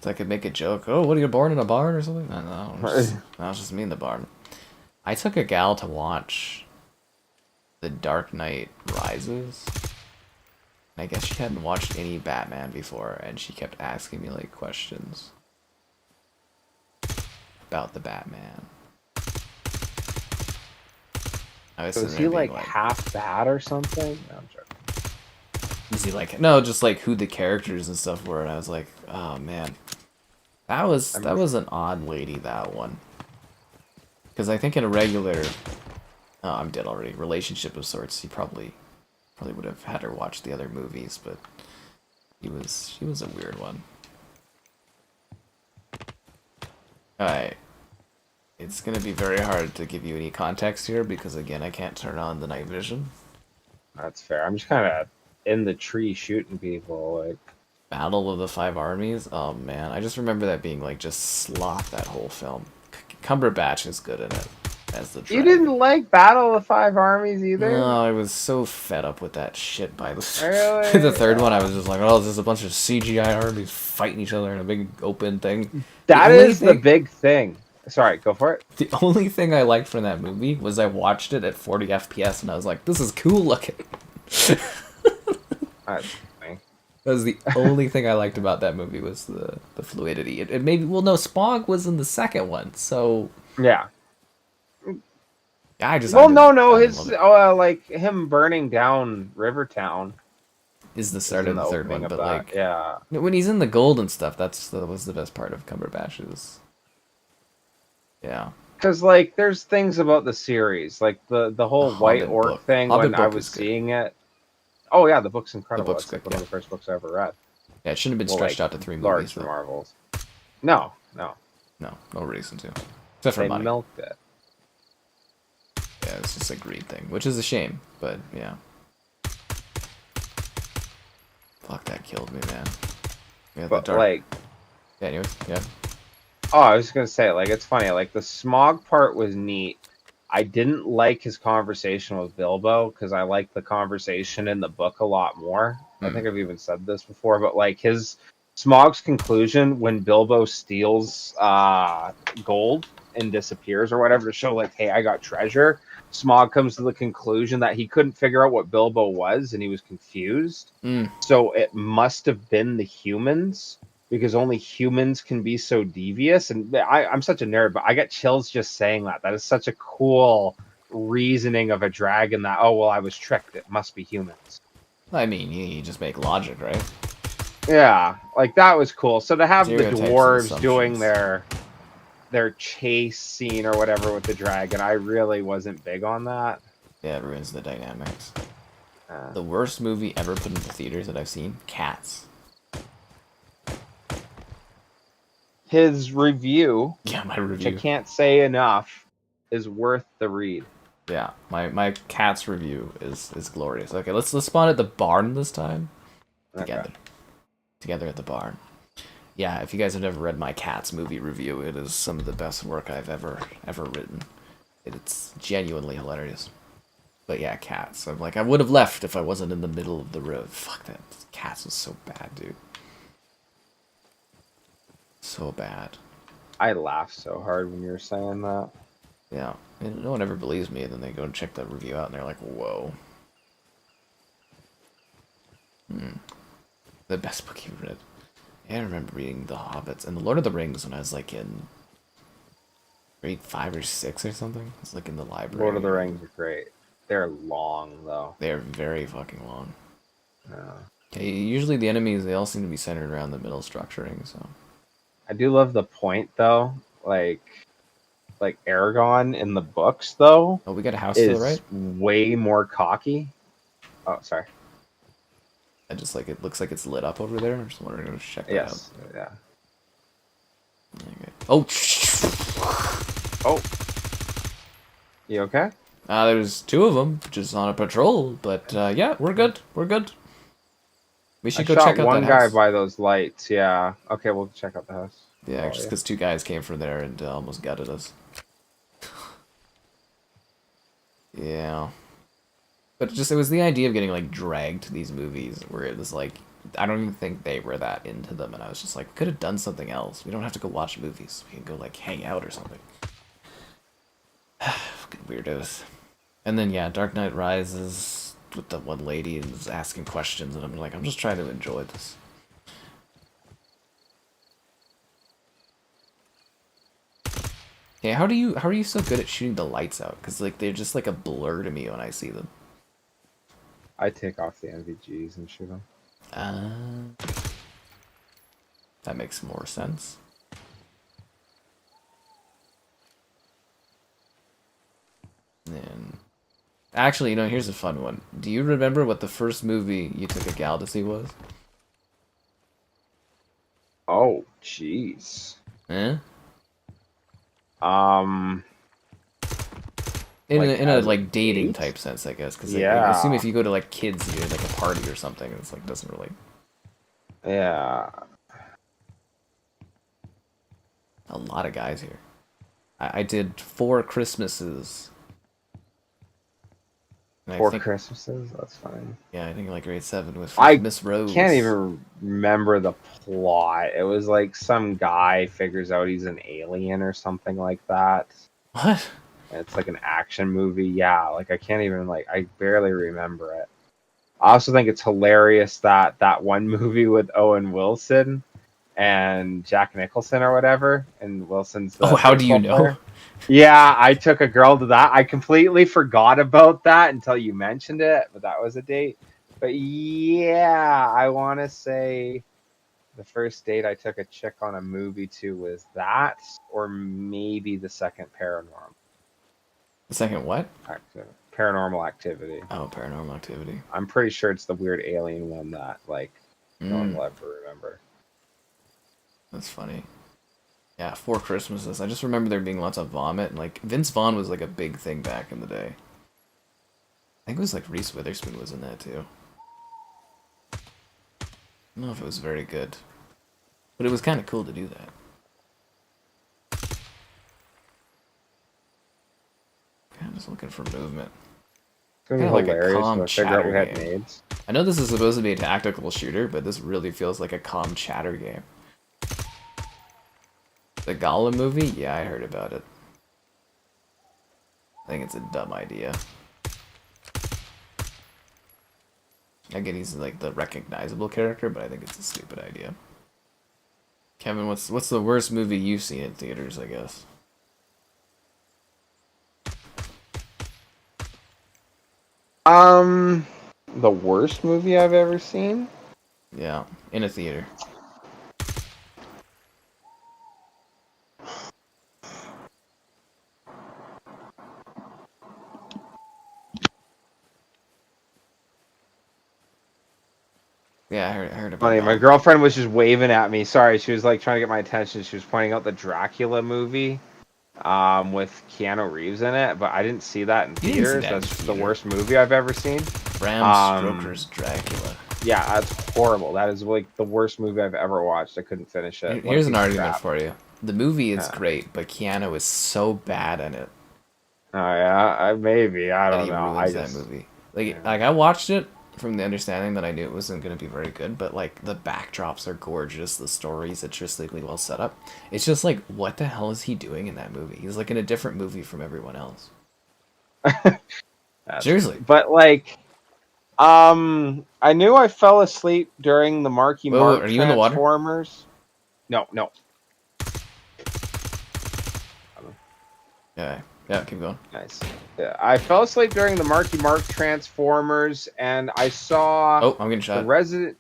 So I could make a joke. Oh, what are you, born in a barn or something? No, that was just me in the barn. I took a gal to watch The Dark Knight Rises. I guess she hadn't watched any Batman before, and she kept asking me, like, questions about the Batman. So is he like half bad or something? No, I'm joking. Is he like, no, just like who the characters and stuff were, and I was like, oh man. That was an odd lady, that one. Because I think in a regular, oh, I'm dead already, relationship of sorts, he probably would have had her watch the other movies, but she was a weird one. Alright. It's gonna be very hard to give you any context here because again I can't turn on the night vision. That's fair. I'm just kind of in the tree shooting people, like. Battle of the Five Armies? Oh man, I just remember that being like just slop that whole film. Cumberbatch is good in it as the You dragon. didn't like Battle of the Five Armies either? No, I was so fed up with that shit by the Really? the third one. I was just like, oh, this is a bunch of CGI armies fighting each other in a big open thing. That is the big thing. Sorry, go for it. The only thing I liked from that movie was I watched it at 40 FPS and I was like, this is cool looking. That's funny. That was the only thing I liked about that movie was the fluidity. It made, well, no, Smog was in the second one, so Yeah. I just Well, I no, didn't his love it. like him burning down Rivertown Is the start of the third one, but like, yeah, when he's in the gold and stuff, that was the best part of Cumberbatch's. Yeah. because like there's things about the series, like the whole The White Hobbit Orc book. thing Hobbit when I book was is good. seeing it. Oh yeah, the book's incredible. The book's It's like good, one of the first books I ever read. Yeah, it shouldn't have been stretched out to 3 Large movies. for Though. Marvels. No. No reason to. Except for They money. milked it. Yeah, it's just a greed thing, which is a shame, but yeah. Fuck, that killed me, man. Yeah, But like, yeah, anyways, yeah. oh, I was gonna say, like, it's funny. Like the Smog part was neat. I didn't like his conversation with Bilbo because I like the conversation in the book a lot more. I think I've even said this before, but like his Smog's conclusion when Bilbo steals gold and disappears or whatever to show like, hey, I got treasure. Smog comes to the conclusion that he couldn't figure out what Bilbo was and he was confused. So it must have been the humans because only humans can be so devious. And I'm such a nerd, but I get chills just saying that. That is such a cool reasoning of a dragon that, oh, well, I was tricked. It must be humans. I mean, you just make logic, right? Yeah, like that was cool. So to have the Stereotypes and dwarves doing assumptions. their chase scene or whatever with the dragon, I really wasn't big on that. Yeah, it ruins the dynamics. The worst movie ever put into theaters that I've seen, Cats. His review, Yeah, my which I review. can't say enough, is worth the read. Yeah, my Cats review is glorious. Okay, let's spawn at the barn this time. Together. Okay. Together at the barn. Yeah, if you guys have never read my Cats movie review, it is some of the best work I've ever written. It's genuinely hilarious. But yeah, Cats. I'm like, I would have left if I wasn't in the middle of the road. Fuck that. Cats was so bad, dude. So bad. I laughed so hard when you were saying that. Yeah. And no one ever believes me, and then they go and check the review out, and they're like, whoa. The best book you've read. Yeah, I remember reading The Hobbits and The Lord of the Rings when I was like in grade 5 or 6 or something. I was like in the library. Lord of the Rings are great. They're long though. They're very fucking long. Yeah. Okay, usually the enemies, they all seem to be centered around the middle structuring, so. I do love the point though, like Aragon in the books though. Oh, we got a house to the right? Way more cocky. Oh, sorry. I just like, it looks like it's lit up over there. I'm just wondering to check that out. Yeah. Okay. Oh, Oh. You okay? there's 2 of them just on a patrol, but yeah, we're good. We're good. We should go check out one that guy house. by those lights. Yeah. Okay, we'll check out the house. Yeah, just because 2 guys came from there and almost gutted us. Yeah. But just, it was the idea of getting, like, dragged to these movies where it was, like, I don't even think they were that into them, and I was just like, we could have done something else. We don't have to go watch movies. We can go, like, hang out or something. Fucking weirdos. And then, yeah, Dark Knight Rises with the one lady and was asking questions, and I'm like, I'm just trying to enjoy this. Yeah, how are you so good at shooting the lights out? Because, like, they're just, like, a blur to me when I see them. I take off the NVGs and shoot them. That makes more sense. And actually, you know, here's a fun one. Do you remember what the first movie you took a gal to see was? Oh, jeez. Eh? Um, In like a, in a as a like dating date? type sense, I guess. Because I assume if Yeah, you go to like kids, you like a party or something, it's like doesn't really yeah. a lot of guys here. I did 4 Christmases. And I 4 think Christmases. That's fine. yeah, I think like grade 7 with I Miss can't Rose. even remember the plot. It was like some guy figures out he's an alien or something like that. What? It's like an action movie. Yeah, like I can't even like I barely remember it. I also think it's hilarious that that one movie with Owen Wilson and Jack Nicholson or whatever, and Wilson's Oh, the how do you baseball know? player. Yeah, I took a girl to that. I completely forgot about that until you mentioned it, but that was a date. But yeah, I want to say the first date I took a chick on a movie to was that, or maybe the second The second what? paranormal activity. Oh, Paranormal Activity. I'm pretty sure it's the weird alien one that like no one Mm, will ever remember. that's funny. Yeah, 4 Christmases. I just remember there being lots of vomit. And, like, Vince Vaughn was, like, a big thing back in the day. I think it was, like, Reese Witherspoon was in that, too. I don't know if it was very good. But it was kind of cool to do that. I'm just looking for movement. It's gonna be Kind of like a hilarious calm when I figure out chatter we had game. nades. I know this is supposed to be a tactical shooter, but this really feels like a calm chatter game. The Gollum movie? Yeah, I heard about it. I think it's a dumb idea. I get he's like the recognizable character, but I think it's a stupid idea. Kevin, what's the worst movie you've seen in theaters, I guess? The worst movie I've ever seen? Yeah, in a theater. Yeah, I heard about Funny, my Gollum. girlfriend was just waving at me. Sorry, she was like trying to get my attention. She was pointing out the Dracula movie, with Keanu Reeves in it, but I didn't see that in You didn't see theaters. that in That's just the theater. worst movie I've ever seen. Bram Um, Stoker's Dracula. yeah, that's horrible. That is like the worst movie I've ever watched. I couldn't finish it. What a Here's an piece of argument crap. for you. The movie is Yeah. great, but Keanu is so bad in it Oh yeah, maybe I that don't he know. I ruins that just movie. Like, yeah. like I watched it from the understanding that I knew it wasn't going to be very good, but like the backdrops are gorgeous, the story's interestingly well set up. It's just like, what the hell is he doing in that movie? He's like in a different movie from everyone else. That's Seriously. funny. But like, I knew I fell asleep during the Marky Whoa, Mark are you in the water? Transformers. No, no. Yeah, yeah, keep going. Nice. Yeah, I fell asleep during the Marky Mark Transformers, and I saw Oh, I'm getting the shot. Resident.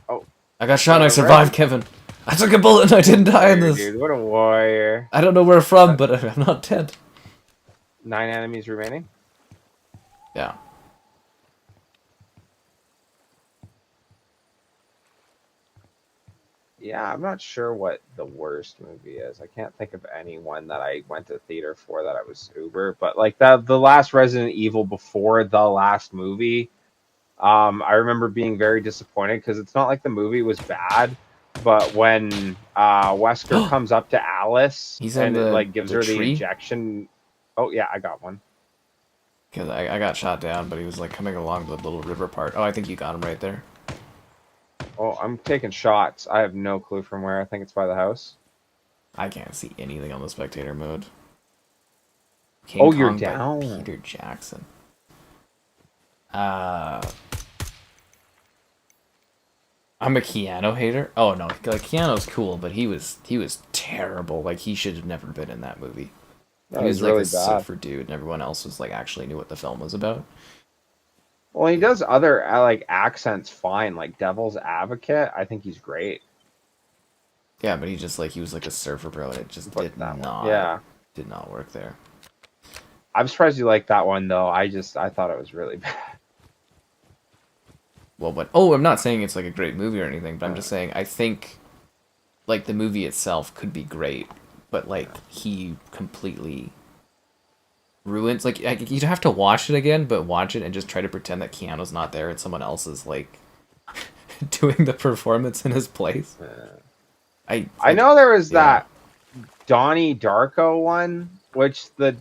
Oh, I got shot and I the survived, Resident. Kevin. I took a bullet and I didn't die in Warrior, this. dude. What a warrior. I don't know where from, but I'm not dead. 9 enemies remaining. Yeah. Yeah, I'm not sure what the worst movie is. I can't think of anyone that I went to theater for that I was uber. But like the last Resident Evil before the last movie, I remember being very disappointed because it's not like the movie was bad, but when Wesker comes up to Alice He's on and it the like gives the her the tree. injection. Oh yeah, I got one. Because I got shot down, but he was like coming along the little river part. Oh, I think you got him right there. Oh, I'm taking shots. I have no clue from where. I think it's by the house. I can't see anything on the spectator mode. Oh, King you're Kong by down. Peter Jackson. I'm a Keanu hater. Oh no, like Keanu's cool, but he was terrible. Like he should have never been in that movie. That He was was like really a bad. surfer dude, and everyone else was like actually knew what the film was about. Well, he does other like accents fine, like Devil's Advocate. I think he's great. Yeah, but he was like a surfer bro, and it just Put did that one. not Yeah. did not work there. I'm surprised you like that one though. I thought it was really bad. Well, but I'm not saying it's like a great movie or anything, but I'm just saying I think like the movie itself could be great, but like he completely ruins like you'd have to watch it again, but watch it and just try to pretend that Keanu's not there and someone else is like doing the performance in his place. I know there was that Donnie Darko one, which the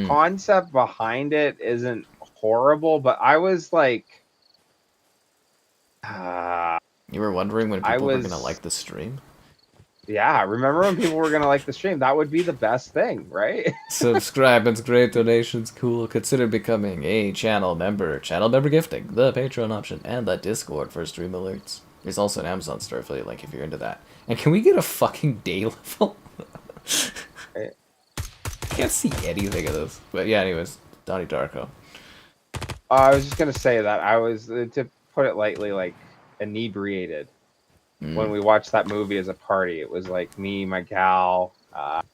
concept behind it isn't horrible, but I was like, you were wondering when people were gonna like the stream? Yeah, remember when people were gonna like the stream? That would be the best thing, right? Subscribe, it's great, donations cool. Consider becoming a channel member. Channel member gifting, the Patreon option, and the Discord for stream alerts. There's also an Amazon store affiliate link if you're into that. And can we get a fucking day level? I can't see anything of this. But yeah, anyways, Donnie Darko. I was just gonna say that I was, to put it lightly, like inebriated when we watched that movie as a party. It was like me, my gal, our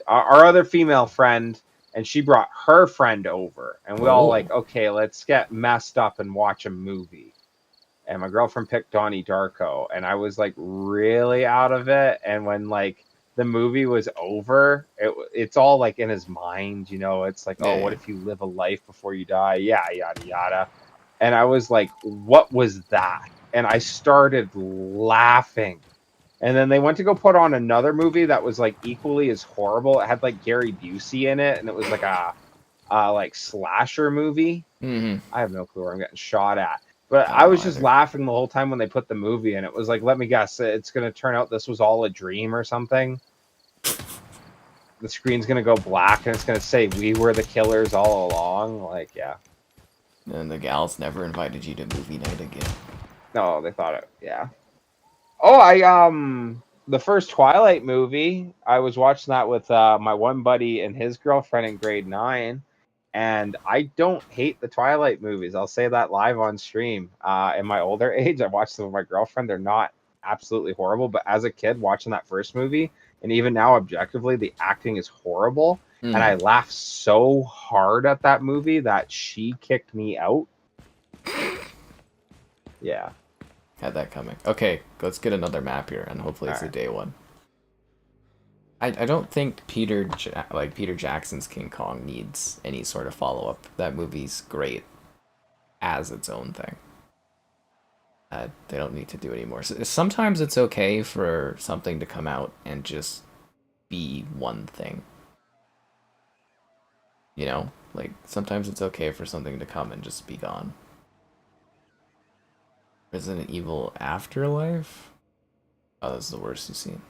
other female friend, and she brought her friend over, and we all like, okay, let's get messed up and watch a movie. And my girlfriend picked Donnie Darko, and I was like really out of it. And when like the movie was over, it's all like in his mind, you know. It's like, oh, what if you live a life before you die? Yeah, yada yada. And I was like, what was that? And I started laughing. And then they went to go put on another movie that was like equally as horrible. It had like Gary Busey in it, and it was like a like slasher movie. I have no clue where I'm getting shot at. But I was just laughing the whole time when they put the movie in. It was like, let me guess, it's going to turn out this was all a dream or something. The screen's going to go black and it's going to say, we were the killers all along. Like, yeah. And the gals never invited you to movie night again. No, they thought it, yeah. Oh, the first Twilight movie, I was watching that with my one buddy and his girlfriend in grade 9. And I don't hate the Twilight movies. I'll say that live on stream. In my older age, I watched them with my girlfriend. They're not absolutely horrible. But as a kid, watching that first movie, and even now objectively, the acting is horrible. And I laughed so hard at that movie that she kicked me out. Yeah. Had that coming. Okay, let's get another map here, and hopefully it's a day one. I don't think Peter Jackson's King Kong needs any sort of follow-up. That movie's great as its own thing. They don't need to do any more. So sometimes it's okay for something to come out and just be one thing. You know? Like, sometimes it's okay for something to come and just be gone. Resident Evil Afterlife? Oh, this is the worst you've seen.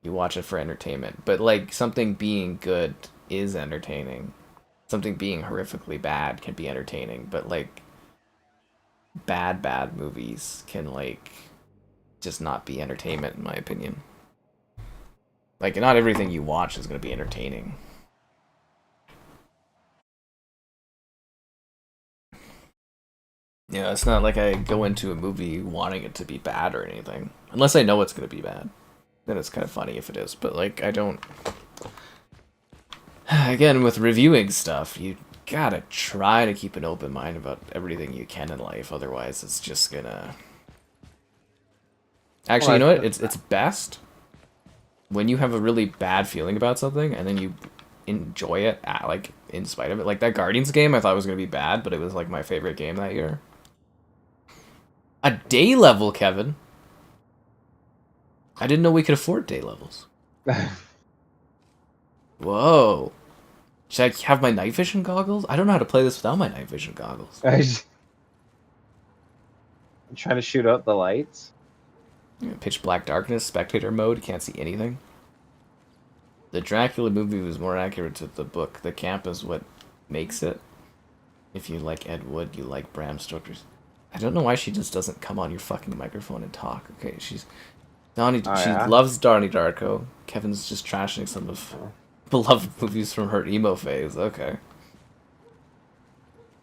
You watch it for entertainment, but like something being good is entertaining. Something being horrifically bad can be entertaining, but like bad movies can like just not be entertainment in my opinion. Like not everything you watch is going to be entertaining. Yeah, it's not like I go into a movie wanting it to be bad or anything, unless I know it's going to be bad. Then it's kind of funny if it is, but like I don't. Again, with reviewing stuff, you gotta try to keep an open mind about everything you can in life. Otherwise, it's just gonna. Actually, you know what? It's best when you have a really bad feeling about something and then you enjoy it like in spite of it. Like that Guardians game, I thought was gonna be bad, but it was like my favorite game that year. A day level, Kevin. I didn't know we could afford day levels. Whoa. Should I have my night vision goggles? I don't know how to play this without my night vision goggles. I'm trying to shoot out the lights. Pitch black darkness, spectator mode, can't see anything. The Dracula movie was more accurate to the book. The camp is what makes it. If you like Ed Wood, you like Bram Stoker's. I don't know why she just doesn't come on your fucking microphone and talk. Okay, she loves Donnie Darko. Kevin's just trashing some of beloved movies from her emo phase. Okay.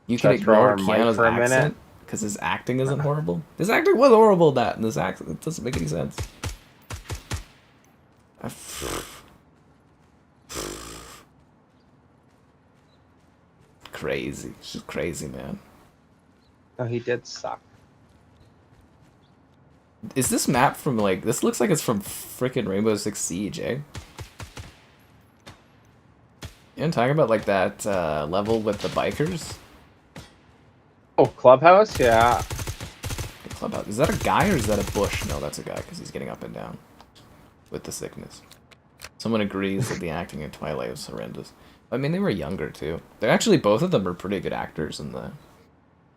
You can ignore Keanu's accent because his acting isn't horrible. His acting was horrible in that, and this accent it doesn't make any sense. crazy. It's just crazy, man. Oh, he did suck. Is this map from, like, this looks like it's from frickin' Rainbow Six Siege, eh? You know, talking about, like, that level with the bikers? Oh, Clubhouse? Yeah. The clubhouse. Is that a guy or is that a bush? No, that's a guy, because he's getting up and down with the sickness. Someone agrees that the acting in Twilight was horrendous. I mean, they were younger, too. They're actually, both of them are pretty good actors in the...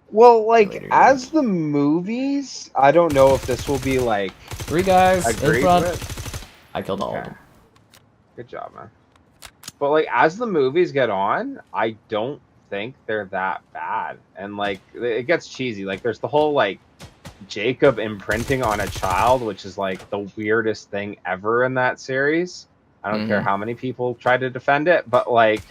Well, like, later as years. the movies, I don't know if this will be, like... 3 guys in agreed front. with. I killed all of Okay. them. Good job, man. But, like, as the movies get on, I don't think they're that bad. And, like, it gets cheesy. Like, there's the whole, like, Jacob imprinting on a child, which is, like, the weirdest thing ever in that series. I don't care how many people try to defend it, but, like,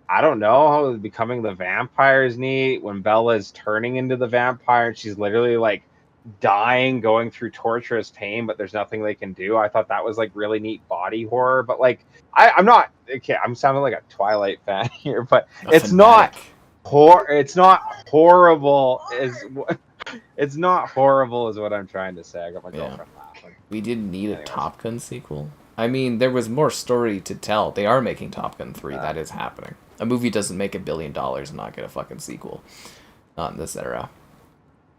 I don't know how becoming the vampire is neat. When Bella's turning into the vampire, and she's literally, like, dying, going through torturous pain, but there's nothing they can do. I thought that was, like, really neat body horror. But, like, I'm not... Okay, I'm sounding like a Twilight fan here, but it's not horrible it's not horrible is what I'm trying to say. I got my girlfriend laughing. We didn't need a Anyways. Top Gun sequel. I mean, there was more story to tell. They are making Top Gun 3. That is happening. A movie doesn't make $1 billion and not get a fucking sequel. Not in this era.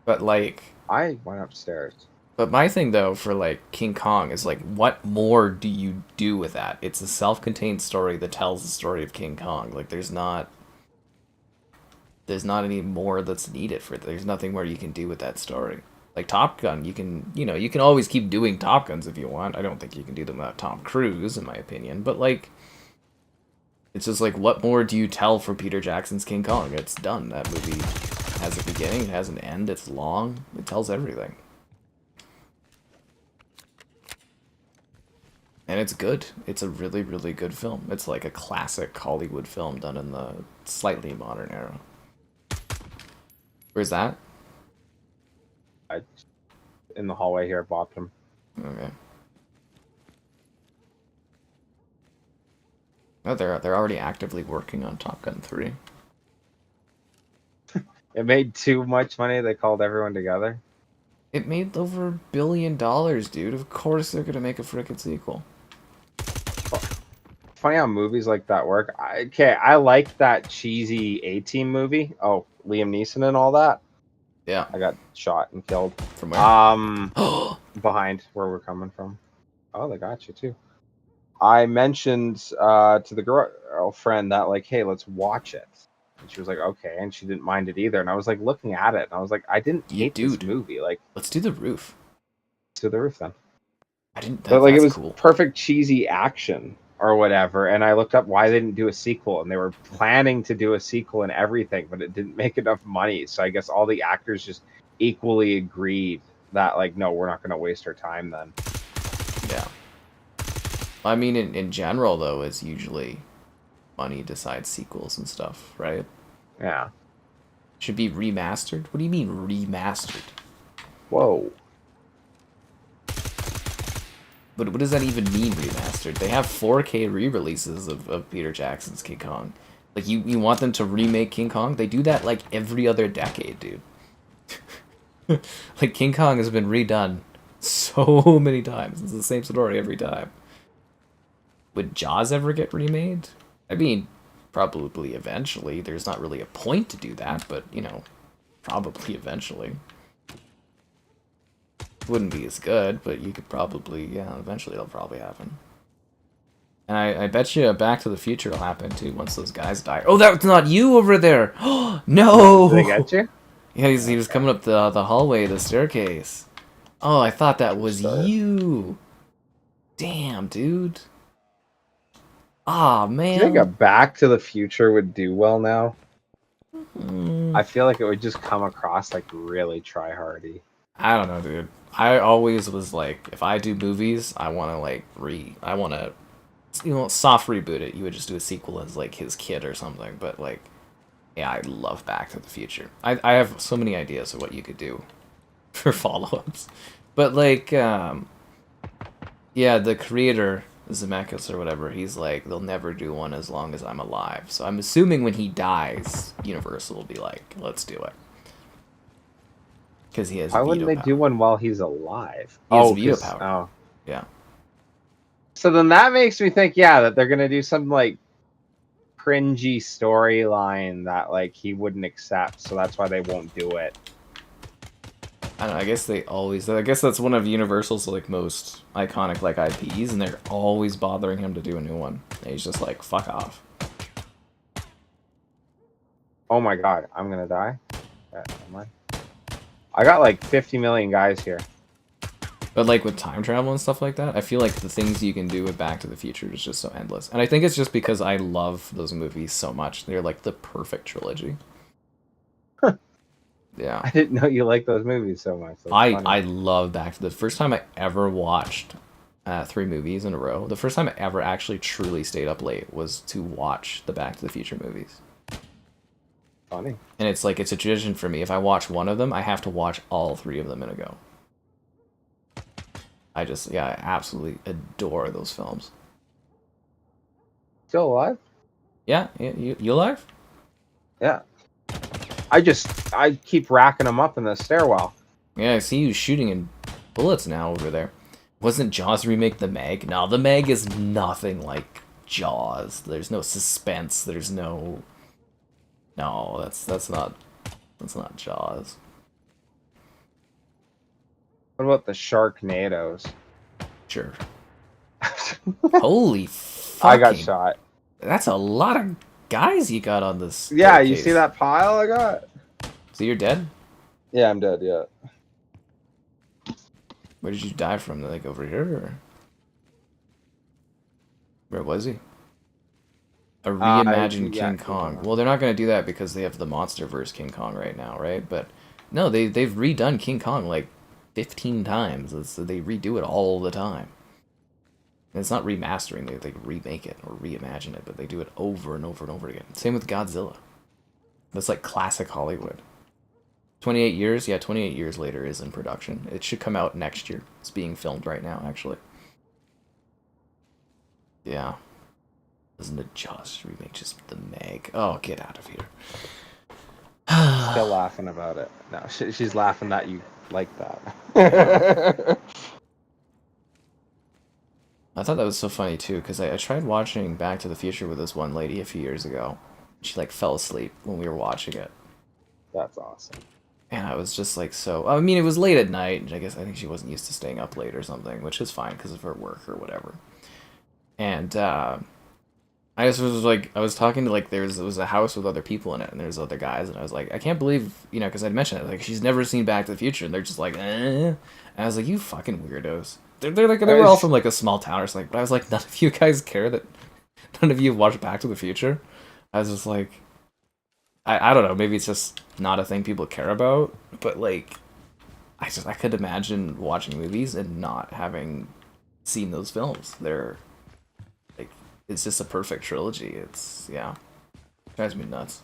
But, like... I went upstairs. But my thing, though, for, like, King Kong is, like, what more do you do with that? It's a self-contained story that tells the story of King Kong. Like, there's not any more that's needed for it. There's nothing more you can do with that story. Like Top Gun, you can always keep doing Top Guns if you want. I don't think you can do them without Tom Cruise, in my opinion. But, like, it's just like, what more do you tell for Peter Jackson's King Kong? It's done. That movie has a beginning, it has an end, it's long, it tells everything. And it's good. It's a really, really good film. It's like a classic Hollywood film done in the slightly modern era. Where's that? In the hallway here, bopped him. Okay. Oh, they're already actively working on Top Gun 3. It made too much money. They called everyone together. It made over $1 billion, dude. Of course they're gonna make a frickin' sequel. Funny how movies like that work. I like that cheesy A-Team movie. Oh, Liam Neeson and all that. Yeah. I got shot and killed. From where? Behind where we're coming from. Oh, they got you too. I mentioned to the girlfriend that, like, hey, let's watch it. And she was like, okay, and she didn't mind it either. And I was like looking at it, and I was like, I didn't hate this movie. Like, let's do the roof. Let's do the roof then. I didn't. But like, it was cool. Perfect cheesy action or whatever. And I looked up why they didn't do a sequel, and they were planning to do a sequel and everything, but it didn't make enough money. So I guess all the actors just equally agreed that, like, no, we're not going to waste our time then. Yeah. I mean, in general, though, it's usually money decides sequels and stuff, right? Yeah. Should be remastered? What do you mean remastered? Whoa. But what does that even mean, remastered? They have 4K re-releases of Peter Jackson's King Kong. Like, you want them to remake King Kong? They do that, like, every other decade, dude. Like, King Kong has been redone so many times. It's the same story every time. Would Jaws ever get remade? I mean, probably eventually. There's not really a point to do that, but, you know, probably eventually. Wouldn't be as good, but you could probably, yeah, eventually it'll probably happen. And I bet you Back to the Future will happen, too, once those guys die. Oh, that's not you over there! No! Did they get you? Yeah, he was coming up the hallway, the staircase. Oh, I thought that was you! Damn, dude. Ah, man. Do you think a Back to the Future would do well now? Mm. I feel like it would just come across like really try-hardy. I don't know, dude. I always was like, if I do movies, I want to, you know, soft reboot it. You would just do a sequel as, like, his kid or something. But, like, yeah, I love Back to the Future. I have so many ideas of what you could do for follow-ups. But, like, yeah, the creator Zemeckis or whatever, he's like, they'll never do one as long as I'm alive. So I'm assuming when he dies, Universal will be like, let's do it. Because he has Why wouldn't veto they power. do one while he's alive? He has Oh, veto 'cause power. oh. Yeah. So then that makes me think, yeah, that they're gonna do some like cringy storyline that like he wouldn't accept, so that's why they won't do it. I don't know, I guess they always... I guess that's one of Universal's like most iconic like IPs, and they're always bothering him to do a new one. And he's just like, fuck off. Oh my god, I'm gonna die. Never mind. I got like 50 million guys here. But like with time travel and stuff like that, I feel like the things you can do with Back to the Future is just so endless. And I think it's just because I love those movies so much. They're like the perfect trilogy. Yeah. I didn't know you liked those movies so much. That's I funny. I love Back to the first time I ever watched 3 movies in a row. The first time I ever actually truly stayed up late was to watch the Back to the Future movies. Funny. And it's like, it's a tradition for me. If I watch one of them, I have to watch all 3 of them in a go. I absolutely adore those films. Still alive? Yeah, you alive? Yeah. I keep racking them up in the stairwell. Yeah, I see you shooting in bullets now over there. Wasn't Jaws remake the Meg? No, the Meg is nothing like Jaws. There's no suspense. There's no... No, that's not Jaws. What about the Sharknadoes? Sure. Holy fucking... I got shot. That's a lot of guys you got on this. Yeah, you staircase. see that pile I got? So you're dead? Yeah, I'm dead, yeah. Where did you die from? Like over here? Or... Where was he? A reimagined yeah, King Kong. Well, they're not going to do that because they have the MonsterVerse King Kong right now, right? But no, they've redone King Kong like 15 times. They redo it all the time. And it's not remastering, they remake it or reimagine it, but they do it over and over and over again. Same with Godzilla. That's like classic Hollywood. 28 years? Yeah, 28 years later is in production. It should come out next year. It's being filmed right now, actually. Yeah. Isn't it just remake just the Meg? Oh, get out of here. Still laughing about it. No, she's laughing that you like that. Yeah. I thought that was so funny too, because I tried watching Back to the Future with this one lady a few years ago. She like fell asleep when we were watching it. That's awesome. And I was just like, so... I mean, it was late at night, and I think she wasn't used to staying up late or something, which is fine because of her work or whatever. And I just was like, I was talking to like, it was a house with other people in it, and there's other guys, and I was like, I can't believe, because I'd mentioned it, like, she's never seen Back to the Future, and they're just like, eh. And I was like, you fucking weirdos. They were all from like a small town or something, but I was like, none of you guys care that none of you watch Back to the Future? I was just like, I don't know, maybe it's just not a thing people care about, but like, I could imagine watching movies and not having seen those films. They're like, it's just a perfect trilogy. It's, yeah, drives me nuts.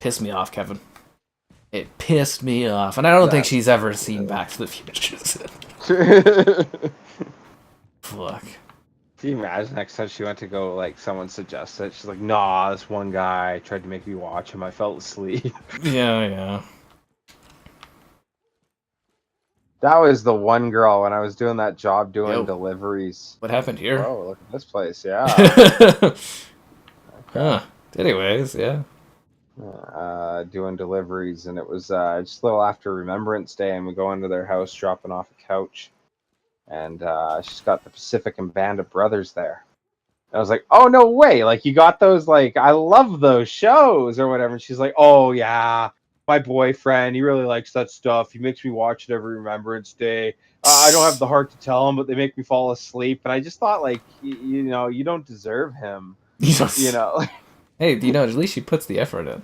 Pissed me off, Kevin. It pissed me off, and I don't think she's ever seen Back to the Future. Fuck. Can you imagine next time she went to go, like, someone suggested it? She's like, nah, this one guy tried to make me watch him. I fell asleep. Yeah. That was the one girl when I was doing that job doing deliveries. What happened here? Oh, look at this place, yeah. Huh. Anyways, yeah. Doing deliveries, and it was just a little after Remembrance Day, and we go into their house, dropping off a couch, and she's got the Pacific and Band of Brothers there. And I was like, oh, no way, like, you got those, like, I love those shows, or whatever. And she's like, oh, yeah, my boyfriend, he really likes that stuff. He makes me watch it every Remembrance Day. I don't have the heart to tell him, but they make me fall asleep. And I just thought, like, you know, you don't deserve him, you know. Hey, at least she puts the effort in.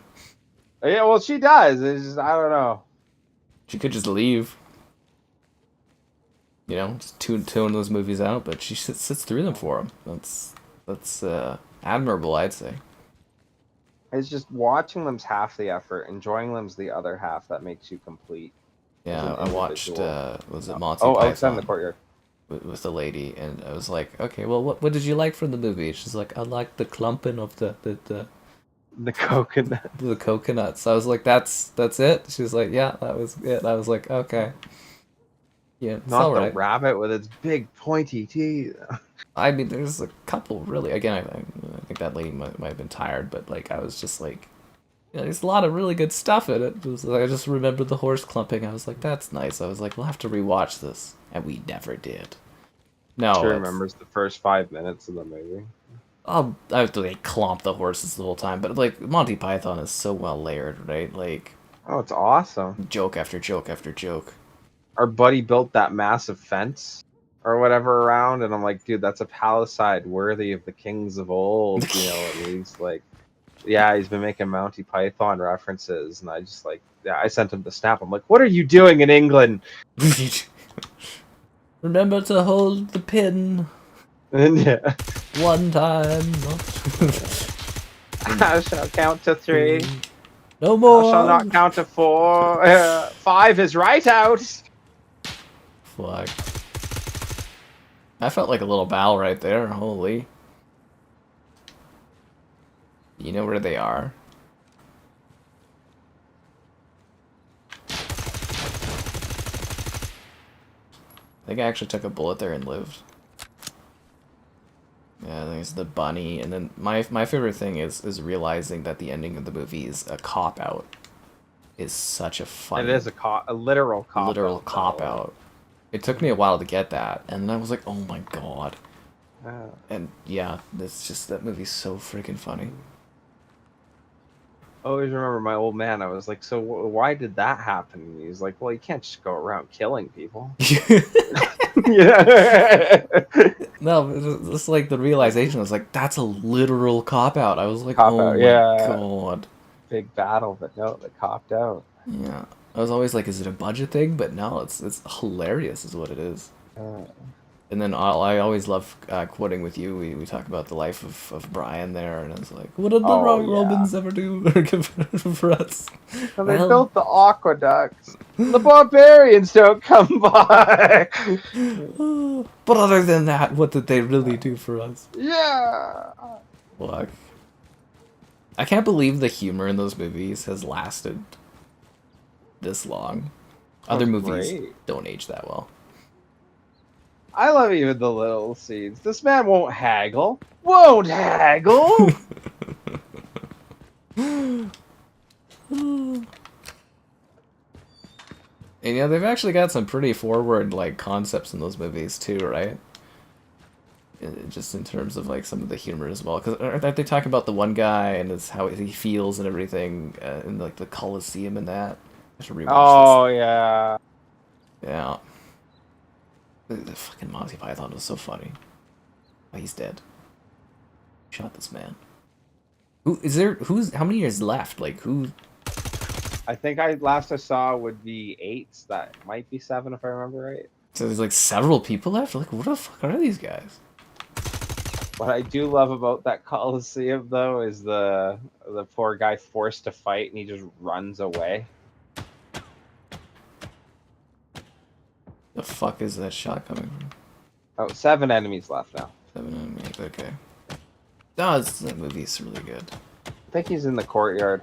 Yeah, well, she does. It's just, I don't know. She could just leave. Just tune those movies out, but she sits through them for him. That's admirable, I'd say. It's just watching them's half the effort. Enjoying them's the other half that makes you complete. Yeah, I watched, was it Monty Python? Oh, outside in the courtyard. with the lady, and I was like, okay, well, what did you like from the movie? She's like, I like the clumping of The coconut. the coconuts. I was like, that's it. She was like, yeah, that was it. I was like, okay, yeah, it's Not all the right. rabbit with its big pointy teeth. I mean, there's a couple really. Again, I think that lady might have been tired, but like, I was just like, there's a lot of really good stuff in it. It was like, I just remembered the horse clumping. I was like, that's nice. I was like, we'll have to rewatch this, and we never did. She No, it's remembers the first 5 minutes of the movie. I have to like clomp the horses the whole time, but like Monty Python is so well layered, right? Like Oh, it's awesome. joke after joke after joke. Our buddy built that massive fence or whatever around, and I'm like, dude, that's a palisade worthy of the kings of old, you know. And he's like, yeah, he's been making Monty Python references, and I just like, yeah, I sent him the snap. I'm like, what are you doing in England? Remember to hold the pin And yeah, one time. I shall count to 3. No more. I shall not count to 4. 5 is right out. Fuck. I felt like a little Val right there. Holy. You know where they are? I think I actually took a bullet there and lived. Yeah, there's the bunny, and then my favorite thing is realizing that the ending of the movie is a cop out. Is such a fun. It is a literal cop. Literal cop out. It took me a while to get that, and then I was like, oh my god. And yeah, it's just that movie's so freaking funny. I always remember my old man. I was like, so why did that happen? And he's like, well, you can't just go around killing people. Yeah. No, it's just like the realization was like, that's a literal cop out. I was like, Cop oh out, my yeah. god. Big battle, but no, they copped out. Yeah. I was always like, is it a budget thing? But no, it's hilarious is what it is. And then I always love quoting with you. We talk about the life of Brian there, and it's like, what did the Romans ever do for us? So they built the aqueducts. The barbarians don't come by. But other than that, what did they really do for us? Yeah. Look, I can't believe the humor in those movies has lasted this long. Other movies don't age that well. I love even the little scenes. This man won't haggle. Won't haggle. And yeah, they've actually got some pretty forward like concepts in those movies too, right? Just in terms of like some of the humor as well, because aren't they talking about the one guy and it's how he feels and everything, and like the Colosseum and that? I should rewatch this. Yeah. Yeah. The fucking Monty Python was so funny. Oh, he's dead. Shot this man. Who is there? How many years left? Like who? I think last I saw would be 8. That might be 7 if I remember right. So there's like several people left. Like what the fuck are these guys? What I do love about that Coliseum though is the poor guy forced to fight and he just runs away. The fuck is that shot coming from? Oh, 7 enemies left now. 7 enemies. Okay. No, that movie's really good. I think he's in the courtyard.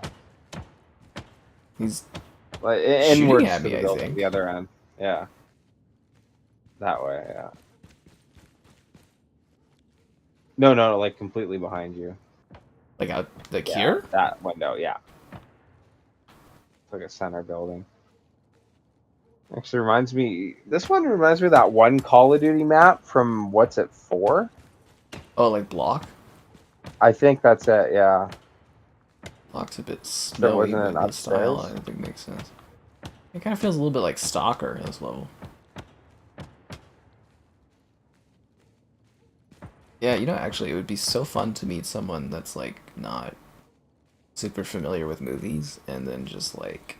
He's like shooting inwards at to me, the I building, think. the other end. Yeah. That way, yeah. No, like completely behind you. Like out like here? That window, yeah. It's like a center building. Actually reminds me, this one reminds me of that one Call of Duty map from, what's it, 4? Oh, like Block? I think that's it, yeah. Block's a bit snowy, wasn't but an the style upstairs? I think makes sense. It kind of feels a little bit like Stalker as well. Yeah, you know, actually, it would be so fun to meet someone that's, like, not super familiar with movies, and then just, like,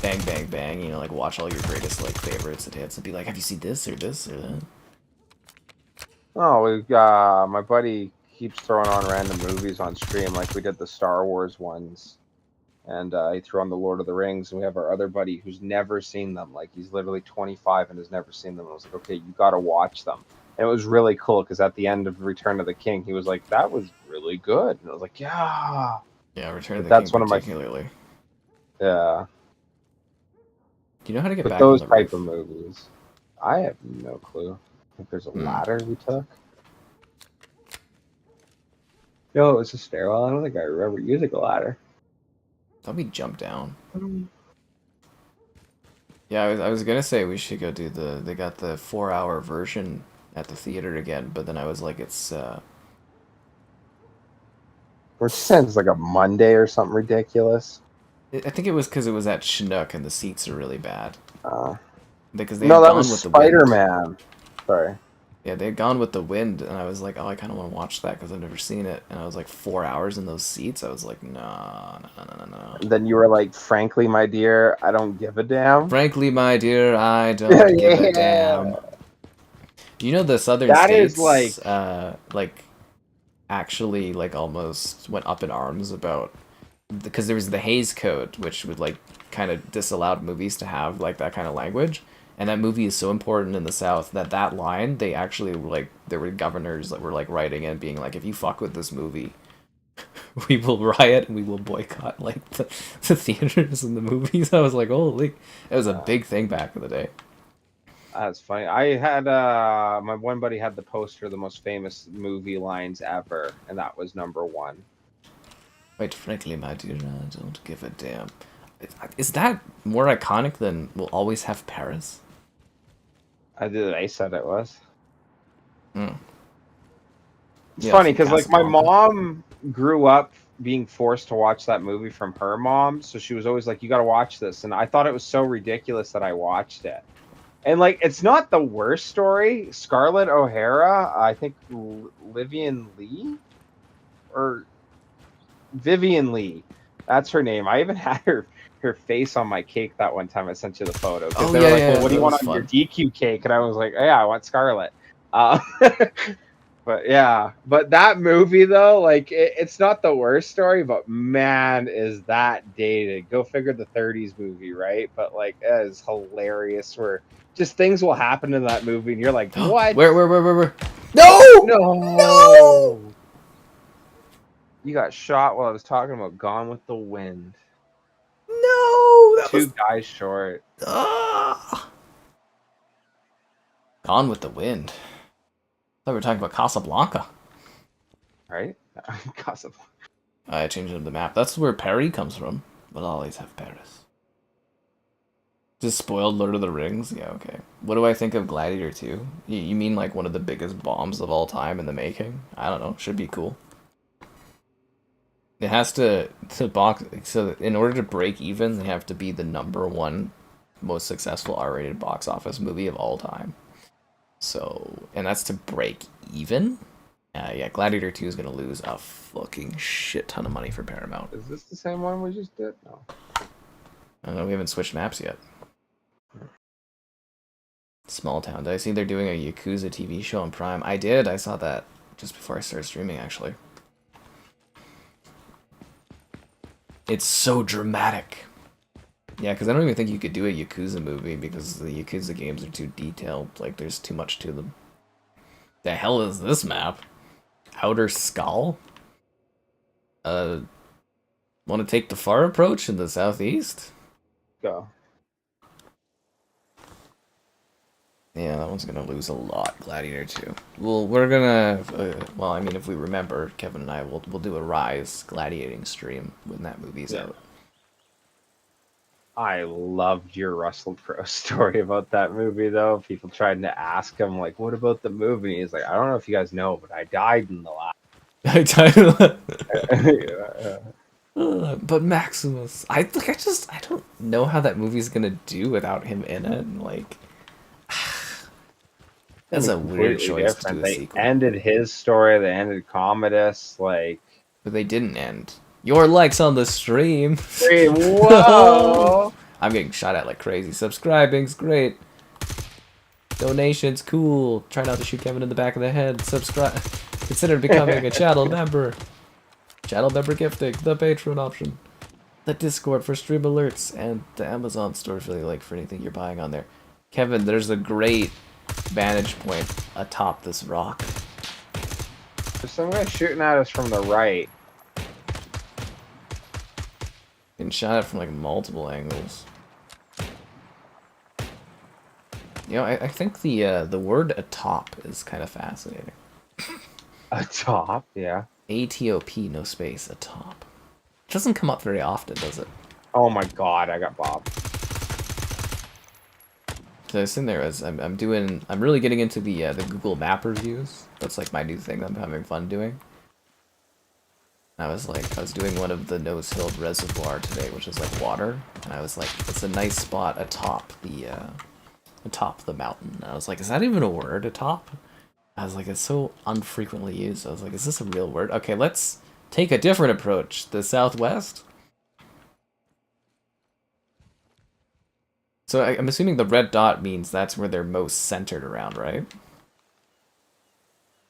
bang, bang, bang, you know, like, watch all your greatest, like, favorites and hits, and be like, have you seen this, or this, or that? Oh, my buddy keeps throwing on random movies on stream, like we did the Star Wars ones. and he threw on the Lord of the Rings, and we have our other buddy who's never seen them. Like, he's literally 25 and has never seen them. I was like, okay, you got to watch them. And it was really cool because at the end of Return of the King, he was like, that was really good. And I was like, yeah. Yeah, Return of the That's King one of particularly. Yeah. Do you know how to get But back those on the type roof? of movies, I have no clue. I think there's a ladder we took. No, it was a stairwell. I don't think I remember using a ladder. Thought we jumped down. Yeah, I was gonna say we should go do they got the 4-hour version at the theater again, but then I was like, it's We're just saying it's like a Monday or something ridiculous. I think it was because it was at Chinook and the seats are really bad. Because they No, had that gone was with the wind. Spider-Man. Sorry. Yeah, they had gone with the wind, and I was like, oh, I kind of want to watch that because I've never seen it. And I was like, 4 hours in those seats. I was like, no. And then you were like, frankly, my dear, I don't give a damn. Frankly, my dear, I don't give a damn. You know the southern states, like actually like almost went up in arms about because there was the Hays Code, which would like kind of disallowed movies to have like that kind of language. And that movie is so important in the South that line, they actually, like, there were governors that were, like, writing in, being like, if you fuck with this movie, we will riot and we will boycott, like, the theaters and the movies. I was like, holy, it was a big thing back in the day. That's funny. I had, my one buddy had the poster of the most famous movie lines ever, and that was #1. Quite frankly, my dear, I don't give a damn. Is that more iconic than We'll Always Have Paris? I said it was. Hmm. It's funny because like my mom grew up being forced to watch that movie from her mom, so she was always like, "You got to watch this," and I thought it was so ridiculous that I watched it. And like, it's not the worst story. Scarlett O'Hara, I think Vivian Lee, that's her name. I even had her face on my cake that one time I sent you the photo. Because they were like, well, what do you want on your DQ cake? And I was like, oh, yeah, I want Scarlett. But yeah, but that movie though, like it's not the worst story, but man, is that dated. Go figure, the 30s movie, right? But like, it is hilarious where just things will happen in that movie and you're like, what? Where? No! You got shot while I was talking about Gone with the Wind. No! That Two guys short. Gone with the Wind. I thought we were talking about Casablanca. Right? Casablanca. I changed up the map. That's where Paris comes from. We'll always have Paris. Just spoiled Lord of the Rings? Yeah, okay. What do I think of Gladiator 2? You mean like one of the biggest bombs of all time in the making? I don't know. Should be cool. It has to box, so in order to break even, they have to be the #1 most successful R-rated box office movie of all time. So, and that's to break even? Yeah, Gladiator 2 is going to lose a fucking shit ton of money for Paramount. Is this the same one we just did? No. I don't know, we haven't switched maps yet. Small Town. Did I see they're doing a Yakuza TV show on Prime? I did, I saw that just before I started streaming, actually. It's so dramatic. Yeah, because I don't even think you could do a Yakuza movie because the Yakuza games are too detailed. Like, there's too much to them. The hell is this map? Outer Skull? Want to take the far approach in the southeast? Go. Yeah, that one's gonna lose a lot. Gladiator 2. Well, we're gonna. Well, I mean, if we remember, Kevin and I will do a Rise gladiating stream when that movie's out. I loved your Russell Crowe story about that movie, though. People tried to ask him, like, what about the movie? He's like, I don't know if you guys know, but I died in the last. I died in the last. But Maximus, I don't know how that movie's gonna do without him in it. And, like, that's a weird choice to do a sequel. They ended his story. They ended Commodus, like. But they didn't end. Your likes on the stream. Whoa! I'm getting shot at like crazy. Subscribing's great. Donations, cool. Try not to shoot Kevin in the back of the head. Subscribe. Consider becoming a channel member. Channel member gifting. The Patreon option. the Discord for stream alerts and the Amazon store if you like for anything you're buying on there. Kevin, there's a great vantage point atop this rock. There's some guy shooting at us from the right. You can shot it from like multiple angles. You know, I think the word atop is kind of fascinating. Atop, yeah. A-T-O-P, no space, atop. It doesn't come up very often, does it? Oh my god, I got bobbed. So I was sitting there as I'm really getting into the Google Map reviews. That's like my new thing I'm having fun doing. I was doing one of the nose-hilled reservoir today, which is like water, and I was like, it's a nice spot atop the mountain. And I was like, is that even a word, atop? I was like, it's so unfrequently used. I was like, is this a real word? Okay, let's take a different approach. The southwest. So I'm assuming the red dot means that's where they're most centered around, right?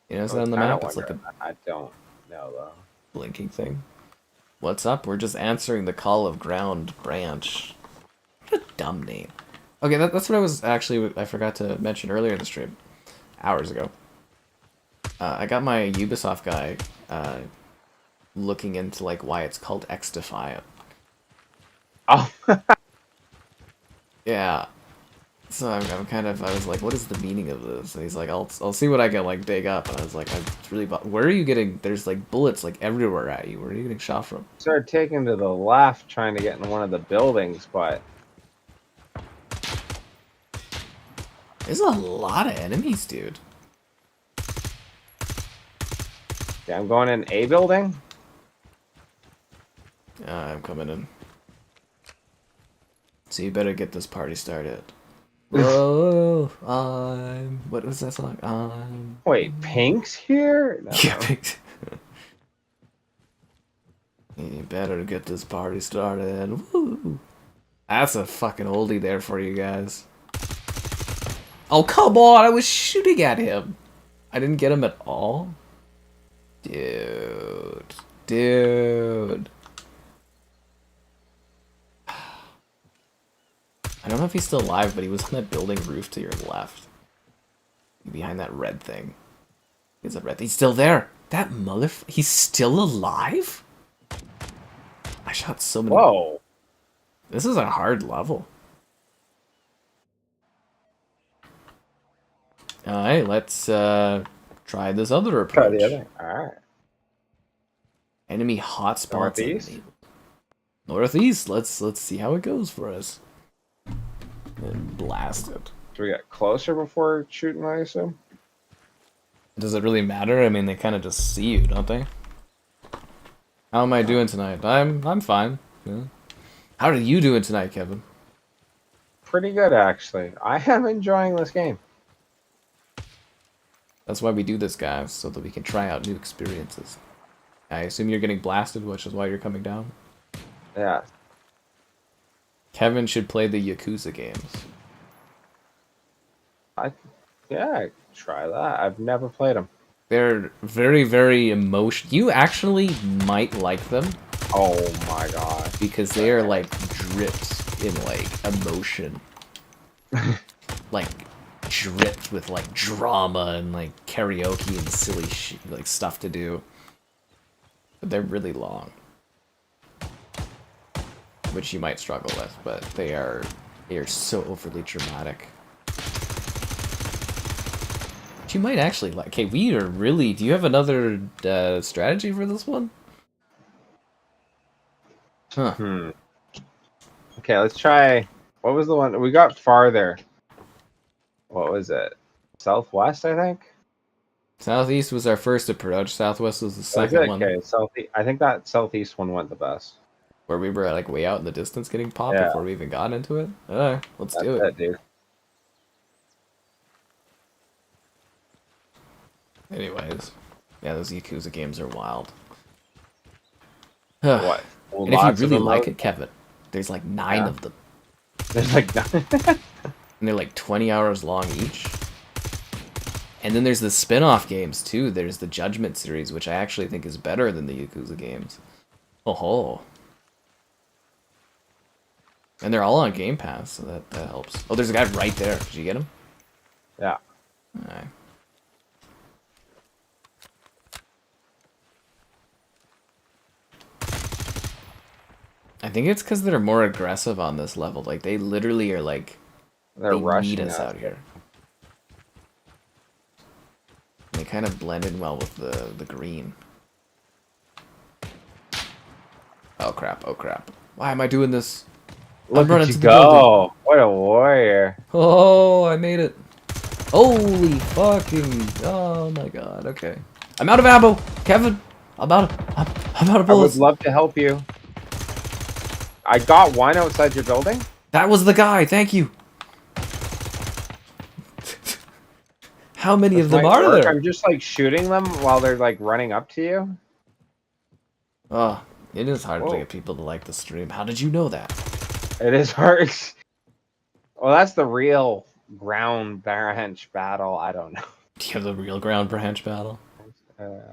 You know, is that on the map? It's like a I don't know though. Blinking thing. What's up? We're just answering the call of ground branch. What a dumb name. Okay, that's what I forgot to mention earlier in the stream. Hours ago. I got my Ubisoft guy looking into like why it's called X Defiant. Oh. Yeah. So I was like, what is the meaning of this? And he's like, I'll see what I can like dig up. And I was like, I'm really, where are you getting? There's like bullets like everywhere at you. Where are you getting shot from? Started taking to the left, trying to get in one of the buildings, but there's a lot of enemies, dude. yeah, I'm going in a building. I'm coming in. So you better get this party started. Whoa, what was that song? Wait, Pink's here? No. Yeah, Pink. You better get this party started. Woo! That's a fucking oldie there for you guys. Oh, come on! I was shooting at him! I didn't get him at all? Dude. Dude. I don't know if he's still alive, but he was on that building roof to your left. Behind that red thing. He's still there! That he's still alive? I shot so many... Whoa! This is a hard level. Alright, let's try this other approach. Try the other. Alright. Enemy hotspots. Northeast? Northeast. Let's see how it goes for us. And blast it. Do we get closer before shooting, I assume? Does it really matter? I mean, they kind of just see you, don't they? How am I doing tonight? I'm fine. Yeah. How are you doing tonight, Kevin? Pretty good, actually. I am enjoying this game. That's why we do this, guys, so that we can try out new experiences. I assume you're getting blasted, which is why you're coming down? Yeah. Kevin should play the Yakuza games. Yeah, try that. I've never played them. They're very, very emotional. You actually might like them. Oh my god. Because they are, like, dripped in, like, emotion. Like, dripped with, like, drama and, like, karaoke and silly like, stuff to do. But they're really long. Which you might struggle with, but they are so overly dramatic. But you might actually like... Okay, we are really... Do you have another strategy for this one? Huh. Okay, let's try... What was the one? We got farther. What was it? Southwest, I think? Southeast was our first approach. Southwest was the second one. Okay, southeast. I think that southeast one went the best. Where we were like way out in the distance getting popped before we even got into it? Alright, let's do it. That's dude. Anyways. Yeah, those Yakuza games are wild. What? Well, and if you really like it, Kevin, there's like 9 of them. There's like 9. And they're like 20 hours long each. And then there's the spin-off games too. There's the Judgment series, which I actually think is better than the Yakuza games. Oh ho. And they're all on Game Pass, so that helps. Oh, there's a guy right there. Did you get him? Yeah. Alright. I think it's because they're more aggressive on this level. Like, they literally are like... They're they rushing need us out here. They kind of blend in well with the green. Oh crap, oh crap. Why am I doing this? Look at you go! What a warrior! Oh, I made it. Holy fucking... oh my god, okay. I'm out of ammo! Kevin! I'm out of bullets. I would love to help you. I got one outside your building. That was the guy, thank you! How many of them are there? I'm just like shooting them while they're like running up to you. Oh, it is hard to get people to like the stream. How did you know that? It is hard. Well, that's the real ground branch battle. I don't know. Do you have the real ground branch battle?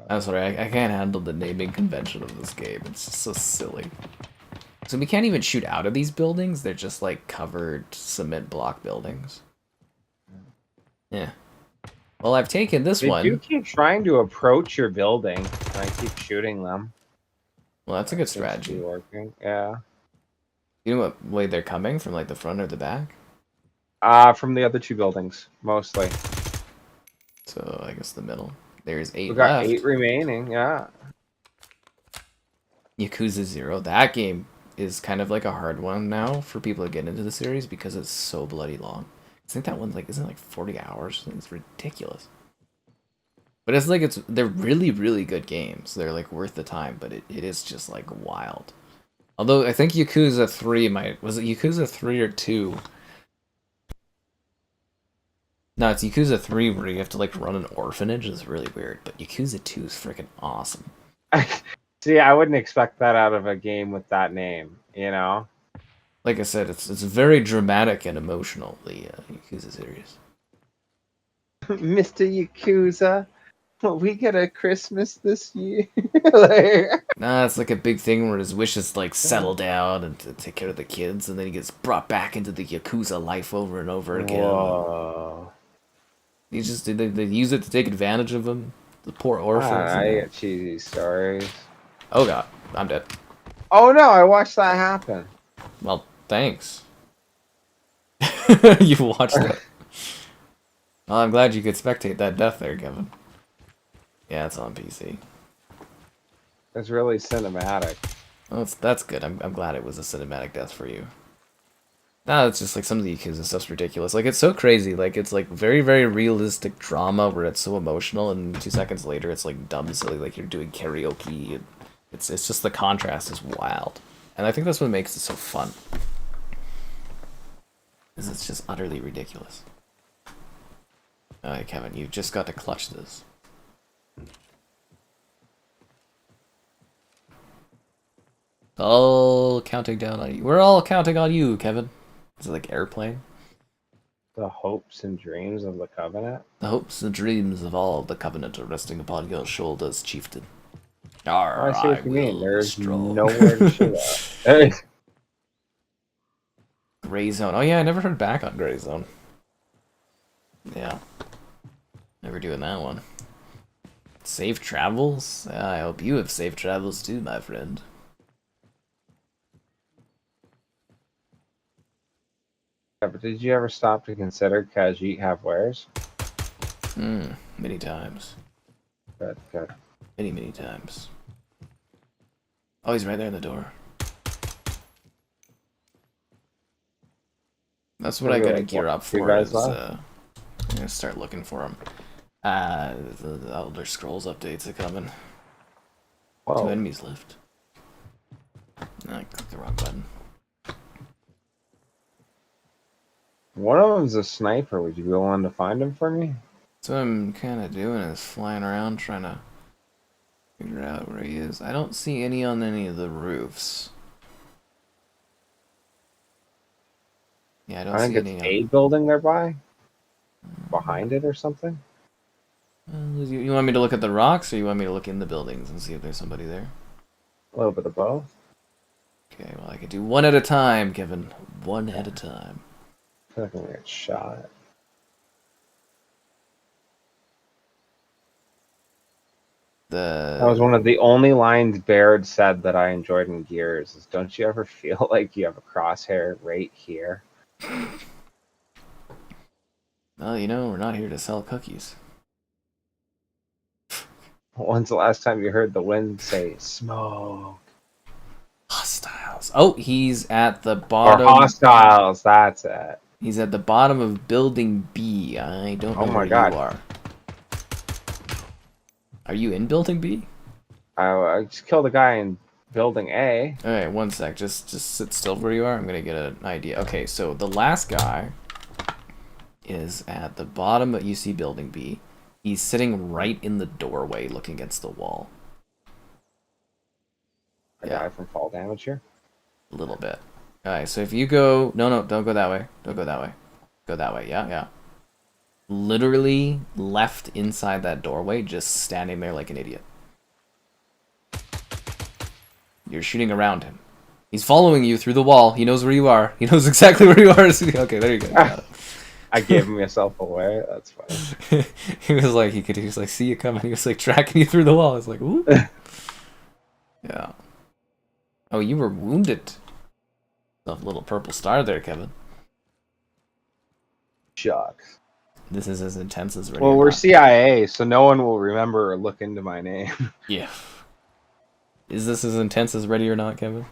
I'm sorry, I can't handle the naming convention of this game. It's just so silly. So we can't even shoot out of these buildings? They're just like covered cement block buildings. Yeah. Well, I've taken this one. They do keep trying to approach your building, and I keep shooting them. Well, that's a good strategy. Working. Yeah. You know what way they're coming? From like the front or the back? From the other two buildings, mostly. So I guess the middle. There's 8 We got left. 8 remaining, yeah. Yakuza 0. That game is kind of like a hard one now for people to get into the series because it's so bloody long. I think that one's like, isn't it like 40 hours? I think it's ridiculous. But it's like, they're really, really good games. They're like worth the time, but it is just like wild. Although I think Yakuza 3 was it Yakuza 3 or 2? No, it's Yakuza 3 where you have to like run an orphanage. It's really weird, but Yakuza 2 is freaking awesome. See, I wouldn't expect that out of a game with that name, you know? Like I said, it's very dramatic and emotional, the Yakuza series. Mr. Yakuza, will we get a Christmas this year? Like... Nah, it's like a big thing where his wishes like settle down and to take care of the kids, and then he gets brought back into the Yakuza life over and over again. Whoa. He just they use it to take advantage of him, the poor orphans. I get cheesy stories. Oh god, I'm dead. Oh no, I watched that happen. Well, thanks. You watched it. Well, I'm glad you could spectate that death there, Kevin. Yeah, it's on PC. It's really cinematic. Well, that's good. I'm glad it was a cinematic death for you. No, it's just like some of the Yakuza stuff's ridiculous. Like, it's so crazy. Like, it's like very, very realistic drama where it's so emotional, and 2 seconds later it's like dumb silly, like you're doing karaoke. It's just the contrast is wild. And I think that's what makes it so fun. Is it's just utterly ridiculous. Alright, Kevin, you just got to clutch this. All counting down on you. We're all counting on you, Kevin. Is it like Airplane? The hopes and dreams of the Covenant? The hopes and dreams of all the Covenant are resting upon your shoulders, chieftain. Arr, I see what you mean. There's strong. nowhere to shoot at. Gray Zone. Oh yeah, I never heard back on Gray Zone. Yeah. Never doing that one. Safe travels? I hope you have safe travels too, my friend. Yeah, but did you ever stop to consider Khajiit have wares? Many times. Good, good. Many, many times. Oh, he's right there in the door. That's what I gotta gear up for. I'm gonna start looking for him. The Elder Scrolls updates are coming. Whoa. 2 enemies left. No, I clicked the wrong button. One of them's a sniper. Would you be willing to find him for me? So what I'm kind of doing is flying around trying to figure out where he is. I don't see any on any of the roofs. Yeah, I don't see any. I think it's a building nearby. Behind it or something. You want me to look at the rocks, or you want me to look in the buildings and see if there's somebody there? A little bit of both. Okay, well, I can do one at a time, Kevin. One at a time. I feel like I'm gonna get shot. That was one of the only lines Baird said that I enjoyed in Gears is, don't you ever feel like you have a crosshair right here? Well, you know, we're not here to sell cookies. When's the last time you heard the wind say, smoke? Hostiles. Oh, he's at the Or bottom. hostiles, that's it. He's at the bottom of building B. I don't know Oh my where God. you are. Are you in building B? I just killed a guy in building A. Alright, one sec. Just sit still where you are. I'm gonna get an idea. Okay, so the last guy is at the bottom of, you see building B. He's sitting right in the doorway looking against the wall. A guy from fall damage here. A little bit. Alright, so if you go... No, don't go that way. Don't go that way. Go that way. Yeah. Literally left inside that doorway, just standing there like an idiot. You're shooting around him. He's following you through the wall. He knows where you are. He knows exactly where you are. Okay, there you go. You got it. I gave myself away. That's funny. He was like, see you coming. He was like tracking you through the wall. I was like, ooh. Yeah. Oh, you were wounded. A little purple star there, Kevin. Shucks. This is as intense as Well, we're CIA, so no one will remember or look into my name. Yeah. Is this as intense as Ready or Not, Kevin?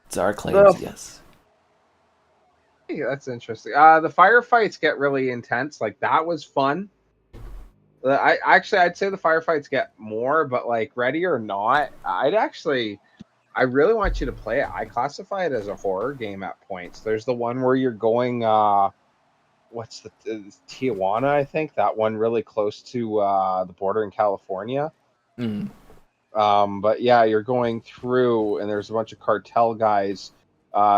It's our claims, yes. Hey, that's interesting. The firefights get really intense. Like, that was fun. I'd say the firefights get more, but like Ready or Not, I really want you to play it. I classify it as a horror game at points. There's the one where you're going, what's the Tijuana, I think, that one really close to the border in California. Mm. But yeah, you're going through, and there's a bunch of cartel guys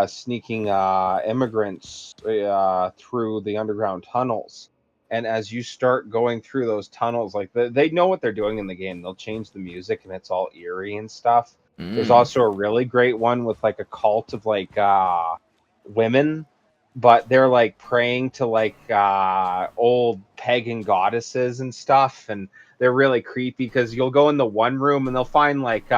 sneaking immigrants through the underground tunnels. And as you start going through those tunnels, like they know what they're doing in the game. They'll change the music, and it's all eerie and stuff. There's also a really great one with like a cult of like women, but they're like praying to like old pagan goddesses and stuff, and they're really creepy because you'll go in the one room and they'll find like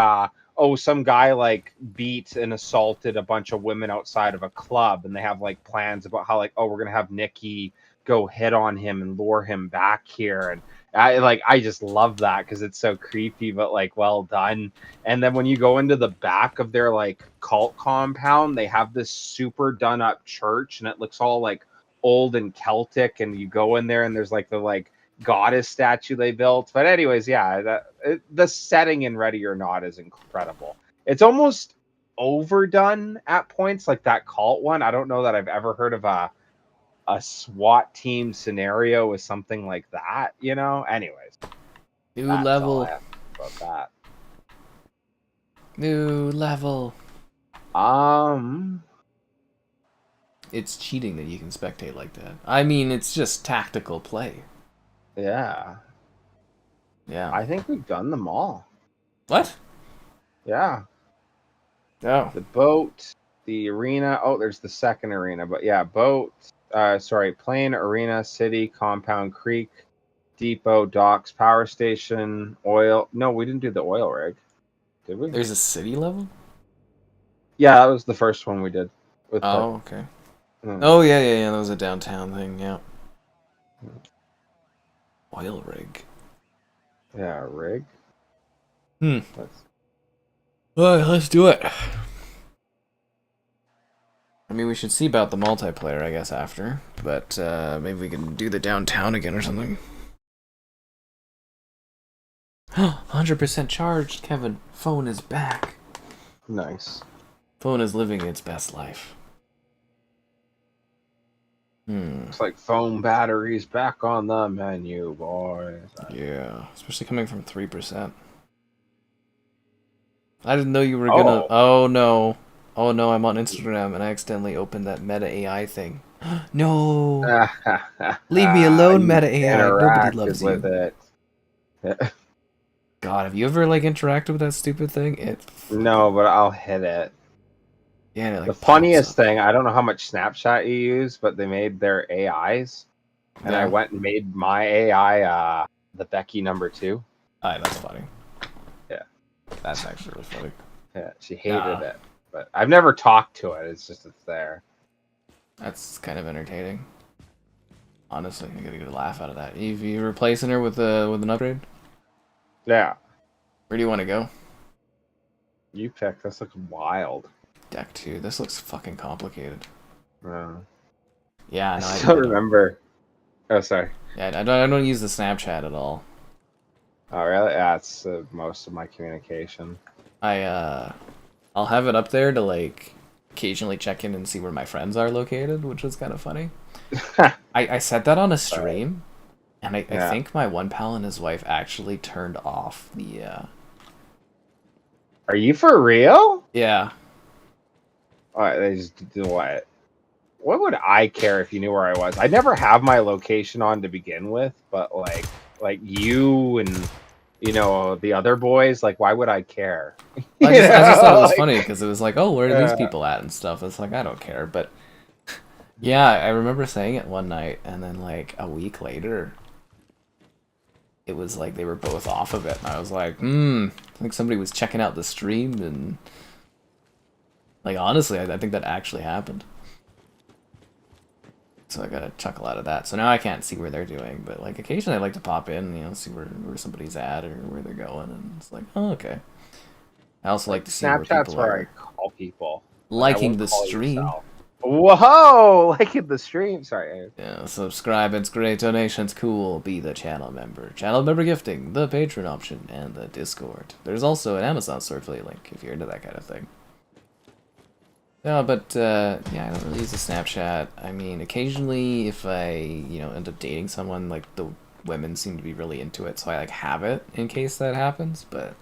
some guy like beat and assaulted a bunch of women outside of a club, and they have like plans about how like, we're gonna have Nikki go hit on him and lure him back here. And I just love that because it's so creepy but like well done. And then when you go into the back of their like cult compound, they have this super done up church, and it looks all like old and Celtic, and you go in there and there's like the like goddess statue they built. But anyways, yeah, the setting in Ready or Not is incredible. It's almost overdone at points, like that cult one. I don't know that I've ever heard of a SWAT team scenario with something like that, you know? Anyways. New level. All I have about that. New level. It's cheating that you can spectate like that. I mean, it's just tactical play. Yeah. Yeah. I think we've done them all. What? Yeah. Oh. The boat, the arena. Oh, there's the second arena. But yeah, boat. Plane, arena, city, compound, creek, depot, docks, power station, oil. No, we didn't do the oil rig. Did we? There's a city level? Yeah, that was the first one we did. Okay. Oh, yeah. That was a downtown thing, yeah. Oil rig. Yeah, rig. Let's do it. I mean, we should see about the multiplayer, I guess, after. But maybe we can do the downtown again or something. 100% charged, Kevin. Phone is back. Nice. Phone is living its best life. It's like phone batteries back on the menu, boys. Yeah, especially coming from 3%. I didn't know you were gonna... Oh, no. Oh, no, I'm on Instagram, and I accidentally opened that Meta AI thing. No! Leave me alone, Meta AI. Nobody loves you. It. God, have you ever like interacted with that stupid thing? It No, but I'll hit it. yeah, it The like pops funniest up. thing, I don't know how much Snapchat you use, but they made their AIs, and I Yeah. went and made my AI the Becky #2. Alright, that's funny. Yeah, That's actually really funny. yeah, she Yeah. hated it, but I've never talked to it. It's just it's there. That's kind of entertaining. Honestly, I get a good laugh out of that. You replacing her with an upgrade? Yeah, Where do you want to go? you pick. This looks wild. Deck 2. This looks fucking complicated. Uh, Yeah, I no, still I don't. remember. Oh, sorry. Yeah, I don't use the Snapchat at all. Oh, really? Yeah, it's most of my communication. I'll have it up there to like occasionally check in and see where my friends are located, which is kind of funny. I said that on a Sorry. stream, and I Yeah. think my one pal and his wife actually turned off the Are you for real? yeah. All right, they just do what? What would I care if you knew where I was? I never have my location on to begin with, but like you and the other boys, like why would I care? I just thought it was Like funny because it was like, oh, where are these yeah. people at and stuff. It's like I don't care, but yeah, I remember saying it one night, and then like a week later, it was like they were both off of it, and I was like, I think somebody was checking out the stream, and like honestly, I think that actually happened. So I got a chuckle out of that. So now I can't see where they're doing, but like occasionally I like to pop in, see where somebody's at or where they're going, and it's like, oh, okay. I also like Like to see where Snapchat's people where I are call people. Like I liking won't the call stream. yourself. Whoa, like in the stream. Sorry. Yeah, subscribe, it's great, donations, cool, be the channel member. Channel member gifting, the Patreon option, and the Discord. There's also an Amazon store affiliate link if you're into that kind of thing. No, but, yeah, I don't really use the Snapchat. I mean, occasionally if I, end up dating someone, like, the women seem to be really into it, so I, like, have it in case that happens, but...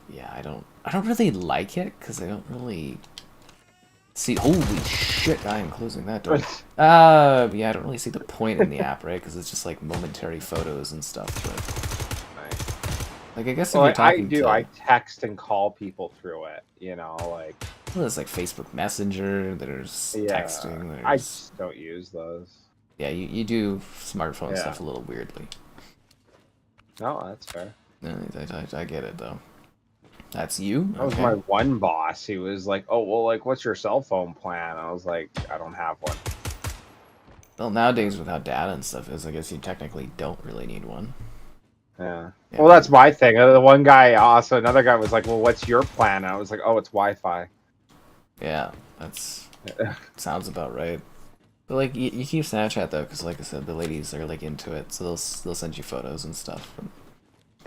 Yeah, I don't really like it, because I don't really... See, holy shit, I am closing that door. Yeah, I don't really see the point in the app, right? Because it's just like momentary photos and stuff. But like, I guess if Well, you're like, I talking do. to, I text and call people through it. Like well, there's like Facebook Messenger, there's yeah, texting, I there's just don't use those. yeah, you do smartphone Yeah. stuff a little weirdly. No, that's fair. No, I get it though. That's you? That was Okay. my one boss. He was like, "Oh, well, like, what's your cell phone plan?" I was like, "I don't have one." Well, nowadays with how data and stuff is, I guess you technically don't really need one. Yeah. Yeah, Well, that's my thing. The one guy, also another guy was like, "Well, what's your plan?" And I was like, "Oh, it's Wi-Fi." yeah, that's sounds about right. But like you keep Snapchat though, because like I said, the ladies are like into it, so they'll send you photos and stuff. And,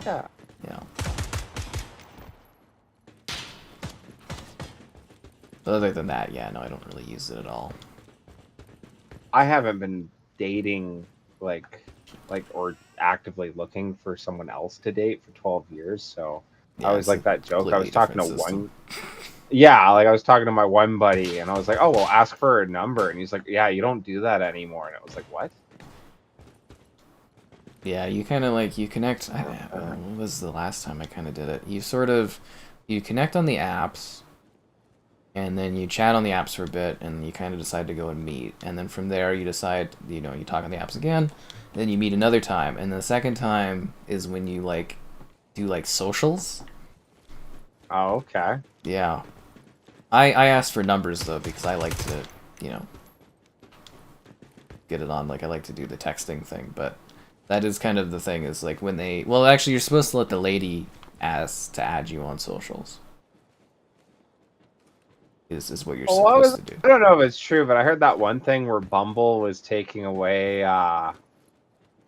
Yeah. yeah. But other than that, yeah, no, I don't really use it at all. I haven't been dating or actively looking for someone else to date for 12 years, so Yeah, I was it's like a that joke. I completely was talking to different system. one. Yeah, like I was talking to my one buddy, and I was like, "Oh, well, ask for a number," and he's like, "Yeah, you don't do that anymore." And I was like, "What?" Yeah, you kind of like you connect. When was the last time I kind of did it? You connect on the apps, and then you chat on the apps for a bit, and you kind of decide to go and meet, and then from there you decide, you talk on the apps again, then you meet another time, and the second time is when you like do like socials. Oh, okay. Yeah, I asked for numbers though because I like to, get it on. Like I like to do the texting thing, but that is kind of the thing is like when they well actually you're supposed to let the lady ask to add you on socials. Is what you're Well, supposed to do. I don't know if it's true, but I heard that one thing where Bumble was taking away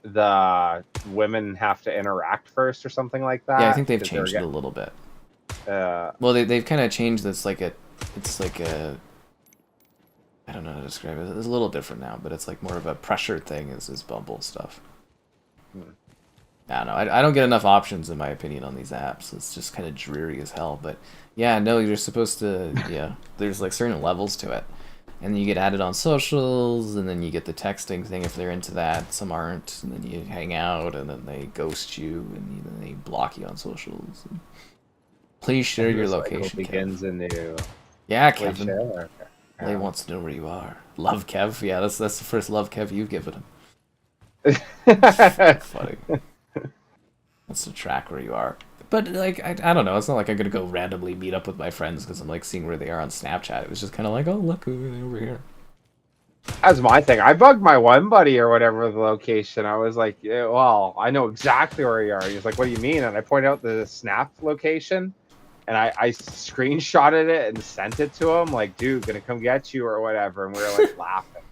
the women have to interact first or something like that. Yeah, I think they've 'cause they were changed it a little bit. Uh, Well, they've kind of changed this it's like a I don't know how to describe it. It's a little different now, but it's like more of a pressure thing is Bumble stuff. I don't know. I don't get enough options in my opinion on these apps. It's just kind of dreary as hell. But yeah, no, you're supposed to. Yeah, there's like certain levels to it. And then you get added on socials, and then you get the texting thing if they're into that. Some aren't, and then you hang out, and then they ghost you, and then they block you on socials. Please share your location, begins Kev. a new. Yeah, Wait, Kevin. share? Lay wants to know where you are. Love Kev. Yeah, that's the first love Kev you've given him. Funny. That's the track where you are. But like I don't know. It's not like I'm gonna go randomly meet up with my friends because I'm like seeing where they are on Snapchat. It was just kind of like, oh look, over here. That's my thing. I bugged my one buddy or whatever with the location. I was like, yeah, well, I know exactly where you are. He was like, what do you mean? And I pointed out the snap location, and I screenshotted it and sent it to him. Like, dude, gonna come get you or whatever. And we were like laughing.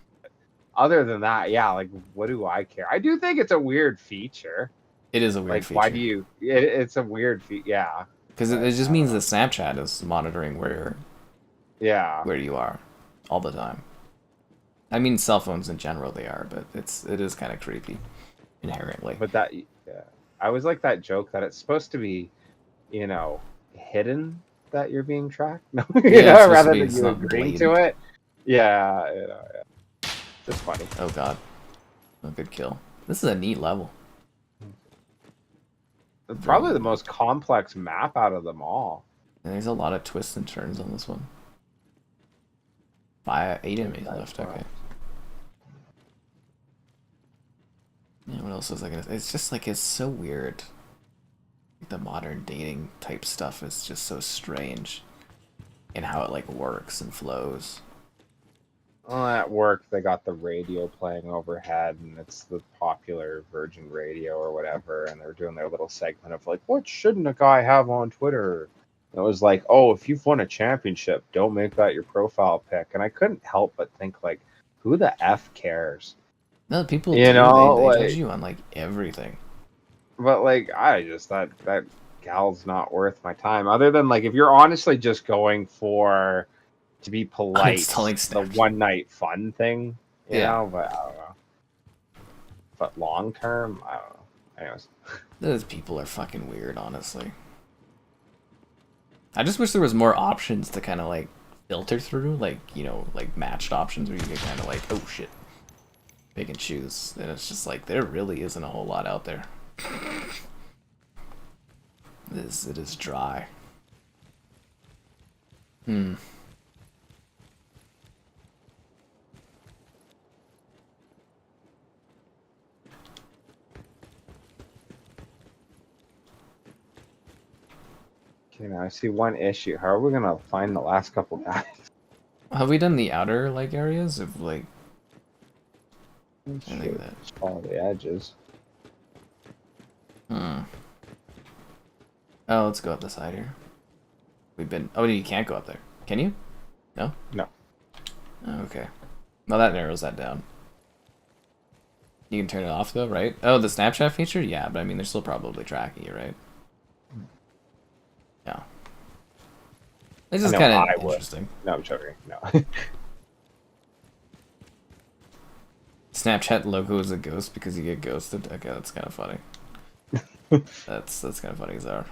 Other than that, yeah, like, what do I care? I do think it's a weird feature. It is a weird like, feature. why do you? It's a weird feature. Yeah. Because it just means that Snapchat is monitoring where you are all the time. I mean, cell phones in general they are, but it is kind of creepy inherently. But that, yeah, I was like that joke that it's supposed to be, hidden that you're being tracked. No, yeah, rather than you agreeing to it. Yeah, yeah. Just funny. Oh god, a good kill. This is a neat level. Probably the most complex map out of them all. And there's a lot of twists and turns on this one. 8 enemies left, okay. Yeah, what else was I gonna say? It's just like, it's so weird. The modern dating type stuff is just so strange in how it like works and flows. Well, at work, they got the radio playing overhead, and it's the popular Virgin Radio or whatever, and they're doing their little segment of like, what shouldn't a guy have on Twitter? And it was like, oh, if you've won a championship, don't make that your profile pic. And I couldn't help but think, like, who the F cares? No, people they judge you on like everything. But like, I just that gal's not worth my time. Other than like, if you're honestly just going for to be polite, the one night fun thing, you know. But I don't know. But long term, I don't know. Anyways, those people are fucking weird, honestly. I just wish there was more options to kind of like filter through, like, like matched options where you could kind of like, oh shit, pick and choose. And it's just like, there really isn't a whole lot out there. It is dry. Okay, now I see one issue. How are we gonna find the last couple guys? Have we done the outer like areas of like? I think that follow the edges. Oh, let's go up the side here. Oh, you can't go up there. Can you? No? No. Oh, okay. Well, that narrows that down. You can turn it off though, right? Oh, the Snapchat feature? Yeah, but I mean, they're still probably tracking you, right? Yeah. This is kind of interesting. No, I'm joking. No. Snapchat logo is a ghost because you get ghosted. Okay, that's kind of funny. that's kind of funny, Zara.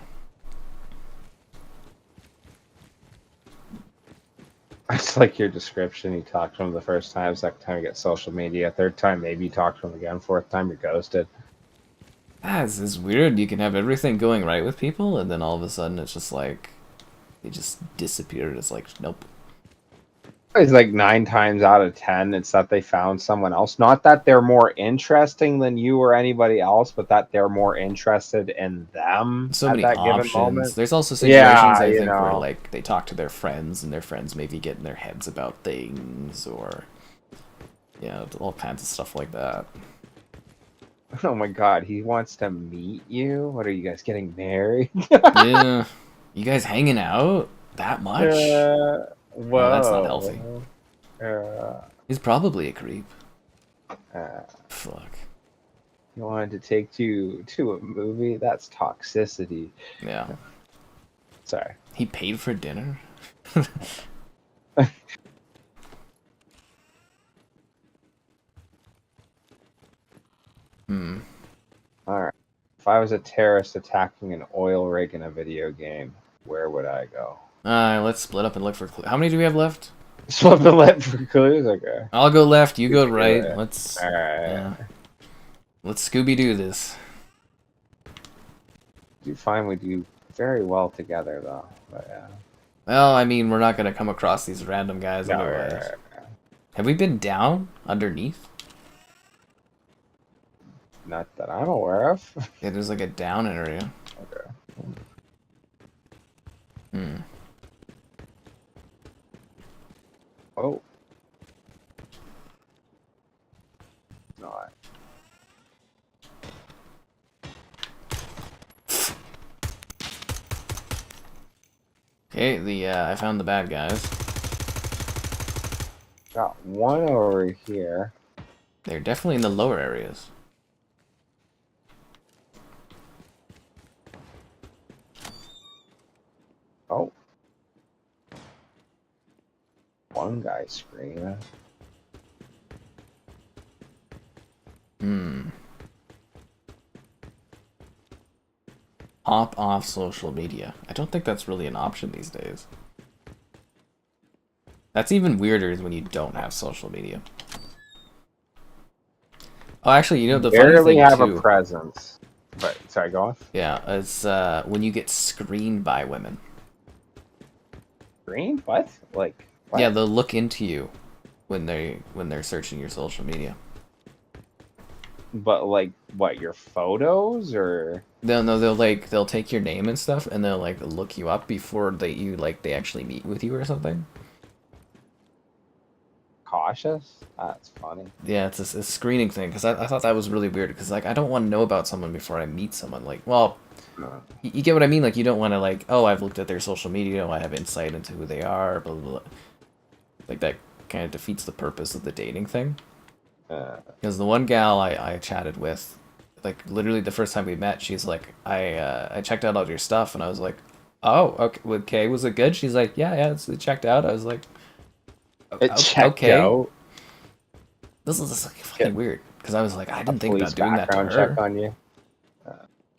I just like your description. You talk to him the first time, second time you get social media, third time maybe you talk to him again, fourth time you're ghosted. It's weird. You can have everything going right with people, and then all of a sudden it's just like they just disappeared. It's like, nope. It's like 9 times out of 10, it's that they found someone else. Not that they're more interesting than you or anybody else, but that they're more interested in them so at many that options. Given moment. There's also situations I think where like they talk to their friends and their friends maybe get in their heads about things, or all kinds of stuff like that. Oh my god, he wants to meet you? What are you guys getting married? Yeah. You guys hanging out that much? Well, that's not healthy. He's probably a creep. Fuck. He wanted to take you to a movie? That's toxicity. Yeah. Sorry. He paid for dinner? Alright. If I was a terrorist attacking an oil rig in a video game, where would I go? Let's split up and look for clues. How many do we have left? Swap the left for clues. Okay. I'll go left, you You go can do right. it. Let's All right. yeah. Let's Scooby-Doo this. You find we do very well together, though. But yeah. Well, I mean, we're not gonna come across these random guys No, otherwise. right. Have we been down underneath? Not that I'm aware of. Yeah, there's like a down area. Okay. Hmm. Oh. No. Okay, I found the bad guys. Got one over here. They're definitely in the lower areas. Oh. One guy screaming. Hmm. Hop off social media. I don't think that's really an option these days. That's even weirder is when you don't have social media. Oh, actually, you know the funny Barely thing have too. a presence. But sorry, go on. Yeah, it's when you get screened by women. Green? What? Like? What? Yeah, they'll look into you when they're searching your social media. But like, what? Your photos or? They'll take your name and stuff, and they'll like look you up before they actually meet with you or something. Cautious? That's funny. Yeah, it's a screening thing because I thought that was really weird because like I don't want to know about someone before I meet someone. Like, well, you get what I mean? Like, you don't want to like, oh, I've looked at their social media, I have insight into who they are, blah blah blah. Like that kind of defeats the purpose of the dating thing. Because the one gal I chatted with, like literally the first time we met, she's like, I checked out all your stuff, and I was like, oh, okay, was it good? She's like, yeah, it checked out. I was like, It checked out. This is just like fucking weird because I was like, I didn't think Police about doing that to background her. check on you.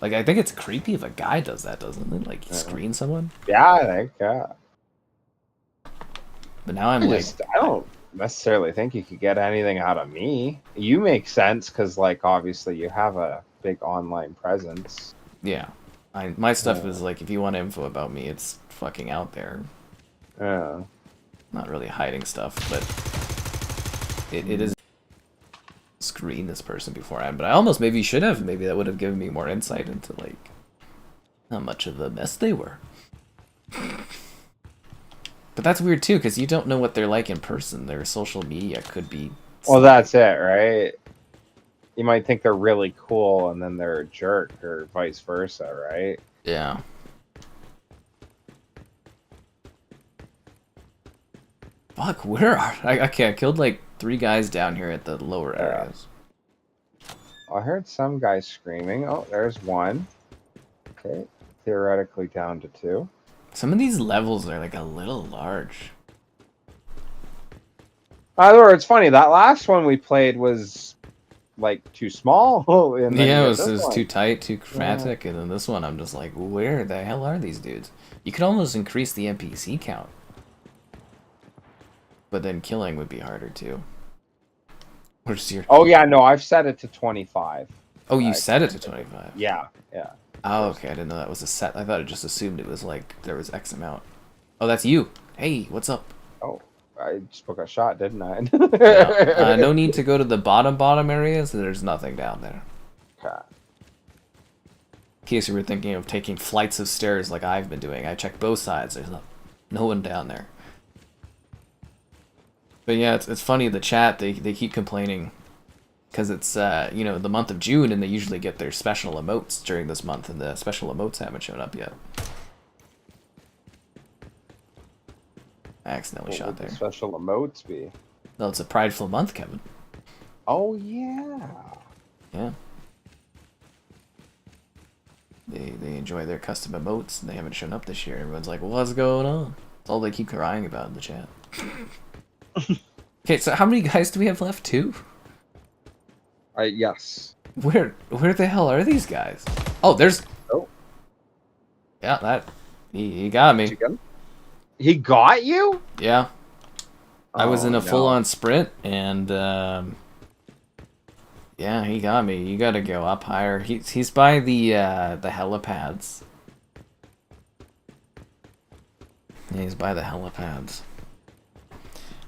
Like, I think it's creepy if a guy does that, doesn't it? Like, screen someone. Yeah, I think. But now I'm like, I don't necessarily think you could get anything out of me. You make sense because, like, obviously you have a big online presence. yeah, my stuff is like, if you want info about me, it's fucking out there. Yeah. Not really hiding stuff, but it is screen this person beforehand. But I almost maybe should have. Maybe that would have given me more insight into like how much of a mess they were. But that's weird too, because you don't know what they're like in person. Their social media could be. Well, that's it, right? You might think they're really cool, and then they're a jerk, or vice versa, right? Yeah. Fuck, where are I killed like 3 guys down here at the lower areas. I heard some guy screaming. Oh, there's one. Okay, theoretically down to 2. Some of these levels are like a little large. Either it's funny, that last one we played was like too small. And then Yeah, you it get this was one. too tight, too frantic, and then this one I'm just like, where the hell are these dudes? You could almost increase the NPC count. But then killing would be harder too. Where's your... Oh yeah, no, I've set it to 25. Oh, you set it to 25? Yeah. Oh, okay, I didn't know that was a set. I thought it just assumed it was like, there was X amount. Oh, that's you. Hey, what's up? Oh, I just got shot, didn't I? Yeah. No need to go to the bottom areas, there's nothing down there. Okay. In case you were thinking of taking flights of stairs like I've been doing, I checked both sides, there's no one down there. But yeah, it's funny, the chat, they keep complaining because it's, you know, the month of June, and they usually get their special emotes during this month, and the special emotes haven't shown up yet. I accidentally What shot would there. the special emotes be? No, it's a prideful month, Kevin. Oh, yeah. Yeah. They enjoy their custom emotes, and they haven't shown up this year. Everyone's like, what's going on? That's all they keep crying about in the chat. Okay, so how many guys do we have left? 2? Yes. Where the hell are these guys? Oh, there's... Oh. Yeah, that... He got me. He got you? Yeah. I was in Oh, a no. full-on sprint, and yeah, he got me. You gotta go up higher. He's by the helipads. Yeah, he's by the helipads.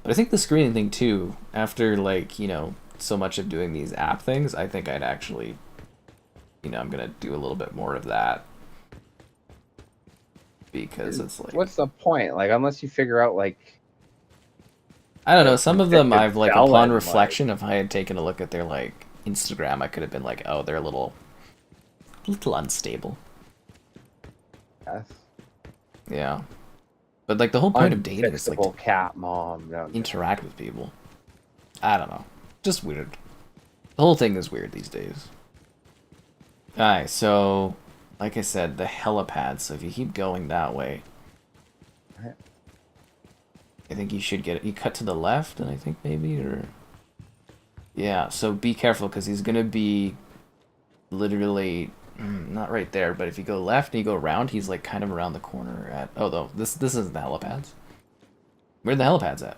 But I think the screening thing too, after like, you know, so much of doing these app things, I think I'd actually, you know, I'm gonna do a little bit more of that. Because it's like, What's the point? Like, unless you figure out, like... I don't know, a some of them convicted I've, like, felon, upon like- reflection, if I had taken a look at their, like, Instagram, I could have been like, oh, they're a little unstable. Yes. Yeah. But, like, the whole point of dating is, like, Unfixable cat mom. No, interact with people. I don't know. Just weird. The whole thing is weird these days. Alright, so, like I said, the helipad. So if you keep going that way, Right. I think you should get it. You cut to the left, and I think maybe, or... Yeah, so be careful, because he's going to be literally... not right there, but if you go left and you go around, he's, like, kind of around the corner at... Oh, no, this isn't the helipads. Where are the helipads at?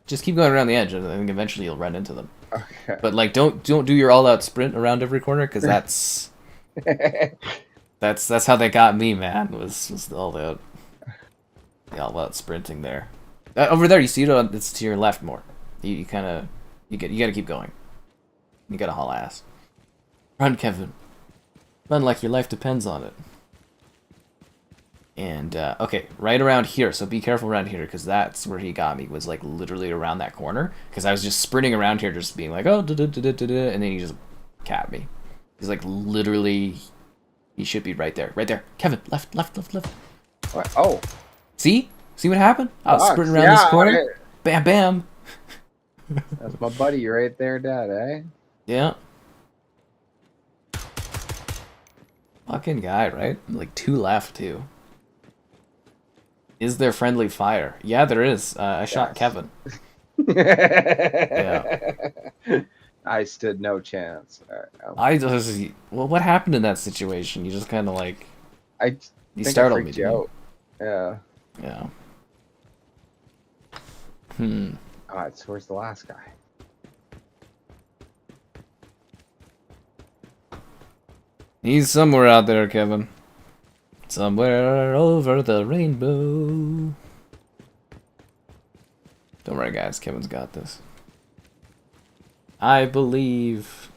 Just keep going around the edge, and I think eventually you'll run into them. Okay. But, like, don't do your all-out sprint around every corner, because that's... That's how they got me, man. Was all the all-out sprinting there. Over there, you see it? It's to your left more. You kind of... You gotta keep going. You gotta haul ass. Run, Kevin. Run like your life depends on it. And, okay, right around here. So be careful around here, because that's where he got me. Was, like, literally around that corner. Because I was just sprinting around here, just being like, oh, da-da-da-da-da-da, and then he just capped me. He's, like, literally... He should be right there. Right there. Kevin, left. What? Oh. See? See what happened? I was sprinting around yeah, this corner. Bam, bam. That's my buddy right there, Dad, eh? Yeah. Fucking guy, right? Like, 2 left, too. Is there friendly fire? Yeah, there is. I shot Kevin. Yeah. I stood no chance. I just... Well, what happened in that situation? You just kind of, like... I You think I startled me, freaked didn't you you? out. Yeah. Yeah. Alright, so where's the last guy? He's somewhere out there, Kevin. Somewhere over the rainbow. Don't worry, guys. Kevin's got this. I believe...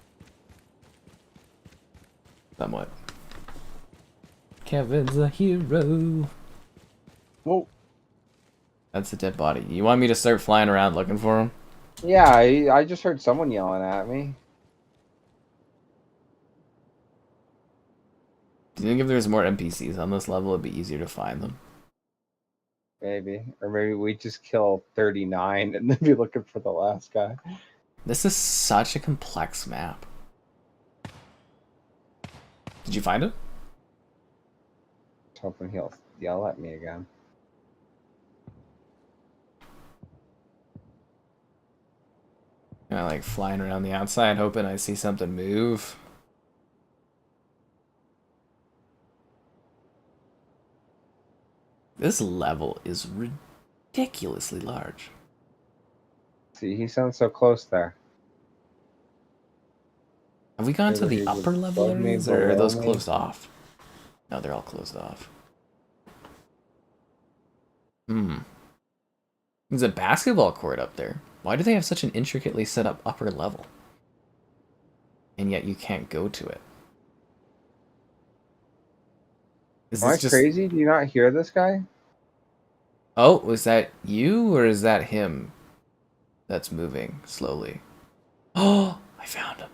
Somewhat. Kevin's a hero. Whoa. That's a dead body. You want me to start flying around looking for him? Yeah, I just heard someone yelling at me. Do you think if there's more NPCs on this level, it'd be easier to find them? Maybe. Or maybe we just kill 39 and then be looking for the last guy. This is such a complex map. Did you find it? Hoping he'll yell at me again. I like flying around the outside, hoping I see something move. This level is ridiculously large. See, he sounds so close there. Have we gone to Maybe the he was upper level above me, areas, or are below those me. closed off? No, they're all closed off. There's a basketball court up there. Why do they have such an intricately set up upper level? And yet you can't go to it. Is Am I this just... crazy? Do you not hear this guy? Oh, was that you, or is that him that's moving slowly? Oh, I found him.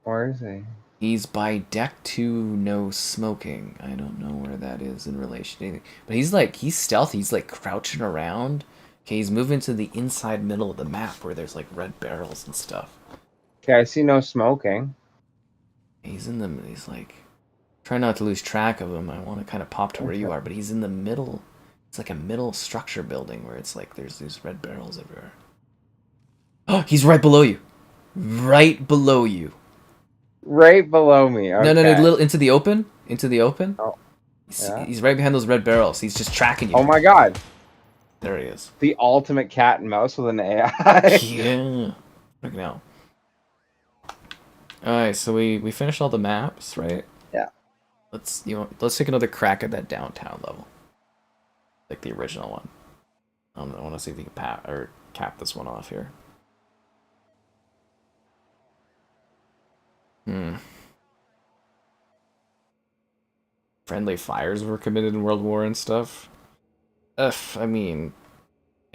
Where is he? He's by deck 2, no smoking. I don't know where that is in relation to anything. But he's stealthy. He's like crouching around. Okay, he's moving to the inside middle of the map where there's like red barrels and stuff. Okay, I see no smoking. He's in the, he's like, try not to lose track of him. I want to kind of pop to where you are, but he's in the middle. It's like a middle structure building where it's like there's these red barrels everywhere. Oh, he's right below you. Right below you. Right below me. Okay. No, little into the open. Into the open. Oh, yeah. He's right behind those red barrels. He's just tracking you. Oh my god. There he is. The ultimate cat and mouse with an AI. Yeah. Look now. Alright, so we finished all the maps, right? Yeah. Let's take another crack at that downtown level. Like the original one. I want to see if we can cap this one off here. Friendly fires were committed in World War and stuff. I mean,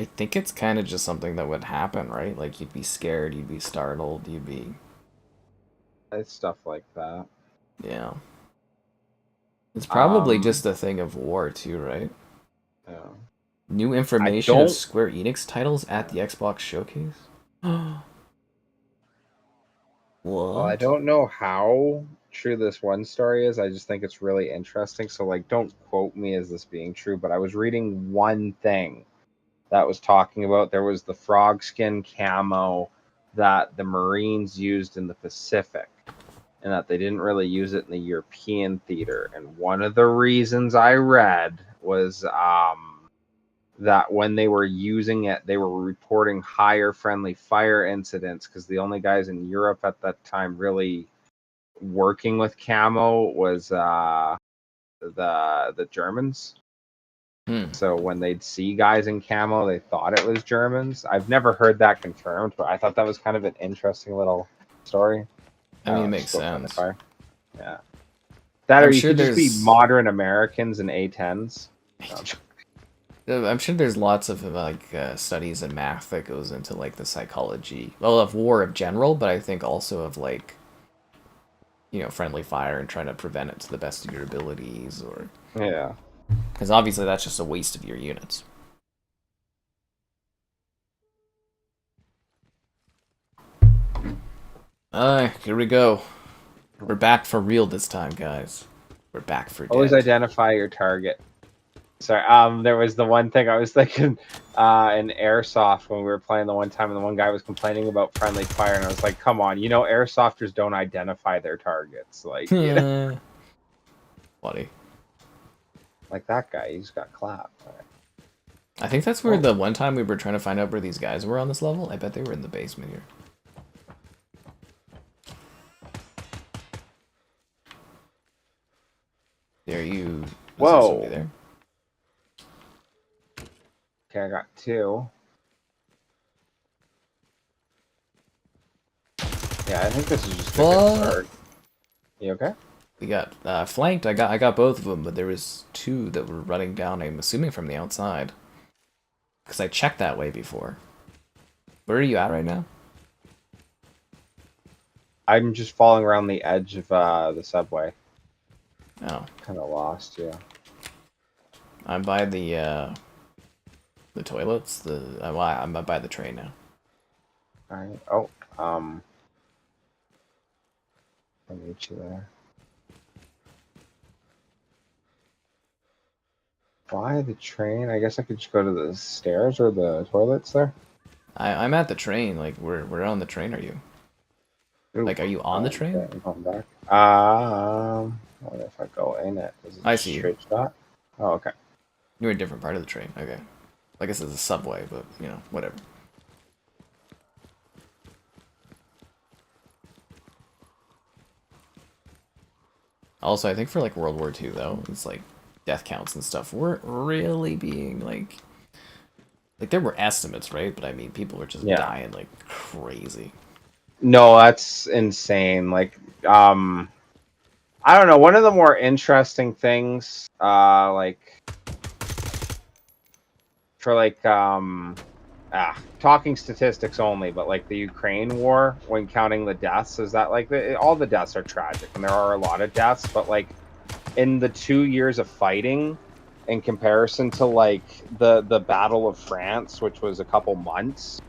I think it's kind of just something that would happen, right? Like, you'd be scared, you'd be startled, you'd be... It's stuff like that. Yeah. It's probably just a thing of war, too, right? Yeah. New information of Square Enix titles at the Xbox Showcase? What? Well, I don't know how true this one story is. I just think it's really interesting. So, like, don't quote me as this being true, but I was reading one thing that was talking about there was the frog skin camo that the Marines used in the Pacific, and that they didn't really use it in the European theater. And one of the reasons I read was that when they were using it, they were reporting higher friendly fire incidents because the only guys in Europe at that time really working with camo was the Germans. So when they'd see guys in camo, they thought it was Germans. I've never heard that confirmed, but I thought that was kind of an interesting little story. I mean, it makes sense. Yeah. That or I'm you sure could just be modern Americans in A10s. I'm sure there's lots of like studies and math that goes into like the psychology, well, of war in general, but I think also of like, you know, friendly fire and trying to prevent it to the best of your abilities, or yeah, because obviously that's just a waste of your units. Here we go. We're back for real this time, guys. We're back for always dead. identify your target. Sorry, there was the one thing I was thinking in Airsoft when we were playing the one time, and the one guy was complaining about friendly fire, and I was like, "Come on, you know, airsofters don't identify their targets, like you know, Funny. like that guy, he just got clapped." I think that's where the one time we were trying to find out where these guys were on this level. I bet they were in the basement here. There you. Whoa. There there? Okay, I got two. Yeah, I think this is just a good start. You okay? We got flanked. I got both of them, but there was two that were running down. I'm assuming from the outside, because I checked that way before. Where are you at right now? I'm just falling around the edge of the subway. Oh, kind of lost, yeah. I'm by the toilets. I'm by the train now. All right. Oh, I'll meet you there. By the train? I guess I could just go to the stairs or the toilets there. I'm at the train. Like, where on the train are you? Ooh, like, are you on the train? Okay, I'm going back. What if I go in it? Is it I see straight shot? Oh, okay. You're in a different part of the train. Okay. I guess it's a subway, but, you know, whatever. Also, I think for, like, World War II, though, it's, like, death counts and stuff weren't really being, like, there were estimates, right? But, I mean, people were just dying like crazy. No, that's insane. Like, I don't know. One of the more interesting things, like, for, like, talking statistics only, but, like, the Ukraine war, when counting the deaths, is that, like, all the deaths are tragic, and there are a lot of deaths, but, like, in the 2 years of fighting, in comparison to, like, the Battle of France, which was a couple months,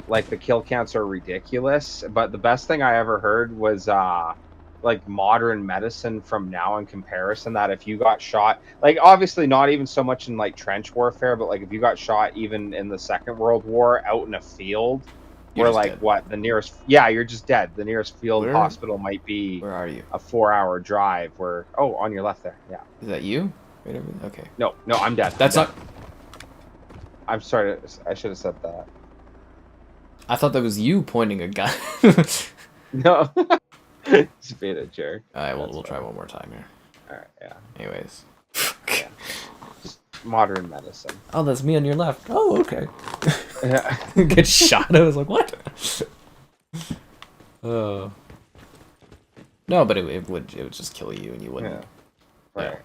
like, the kill counts are ridiculous. But the best thing I ever heard was like modern medicine from now in comparison, that if you got shot, like, obviously not even so much in like trench warfare, but like if you got shot even in the Second World War out in a field, where like dead. What the nearest, you're just dead. The nearest field hospital might be, where are you, a 4-hour drive. Where, oh, on your left there. Yeah, is that you? Okay, no, I'm dead. That's not I'm sorry. I should have said that. I thought that was you pointing a gun. No. Just being a jerk. Alright, That's we'll try fine. one more time here. Alright, yeah. Anyways. Yeah. Just modern medicine. Oh, that's me on your left. Oh, okay. Yeah. Get shot. I was like, what? Oh. No, but it would just kill you and you wouldn't. Yeah. Right. Yeah.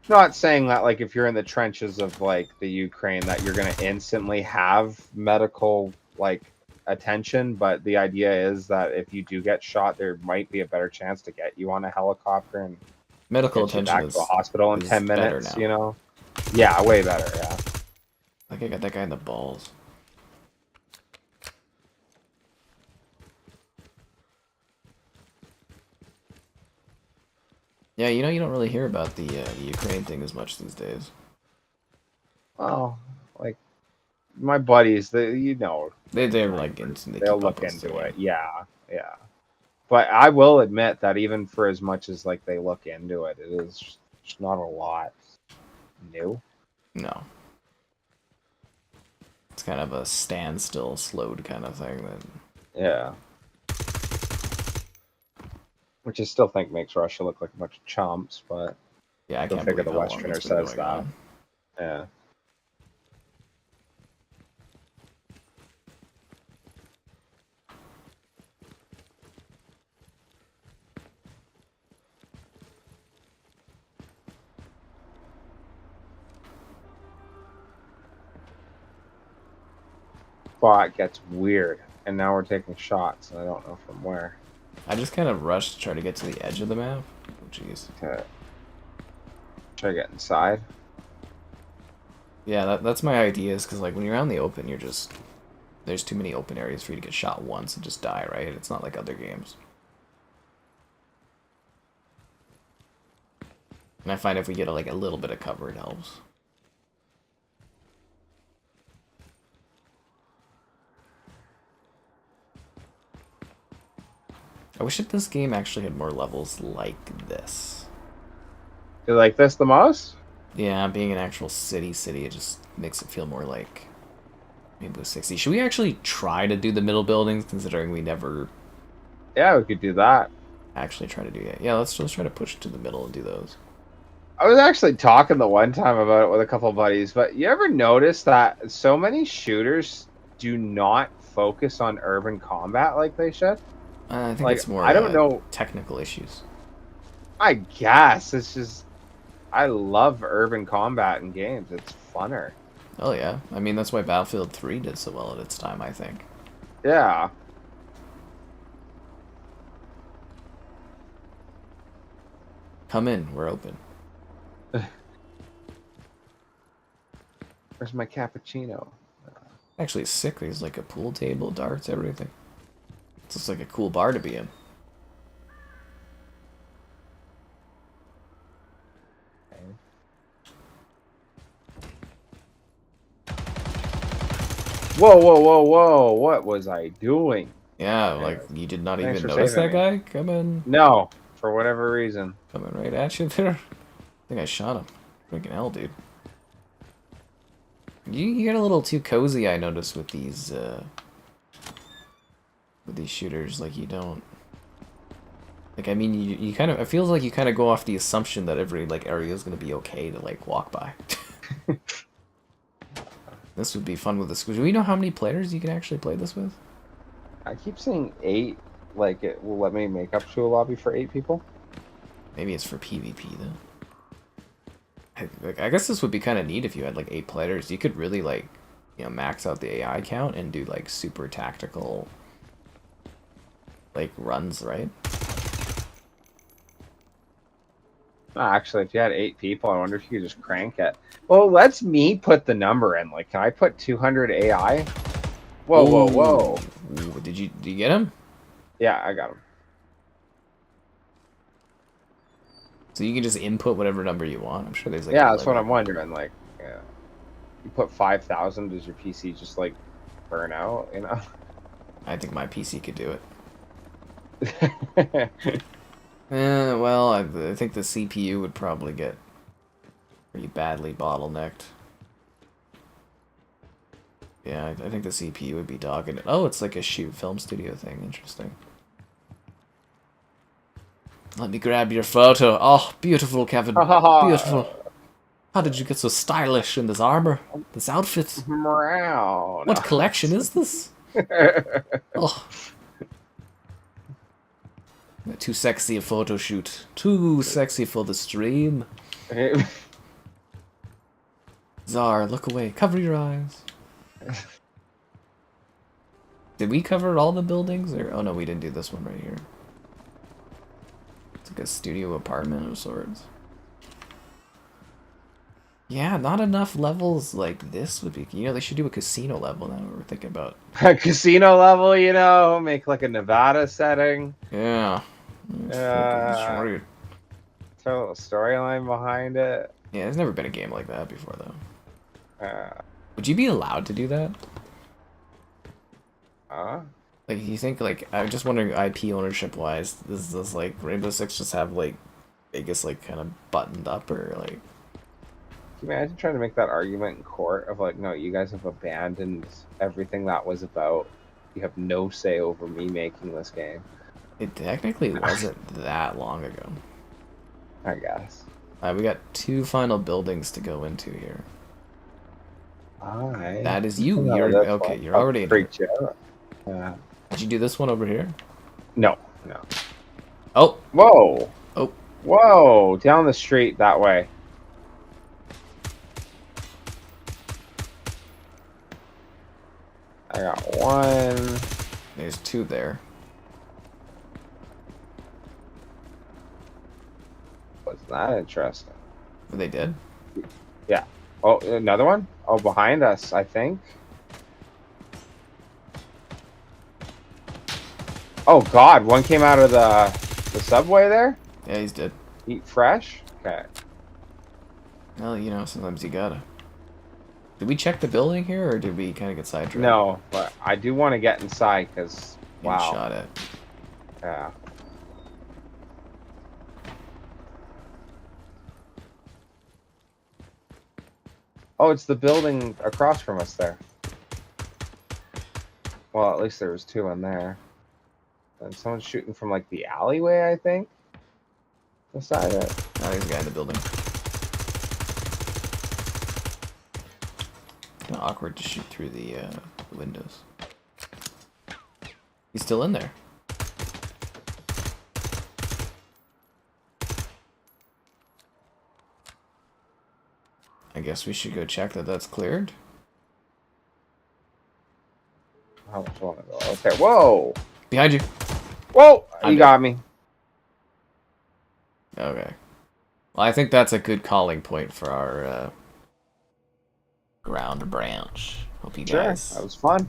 Not saying that like if you're in the trenches of like the Ukraine that you're gonna instantly have medical like attention, but the idea is that if you do get shot, there might be a better chance to get you on a helicopter and Medical get you attention back to a hospital in is 10 better minutes, now. you know? Yeah, way better, yeah. Like I got that guy in the balls. Yeah, you know, you don't really hear about the Ukraine thing as much these days. Well, like my buddies, they're They're like they they'll keep up look with into stuff. it. Yeah, yeah. But I will admit that even for as much as like they look into it, it is just not a lot new. No. It's kind of a standstill, slowed kind of thing. That Yeah. Which I still think makes Russia look like a bunch of chumps, but yeah, I go can't figure believe the how long Westerner it's been says going that. on. Yeah. But it gets weird, and now we're taking shots, and I don't know from where. I just kind of rushed to try to get to the edge of the map. Oh, jeez. Okay. Try to get inside. Yeah, that's my idea, is because like when you're out in the open, you're just... There's too many open areas for you to get shot once and just die, right? It's not like other games. And I find if we get like a little bit of cover, it helps. I wish that this game actually had more levels like this. You like this the most? Yeah, being an actual city, it just makes it feel more like Rainbow 60. Should we actually try to do the middle buildings, considering we never Yeah, we could do that. actually try to do that? Yeah, let's try to push to the middle and do those. I was actually talking the one time about it with a couple of buddies, but you ever notice that so many shooters do not focus on urban combat like they should? I think Like, it's more I don't know. technical issues. I guess it's just I love urban combat in games. It's funner. Oh yeah, I mean that's why Battlefield 3 did so well at its time, I think. Yeah. Come in, we're open. Where's my cappuccino? Actually, it's sick. There's like a pool table, darts, everything. It's just like a cool bar to be in. Whoa, whoa, whoa, whoa! What was I doing? Yeah, like you did not Thanks even for notice that saving me. guy coming No, for whatever reason. right at you there. I think I shot him. Freaking hell, dude. You get a little too cozy, I noticed, with these shooters. Like you don't. Like I mean, you kind of. It feels like you kind of go off the assumption that every like area is gonna be okay to like walk by. This would be fun with this. Do we know how many players you can actually play this with? I keep seeing 8. Like it will let me make up to a lobby for 8 people. Maybe it's for PvP though. I guess this would be kind of neat if you had like 8 players. You could really like, you know, max out the AI count and do like super tactical like runs, right? Actually, if you had 8 people, I wonder if you could just crank it. Well, let's me put the number in. Like, can I put 200 AI? Whoa, whoa, whoa! Ooh, did you get him? Yeah, I got him. So you can just input whatever number you want. I'm sure there's like Yeah, that's what I'm wondering. Like, yeah, you put 5,000. Does your PC just like burn out? You know? I think my PC could do it. Well, I think the CPU would probably get pretty badly bottlenecked. Yeah, I think the CPU would be dogging it. Oh, it's like a shoot film studio thing. Interesting. Let me grab your photo. Oh, beautiful, Kevin. Beautiful. How did you get so stylish in this armor? This outfit? What collection is this? Oh. Too sexy a photo shoot. Too sexy for the stream. Czar, look away. Cover your eyes. Did we cover all the buildings? Or oh no, we didn't do this one right here. It's like a studio apartment of sorts. Yeah, not enough levels like this would be. You know, they should do a casino level now. We're thinking about a casino level, you know, make like a Nevada setting. Yeah. Throw a little storyline behind it. Yeah, there's never been a game like that before, though. Would you be allowed to do that? Like, you think, like, I'm just wondering, IP ownership-wise, does, like, Rainbow Six just have, like, Vegas, like, kind of buttoned up, or, like... Can you imagine trying to make that argument in court of, like, no, you guys have abandoned everything that was about, you have no say over me making this game. It technically wasn't that long ago. I guess. We got 2 final buildings to go into here. Alright. That is you. You're okay. You're already in. Yeah. Did you do this one over here? No. Oh. Whoa. Oh. Whoa. Down the street that way. I got 1. There's 2 there. Wasn't that interesting? They did? Yeah. Oh, another one? Oh, behind us, I think. Oh, God. One came out of the subway there? Yeah, he's dead. Eat fresh? Okay. Well, you know, sometimes you gotta. Did we check the building here, or did we kind of get sidetracked? No, but I do want to get inside, because, wow. Shot at. Yeah. Oh, it's the building across from us there. Well, at least there was 2 in there. And someone's shooting from, like, the alleyway, I think? Beside it. Oh, there's a guy in the building. Kind of awkward to shoot through the windows. He's still in there. I guess we should go check that that's cleared. How much want to go? Okay, whoa! Behind you. Whoa! You got me. Okay. Well, I think that's a good calling point for our ground branch. Hope you guys... Sure, that was fun.